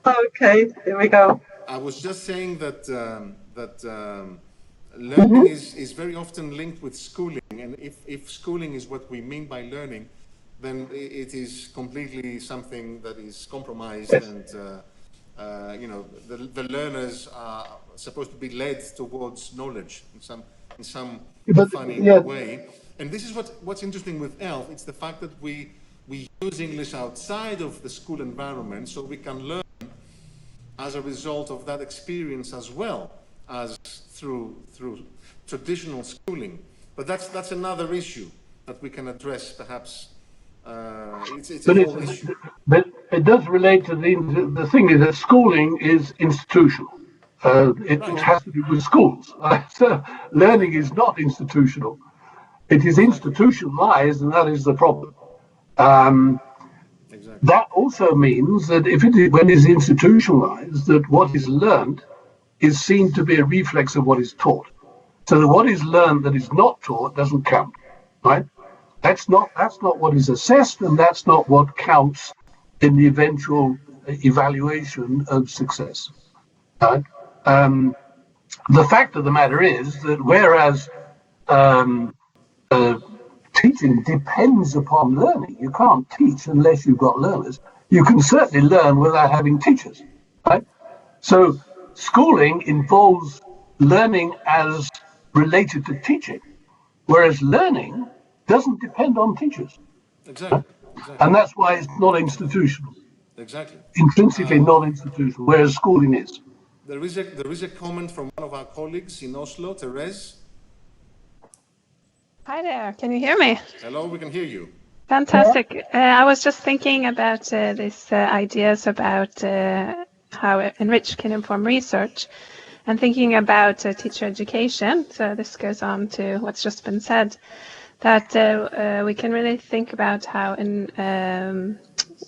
Okay, here we go. I was just saying that learning is very often linked with schooling, and if schooling is what we mean by learning, then it is completely something that is compromised, and you know, the learners are supposed to be led towards knowledge in some funny way. And this is what's interesting with ELF. It's the fact that we use English outside of the school environment, so we can learn as a result of that experience as well as through traditional schooling. But that's another issue that we can address, perhaps. It's a whole issue. But it does relate to the thing is that schooling is institutional. It has to do with schools. So learning is not institutional. It is institutionalized, and that is the problem. That also means that when it is institutionalized, that what is learned is seen to be a reflex of what is taught. So that what is learned that is not taught doesn't count, right? That's not what is assessed, and that's not what counts in the eventual evaluation of success. Right? The fact of the matter is that whereas teaching depends upon learning, you can't teach unless you've got learners. You can certainly learn without having teachers, right? So schooling involves learning as related to teaching, whereas learning doesn't depend on teachers. Exactly. And that's why it's not institutional. Exactly. Intrinsically not institutional, whereas schooling is. There is a comment from one of our colleagues in Oslo, Therese. Hi there, can you hear me? Hello, we can hear you. Fantastic. I was just thinking about these ideas about how ENRICH can inform research and thinking about teacher education. So this goes on to what's just been said, that we can really think about how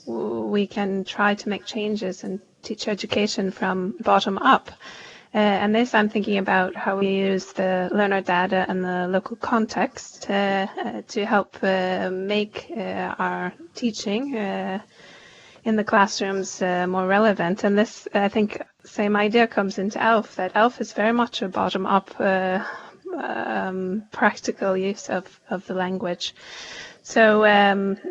we can try to make changes in teacher education from bottom up. And this, I'm thinking about how we use the learner data and the local context to help make our teaching in the classrooms more relevant. And this, I think, same idea comes into ELF, that ELF is very much a bottom-up practical use of the language. So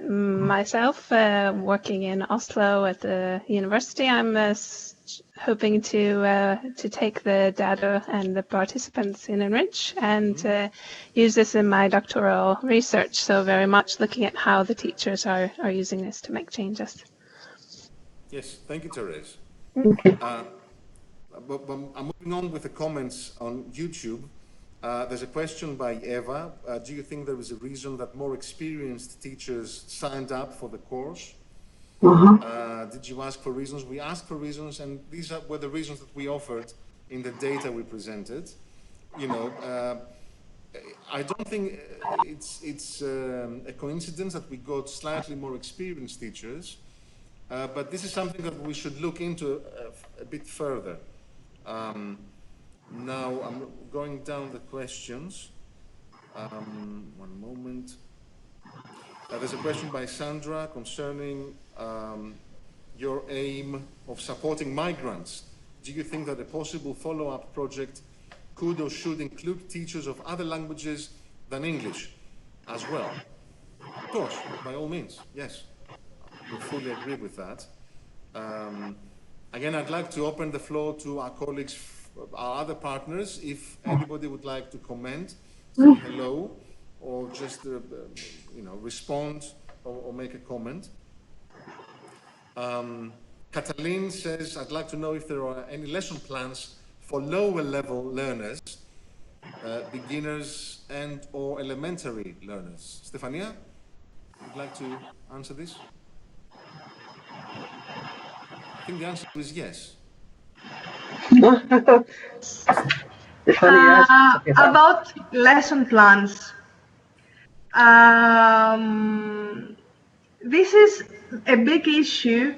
myself, working in Oslo at the university, I'm hoping to take the data and the participants in ENRICH and use this in my doctoral research. So very much looking at how the teachers are using this to make changes. Yes, thank you, Therese. But I'm moving on with the comments on YouTube. There's a question by Eva. Do you think there is a reason that more experienced teachers signed up for the course? Did you ask for reasons? We asked for reasons, and these were the reasons that we offered in the data we presented. You know, I don't think it's a coincidence that we got slightly more experienced teachers, but this is something that we should look into a bit further. Now I'm going down the questions. One moment. There's a question by Sandra concerning your aim of supporting migrants. Do you think that a possible follow-up project could or should include teachers of other languages than English as well? Of course, by all means, yes. We fully agree with that. Again, I'd like to open the floor to our colleagues, our other partners, if anybody would like to comment, say hello, or just you know, respond or make a comment. Catalin says, I'd like to know if there are any lesson plans for lower level learners, beginners and or elementary learners. Stefania, would you like to answer this? I think the answer is yes. About lesson plans. This is a big issue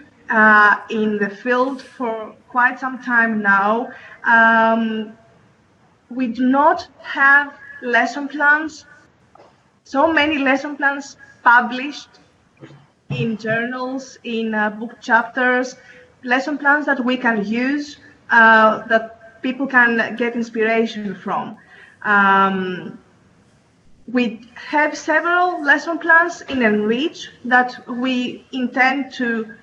in the field for quite some time now. We do not have lesson plans, so many lesson plans published in journals, in book chapters, lesson plans that we can use, that people can get inspiration from. We have several lesson plans in ENRICH that we intend to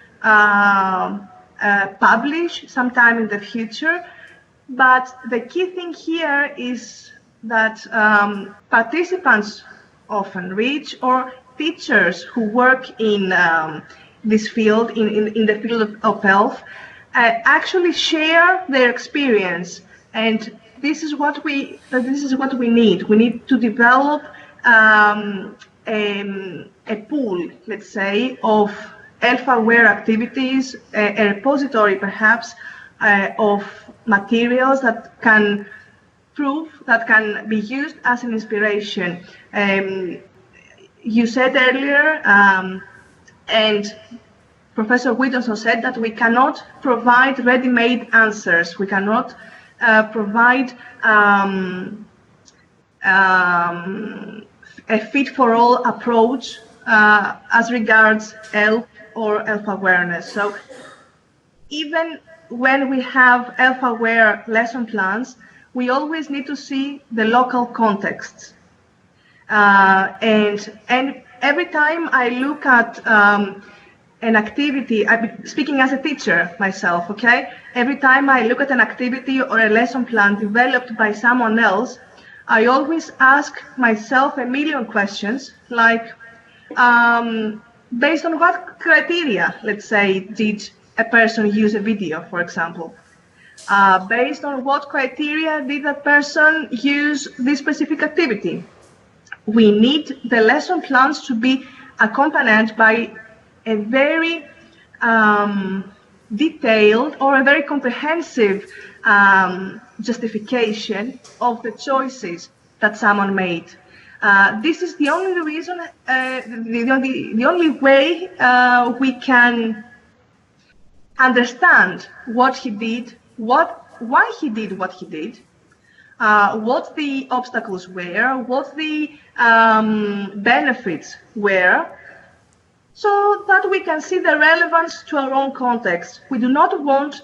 publish sometime in the future. But the key thing here is that participants of ENRICH or teachers who work in this field, in the field of health, actually share their experience. And this is what we need. We need to develop a pool, let's say, of ELF-aware activities, a repository perhaps of materials that can be used as an inspiration. You said earlier, and Professor Widdowson said, that we cannot provide ready-made answers. We cannot provide a fit-for-all approach as regards ELF or ELF awareness. So even when we have ELF-aware lesson plans, we always need to see the local context. And every time I look at an activity, I'm speaking as a teacher myself, okay? Every time I look at an activity or a lesson plan developed by someone else, I always ask myself a million questions, like, based on what criteria, let's say, did a person use a video, for example? Based on what criteria did that person use this specific activity? we need the lesson plans to be accompanied by a very detailed or a very comprehensive justification of the choices that someone made. This is the only reason, the only way we can understand what he did, why he did what he did, what the obstacles were, what the benefits were, so that we can see the relevance to our own context. We do not want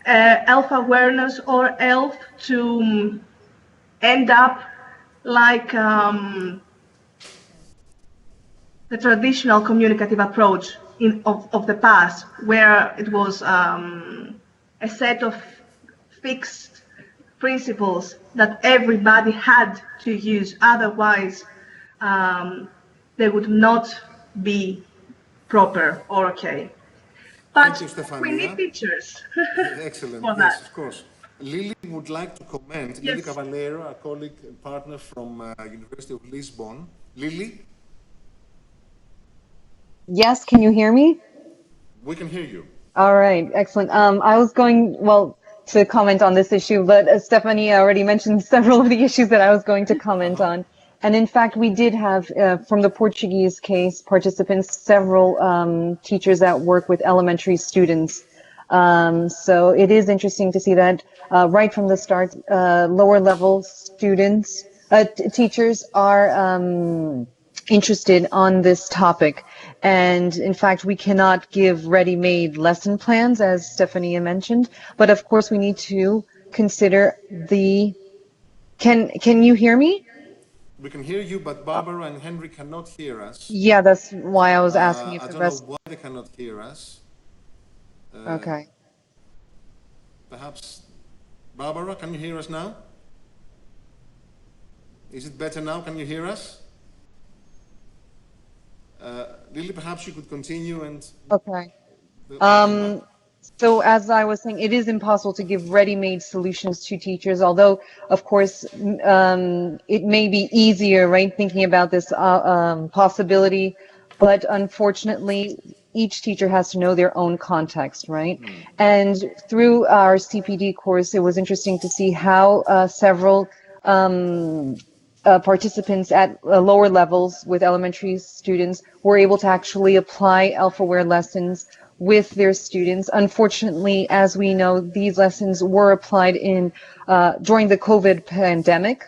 ELF awareness or ELF to end up like the traditional communicative approach of the past, where it was a set of fixed principles that everybody had to use, otherwise they would not be proper or okay. But Thank you, Stefania. we need teachers. Excellent. For yes, that. of course. Lily would like to comment. Yes. Lily Cavallero, a colleague and partner from University of Lisbon. Lily? Yes, can you hear me? We can hear you. All right, excellent. I was going, well, to comment on this issue, but Stefania already mentioned several of the issues that I was going to comment on. And in fact, we did have, from the Portuguese case, participants, several teachers that work with elementary students. So it is interesting to see that right from the start, lower level students, teachers are interested on this topic. And in fact, we cannot give ready-made lesson plans, as Stefania mentioned, but of course we need to consider the, can you hear me? We can hear you, but Barbara and Henry cannot hear us. Yeah, that's why I was asking if I the don't rest. know why they cannot hear us. Okay. Perhaps, Barbara, can you hear us now? Is it better now? Can you hear us? Lily, perhaps you could continue and... Okay. So as I was saying, it is impossible to give ready-made solutions to teachers, although, of course, it may be easier, right, thinking about this possibility, but unfortunately, each teacher has to know their own context, right? And through our CPD course, it was interesting to see how several participants at lower levels with elementary students were able to actually apply ELF-aware lessons with their students. Unfortunately, as we know, these lessons were applied in during the COVID pandemic,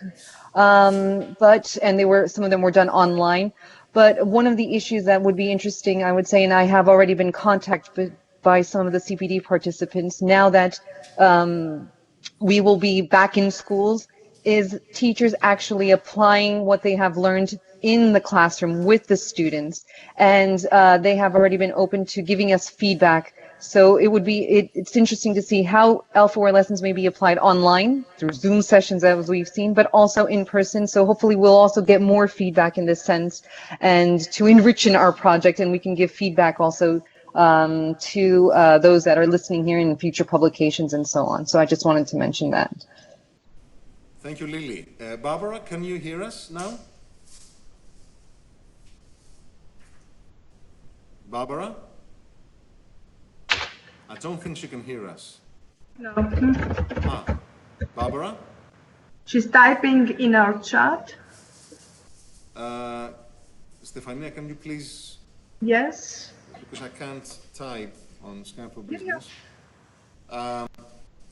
and some of them were done online. But one of the issues that would be interesting, I would say, and I have already been contacted by some of the CPD participants now that we will be back in schools, is teachers actually applying what they have learned in the classroom with the students, and they have already been open to giving us feedback. So it would be, it's interesting to see how ELF-aware lessons may be applied online through Zoom sessions as we've seen, but also in person. So hopefully we'll also get more feedback in this sense and to enrich in our project, and we can give feedback also to those that are listening here in future publications and so on. So I just wanted to mention that. Thank you, Lily. Barbara, can you hear us now? Barbara? I don't think she can hear us. No. Barbara? She's typing in our chat. Stefania, can you please? Yes. Because I can't type on Skype for Business.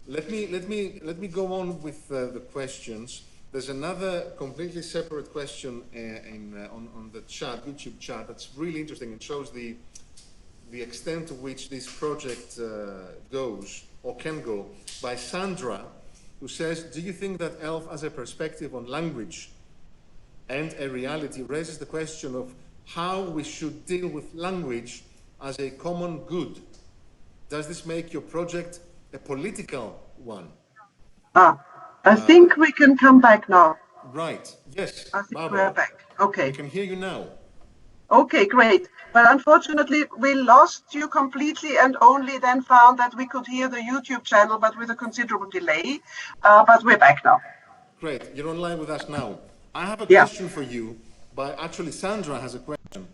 Let me go on with the questions. There's another completely separate question on the chat, YouTube chat, that's really interesting. It shows the extent to which this project goes or can go, by Sandra, who says, do you think that ELF as a perspective on language and a reality raises the question of how we should deal with language as a common good? Does this make your project a political one? I think we can come back now. Right, yes, I think Barbara, we're back. Okay. we can hear you now. Okay, great. But unfortunately, we lost you completely and only then found that we could hear the YouTube channel, but with a considerable delay. But we're back now. Great, you're online with us now. I have a Yeah. question for you. But actually, Sandra has a question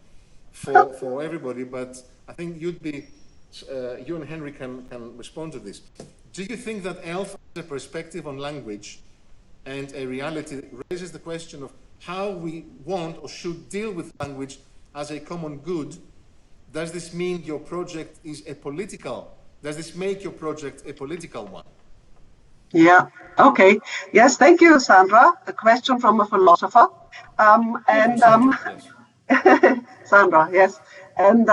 for everybody, but I think you and Henry can respond to this. Do you think that ELF has a perspective on language and a reality raises the question of how we want or should deal with language as a common good? Does this mean your project is does this make your project a political one? Yeah, okay. Yes, thank you, Sandra. A question from a philosopher. Sandra, yes. Sandra, yes. And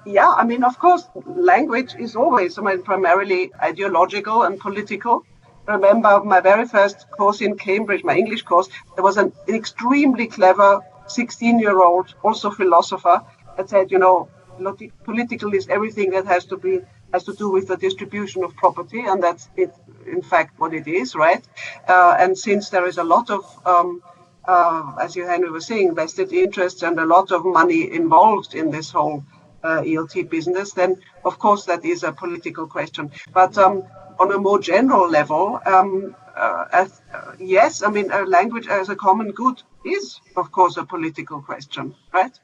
yeah, I mean, of course, language is always, I mean, primarily ideological and political. I remember my very first course in Cambridge, my English course, there was an extremely clever 16-year-old, also philosopher, that said, you know, political is everything that has to do with the distribution of property, and that's it, in fact, what it is, right? And since there is a lot of as you, Henry, was saying, vested interests and a lot of money involved in this whole ELT business, then of course that is a political question. But on a more general level, yes, I mean, language as a common good is, of course, a political question, right?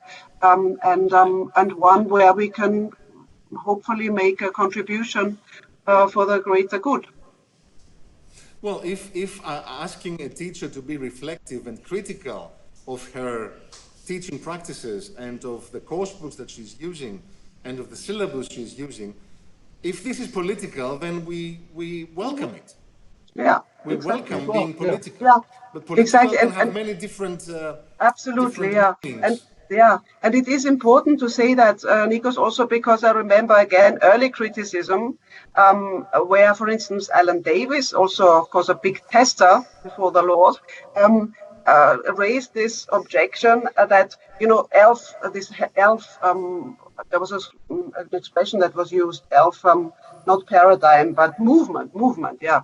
And one where we can hopefully make a contribution for the greater good. Well, if asking a teacher to be reflective and critical of her teaching practices and of the course books that she's using and of the syllabus she's using, if this is political, then we welcome it. Yeah, we exactly. welcome being political. Yeah, but political exactly. can have many different absolutely, different yeah. meanings. And it is important to say that, Nicos, also because I remember again early criticism, where, for instance, Alan Davis, also of course a big tester before the Lord, raised this objection that, you know, there was an expression that was used, not paradigm, but movement, yeah.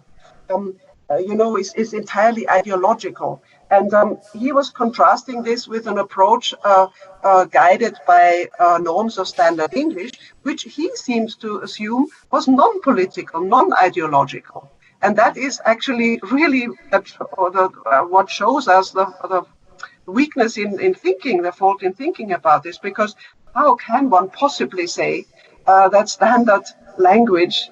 You know, is entirely ideological. And he was contrasting this with an approach guided by norms of standard English, which he seems to assume was non-political, non-ideological. And that is actually really what shows us the weakness in thinking, the fault in thinking about this, because how can one possibly say that standard language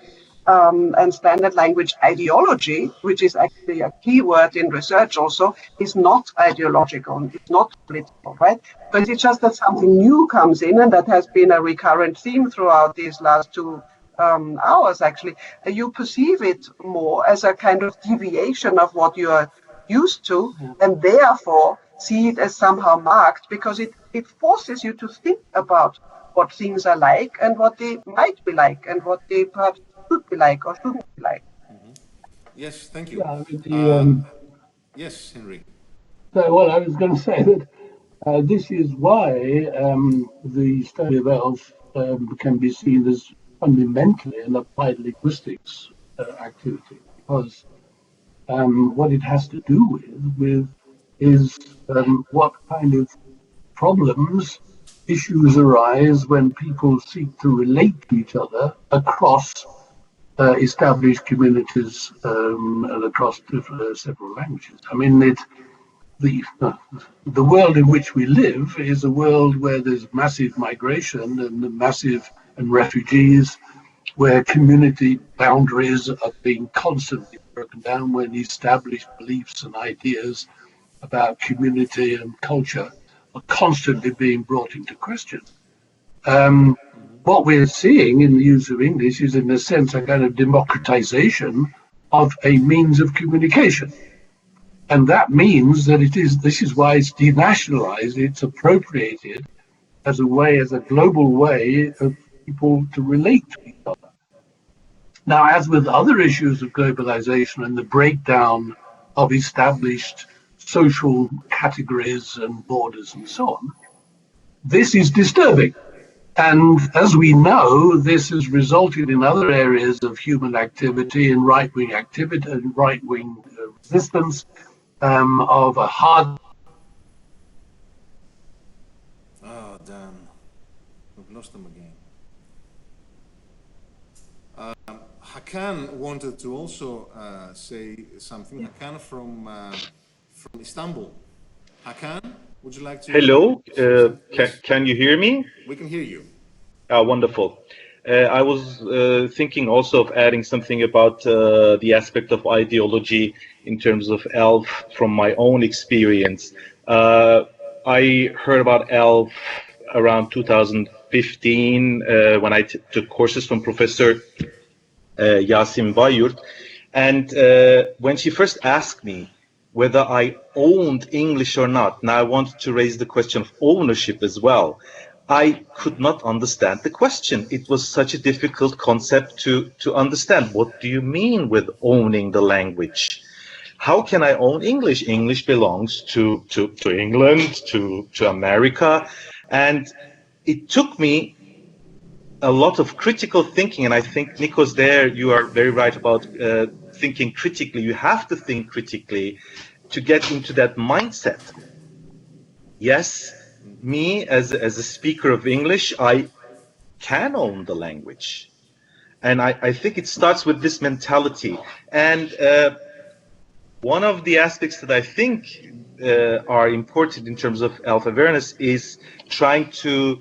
and standard language ideology, which is actually a key word in research also, is not ideological, it's not political, right? But it's just that something new comes in, and that has been a recurrent theme throughout these last 2 hours, actually. You perceive it more as a kind of deviation of what you are used to, and therefore see it as somehow marked, because it forces you to think about what things are like and what they might be like and what they perhaps should be like or shouldn't be like. Mm-hmm. Yes, thank you. Yeah, yes, Henry. So, well, I was going to say that this is why the study of ELF can be seen as fundamentally an applied linguistics activity, because what it has to do with is what kind of problems, issues arise when people seek to relate to each other across established communities and across several languages. I mean, the world in which we live is a world where there's massive migration and refugees, where community boundaries are being constantly broken down, when established beliefs and ideas about community and culture are constantly being brought into question. What we're seeing in the use of English is, in a sense, a kind of democratization of a means of communication. And that means that this is why it's denationalized, it's appropriated as a global way of people to relate to each other. Now, as with other issues of globalization and the breakdown of established social categories and borders and so on, this is disturbing. And as we know, this has resulted in other areas of human activity, in right-wing activity and right-wing resistance of a hard. Oh, damn. We've lost them again. Hakan wanted to also say something. Hakan from Istanbul. Hakan, Would you like to? Hello, can you hear me? We can hear you. Wonderful. I was thinking also of adding something about the aspect of ideology in terms of ELF from my own experience. I heard about ELF around 2015 when I took courses from Professor Yasin Bayurt. And when she first asked me whether I owned English or not, now I wanted to raise the question of ownership as well. I could not understand the question. It was such a difficult concept to understand. What do you mean with owning the language? How can I own English? English belongs to England, to America. And it took me a lot of critical thinking, and I think, Nicos, there you are very right about thinking critically. You have to think critically to get into that mindset. Yes, me as a speaker of English, I can own the language. And I think it starts with this mentality. And one of the aspects that I think are important in terms of ELF awareness is trying to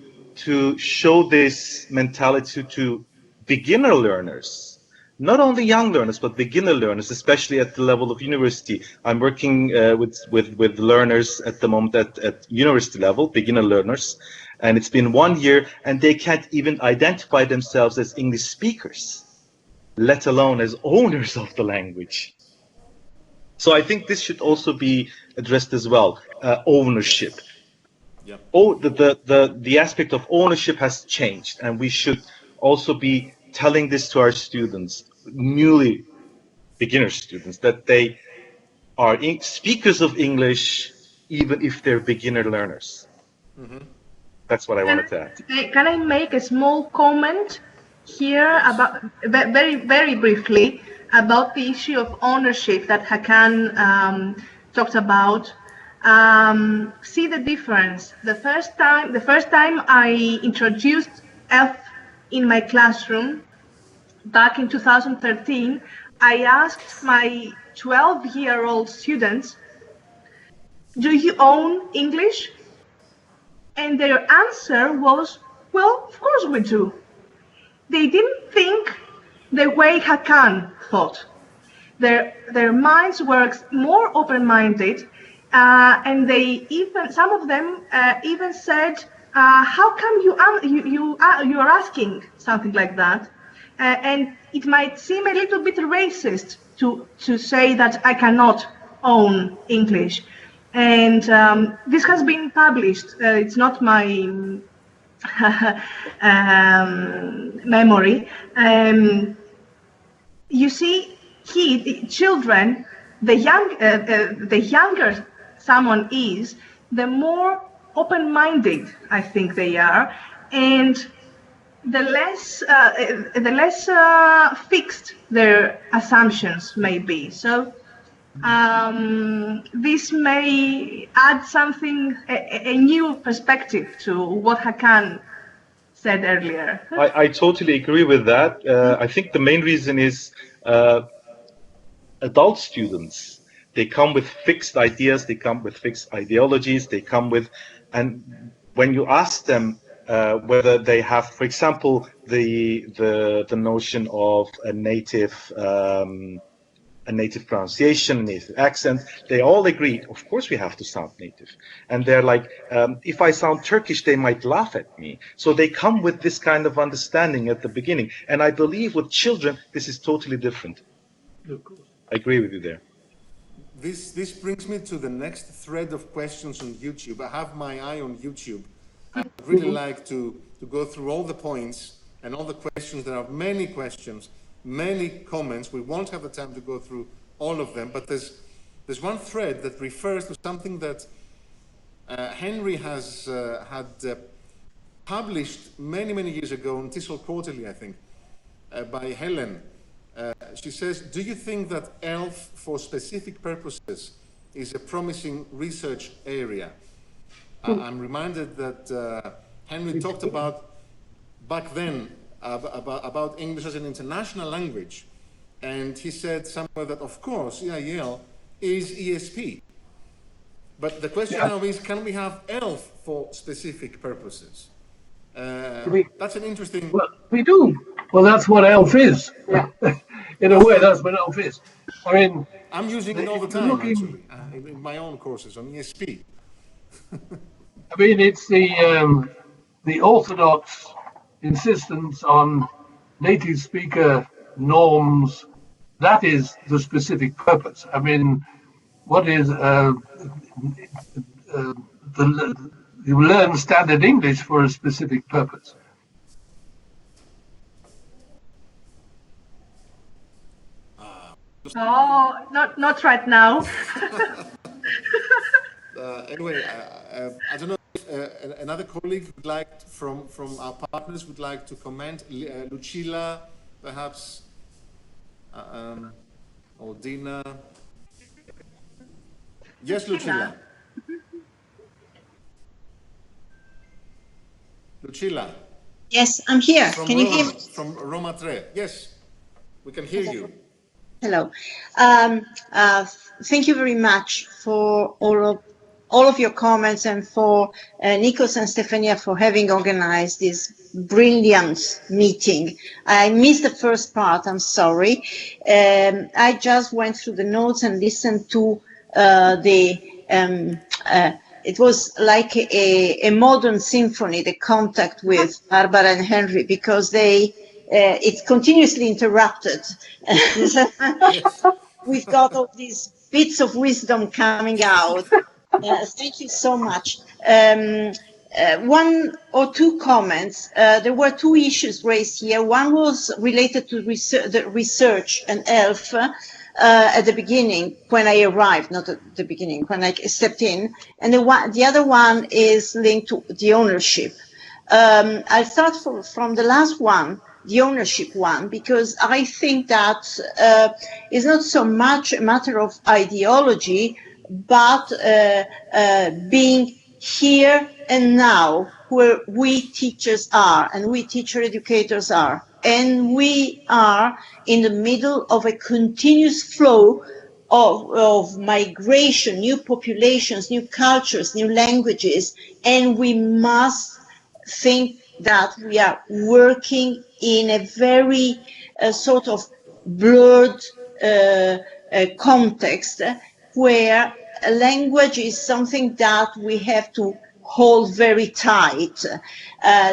show this mentality to beginner learners, not only young learners, but beginner learners, especially at the level of university. I'm working with learners at the moment at university level, beginner learners, and it's been 1 year, and they can't even identify themselves as English speakers, let alone as owners of the language. So I think this should also be addressed as well, ownership. Yep. Oh, the aspect of ownership has changed, and we should also be telling this to our students, newly beginner students, that they are speakers of English, even if they're beginner learners. Mm-hmm. That's what I wanted to add. Can I make a small comment here about very, very briefly about the issue of ownership that Hakan talked about? See the difference. The first time I introduced ELF in my classroom back in 2013, I asked my 12-year-old students, "Do you own English?" And their answer was, "Well, of course we do." They didn't think the way Hakan thought. Their minds were more open-minded, and some of them even said, "How come you are asking something like that?" And it might seem a little bit racist to say that I cannot own English. And this has been published. It's not my memory. You see, children, the younger someone is, the more open-minded I think they are, and the less fixed their assumptions may be. So this may add something, a new perspective to what Hakan said earlier. I totally agree with that. I think the main reason is adult students. They come with fixed ideas, they come with fixed ideologies, they come with, and when you ask them whether they have, for example, the notion of a native pronunciation, a native accent, they all agree, of course we have to sound native. And they're like, if I sound Turkish, they might laugh at me. So they come with this kind of understanding at the beginning. And I believe with children, this is totally different. Of course. I agree with you there. This brings me to the next thread of questions on YouTube. I have my eye on YouTube. I'd really like to go through all the points and all the questions. There are many questions, many comments. We won't have the time to go through all of them, but there's one thread that refers to something that Henry has had published many years ago in TESOL Quarterly, I think, by Helen. She says, "Do you think that ELF for specific purposes is a promising research area?" I'm reminded that Henry talked about, back then, about English as an international language. And he said somewhere that, of course, EIL is ESP. But the question now is, can we have ELF for specific purposes? That's an interesting... Well, we do. Well, that's what ELF is. In a way, that's what ELF is. I mean... I'm using it all the time, actually, in my own courses on ESP. I mean, it's the orthodox insistence on native speaker norms. That is the specific purpose. I mean, what is you learn standard English for a specific purpose. Oh, not right now. Anyway, I don't know if another colleague would like, from our partners, would like to comment. Lucilla, perhaps, or Dina. Yes, Lucilla. Lucilla. Yes, I'm here. Can you hear me? From Roma 3. Yes, we can hear you. Hello. Thank you very much for all of your comments, and for Nicos and Stefania for having organized this brilliant meeting. I missed the first part, I'm sorry. I just went through the notes and listened to it was like a modern symphony, the contact with Barbara and Henry, because it's continuously interrupted. We've got all these bits of wisdom coming out. Thank you so much. One or two comments. There were two issues raised here. One was related to the research and ELF at the beginning, when I arrived, not at the beginning, when I stepped in. And the other one is linked to the ownership. I'll start from the last one, the ownership one, because I think that is not so much a matter of ideology, but being here and now, where we teachers are and we teacher educators are. And we are in the middle of a continuous flow of migration, new populations, new cultures, new languages, and we must think that we are working in a very sort of blurred context where a language is something that we have to hold very tight.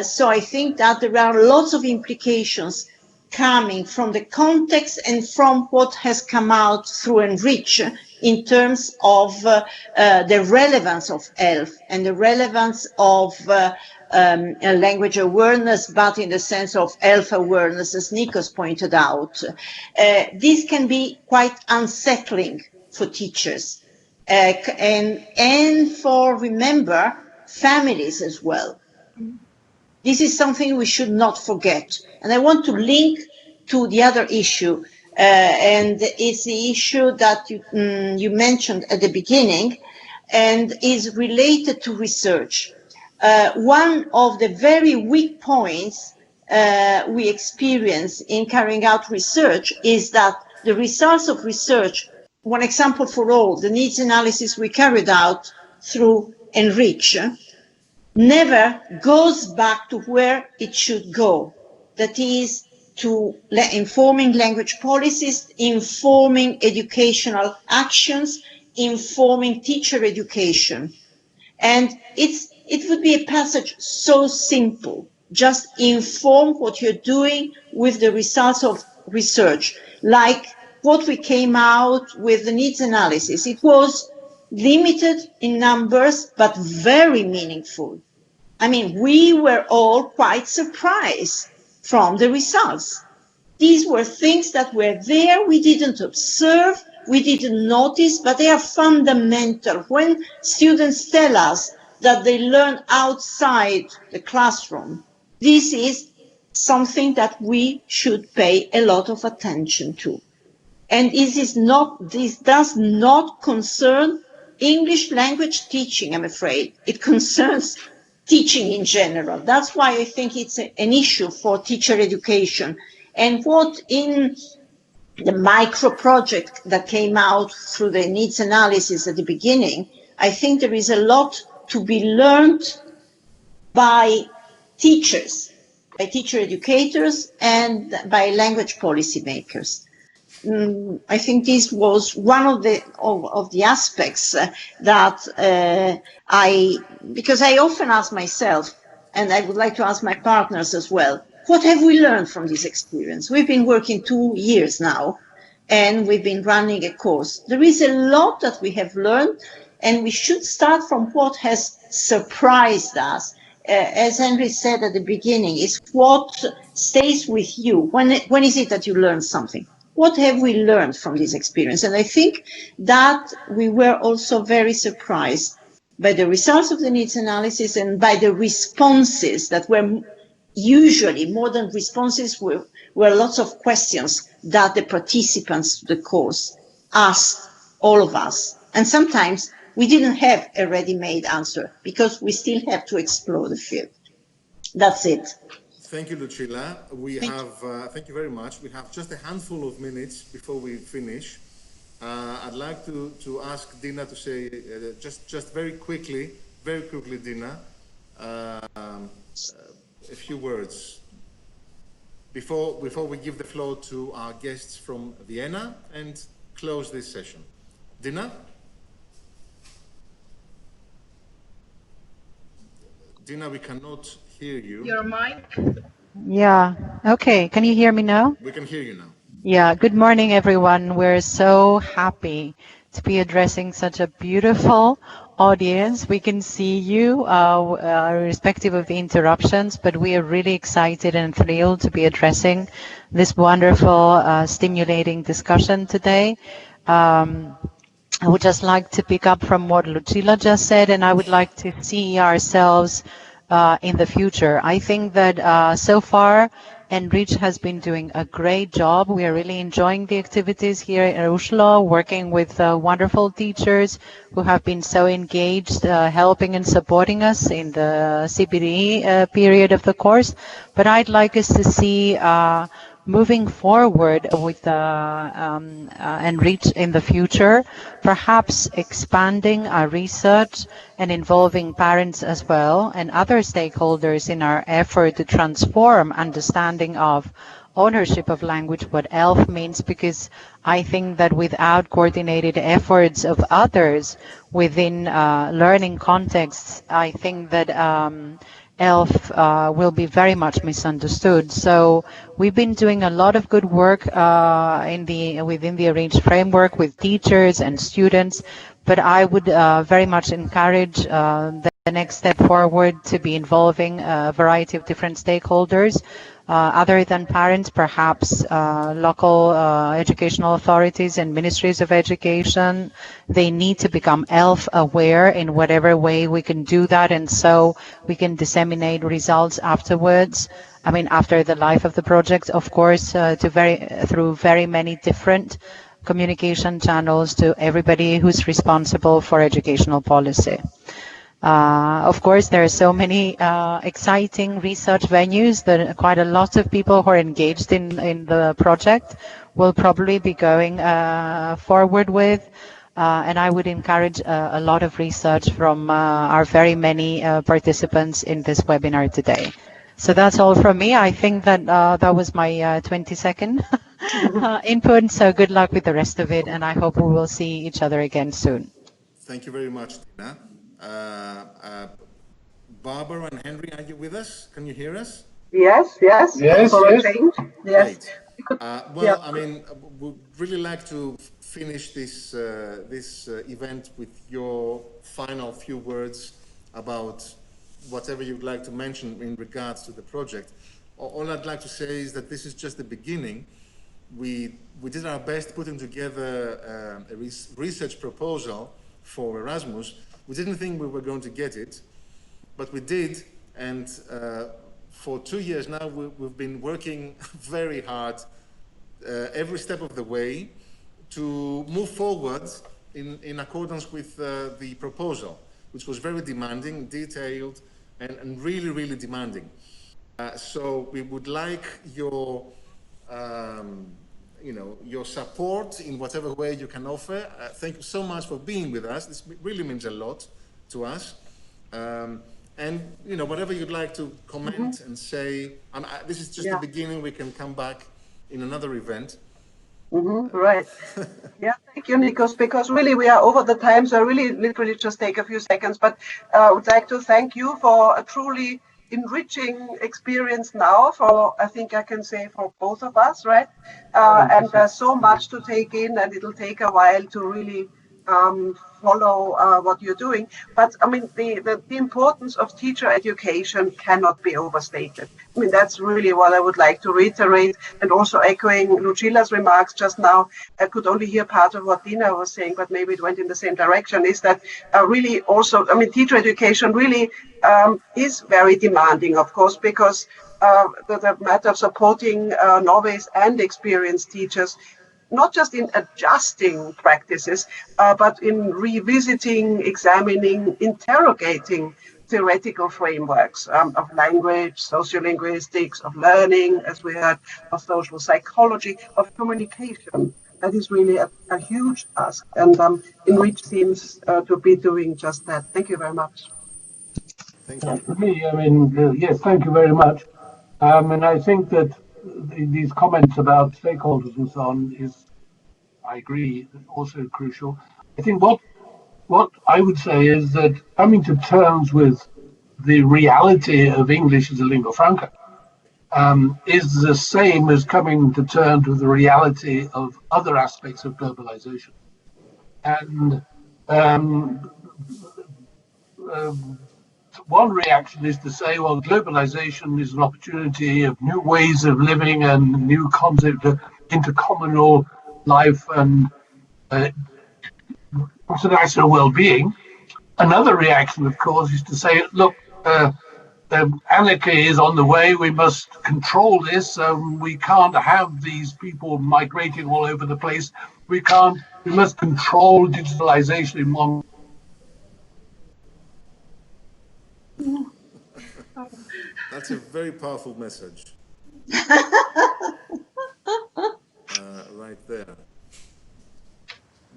So I think that there are lots of implications coming from the context and from what has come out through ENRICH in terms of the relevance of ELF and the relevance of language awareness, but in the sense of ELF awareness, as Nicos pointed out. This can be quite unsettling for teachers and for, remember, families as well. This is something we should not forget. And I want to link to the other issue, and it's the issue that you mentioned at the beginning, and is related to research. One of the very weak points we experience in carrying out research is that the results of research, one example for all, the needs analysis we carried out through ENRICH, never goes back to where it should go. That is, to informing language policies, informing educational actions, informing teacher education. And it would be a passage so simple. Just inform what you're doing with the results of research. Like what we came out with the needs analysis. It was limited in numbers, but very meaningful. I mean, we were all quite surprised from the results. These were things that were there, we didn't observe, we didn't notice, but they are fundamental. When students tell us that they learn outside the classroom, this is something that we should pay a lot of attention to. And this does not concern English language teaching, I'm afraid. It concerns teaching in general. That's why I think it's an issue for teacher education. And what in the micro project that came out through the needs analysis at the beginning, I think there is a lot to be learned by teachers, by teacher educators, and by language policy makers. I think this was one of the aspects that because I often ask myself, and I would like to ask my partners as well, what have we learned from this experience? We've been working 2 years now, and we've been running a course. There is a lot that we have learned, and we should start from what has surprised us. As Henry said at the beginning, is what stays with you. When is it that you learn something? What have we learned from this experience? And I think that we were also very surprised by the results of the needs analysis and by the responses that were usually more than responses were lots of questions that the participants to the course asked all of us. And sometimes we didn't have a ready-made answer because we still have to explore the field. That's it. Thank you, Lucilla. Thank you very much. We have just a handful of minutes before we finish. I'd like to ask Dina to say just very quickly, Dina, a few words before we give the floor to our guests from Vienna and close this session. Dina? Dina, we cannot hear you. Your mic. Yeah. Okay. Can you hear me now? We can hear you now. Yeah. Good morning, everyone. We're so happy to be addressing such a beautiful audience. We can see you, irrespective of the interruptions, but we are really excited and thrilled to be addressing this wonderful, stimulating discussion today. I would just like to pick up from what Lucilla just said, and I would like to see ourselves in the future. I think that so far, ENRICH has been doing a great job. We are really enjoying the activities here at Rushlo, working with wonderful teachers who have been so engaged, helping and supporting us in the CBD period of the course. But I'd like us to see moving forward with ENRICH in the future, perhaps expanding our research and involving parents as well and other stakeholders in our effort to transform understanding of ownership of language, what ELF means, because I think that without coordinated efforts of others within learning contexts, I think that ELF will be very much misunderstood. So we've been doing a lot of good work within the ENRICH framework with teachers and students, but I would very much encourage the next step forward to be involving a variety of different stakeholders, other than parents, perhaps local educational authorities and ministries of education. They need to become ELF aware in whatever way we can do that, and so we can disseminate results afterwards. I mean, after the life of the project, of course, through very many different communication channels to everybody who's responsible for educational policy. Of course, there are so many exciting research venues that quite a lot of people who are engaged in the project will probably be going forward with. And I would encourage a lot of research from our very many participants in this webinar today. So that's all from me. I think that that was my 20-second input. So good luck with the rest of it, and I hope we will see each other again soon. Thank you very much, Tina. Barbara and Henry, are you with us? Can you hear us? Yes. Yes, yes. Yes. Well, I mean, we'd really like to finish this event with your final few words about whatever you'd like to mention in regards to the project. All I'd like to say is that this is just the beginning. We did our best putting together a research proposal for Erasmus. We didn't think we were going to get it, but we did, and for 2 years now we've been working very hard every step of the way to move forward in accordance with the proposal, which was very demanding, detailed, and really, really demanding. So we would like your your support in whatever way you can offer. Thank you so much for being with us. This really means a lot to us. And whatever you'd like to comment and say, this is just the beginning. We can come back in another event. Right. Yeah, thank you, Nicos, because really we are over the time, so I really literally just take a few seconds, but I would like to thank you for a truly enriching experience now I think I can say for both of us, right? And there's so much to take in, and it'll take a while to really follow what you're doing. But I mean, the importance of teacher education cannot be overstated. I mean, that's really what I would like to reiterate. And also echoing Lucila's remarks just now, I could only hear part of what Dina was saying, but maybe it went in the same direction, is that really also, I mean, teacher education really is very demanding, of course, because the matter of supporting novice and experienced teachers, not just in adjusting practices, but in revisiting, examining, interrogating theoretical frameworks of language, sociolinguistics, of learning, as we heard, of social psychology, of communication. That is really a huge task, and ENRICH seems to be doing just that. Thank you very much. Thank you. For me, I mean, yes, thank you very much. And I think that these comments about stakeholders and so on is, I agree, also crucial. I think what I would say is that coming to terms with the reality of English as a lingua franca is the same as coming to terms with the reality of other aspects of globalization. And one reaction is to say, well, globalization is an opportunity of new ways of living and new concept of intercommunal life and international well-being. Another reaction, of course, is to say, look, anarchy is on the way. We must control this. We can't have these people migrating all over the place. We must control digitalization in one. That's a very powerful message. Right there.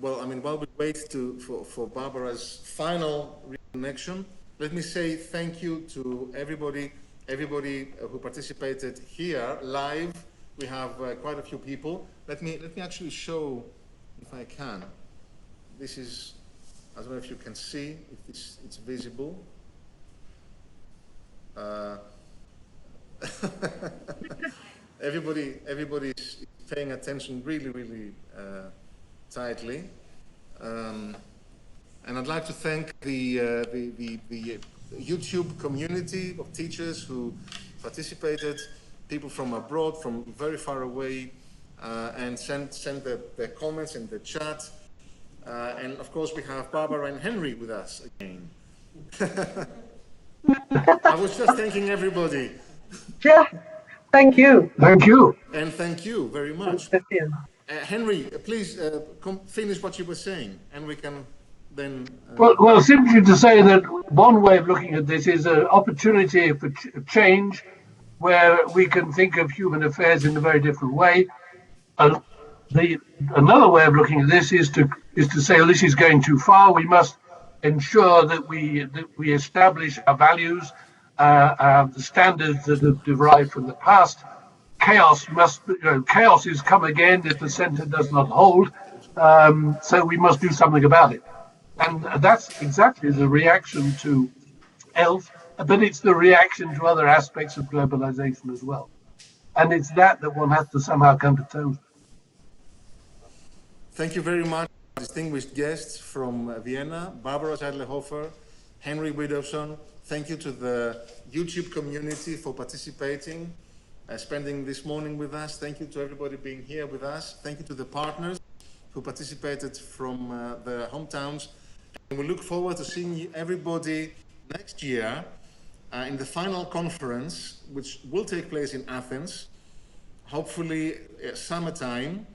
Well, I mean, while we wait for Barbara's final reconnection, let me say thank you to everybody who participated here live. We have quite a few people. Let me actually show, if I can. This is, I don't know if you can see, if it's visible. Everybody's paying attention really tightly, and I'd like to thank the YouTube community of teachers who participated, people from abroad, from very far away, and sent their comments in the chat, and of course we have Barbara and Henry with us again. I was just thanking everybody. Yeah, thank you. Thank you. And thank you very much. Henry, please finish what you were saying, and we can then... Well, simply to say that one way of looking at this is an opportunity for change, where we can think of human affairs in a very different way. Another way of looking at this is to say, well, this is going too far. We must ensure that we establish our values, the standards that have derived from the past. Chaos is come again if the center does not hold. So we must do something about it. And that's exactly the reaction to ELF, but it's the reaction to other aspects of globalization as well. And it's that one has to somehow come to terms with. Thank you very much, distinguished guests from Vienna, Barbara Seidlhofer, Henry Widdowson. Thank you to the YouTube community for participating, spending this morning with us. Thank you to everybody being here with us. Thank you to the partners who participated from their hometowns. And we look forward to seeing everybody next year in the final conference, which will take place in Athens, hopefully summertime.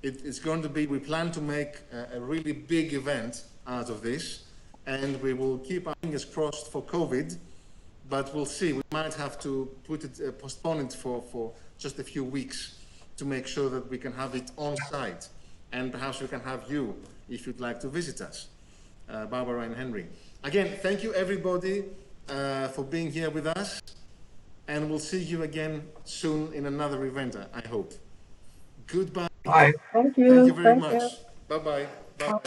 It's going to be, we plan to make a really big event out of this, and we will keep our fingers crossed for COVID, but we'll see. We might have to postpone it for just a few weeks to make sure that we can have it on site. And perhaps we can have you if you'd like to visit us, Barbara and Henry. Again, thank you everybody for being here with us. And we'll see you again soon in another event, I hope. Goodbye. Bye. Thank you. Thank you very Thank much. you. Bye-bye. Bye.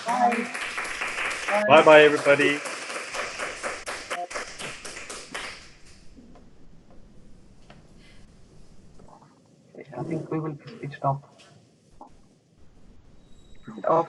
Bye. Bye-bye, everybody. I think we will stop.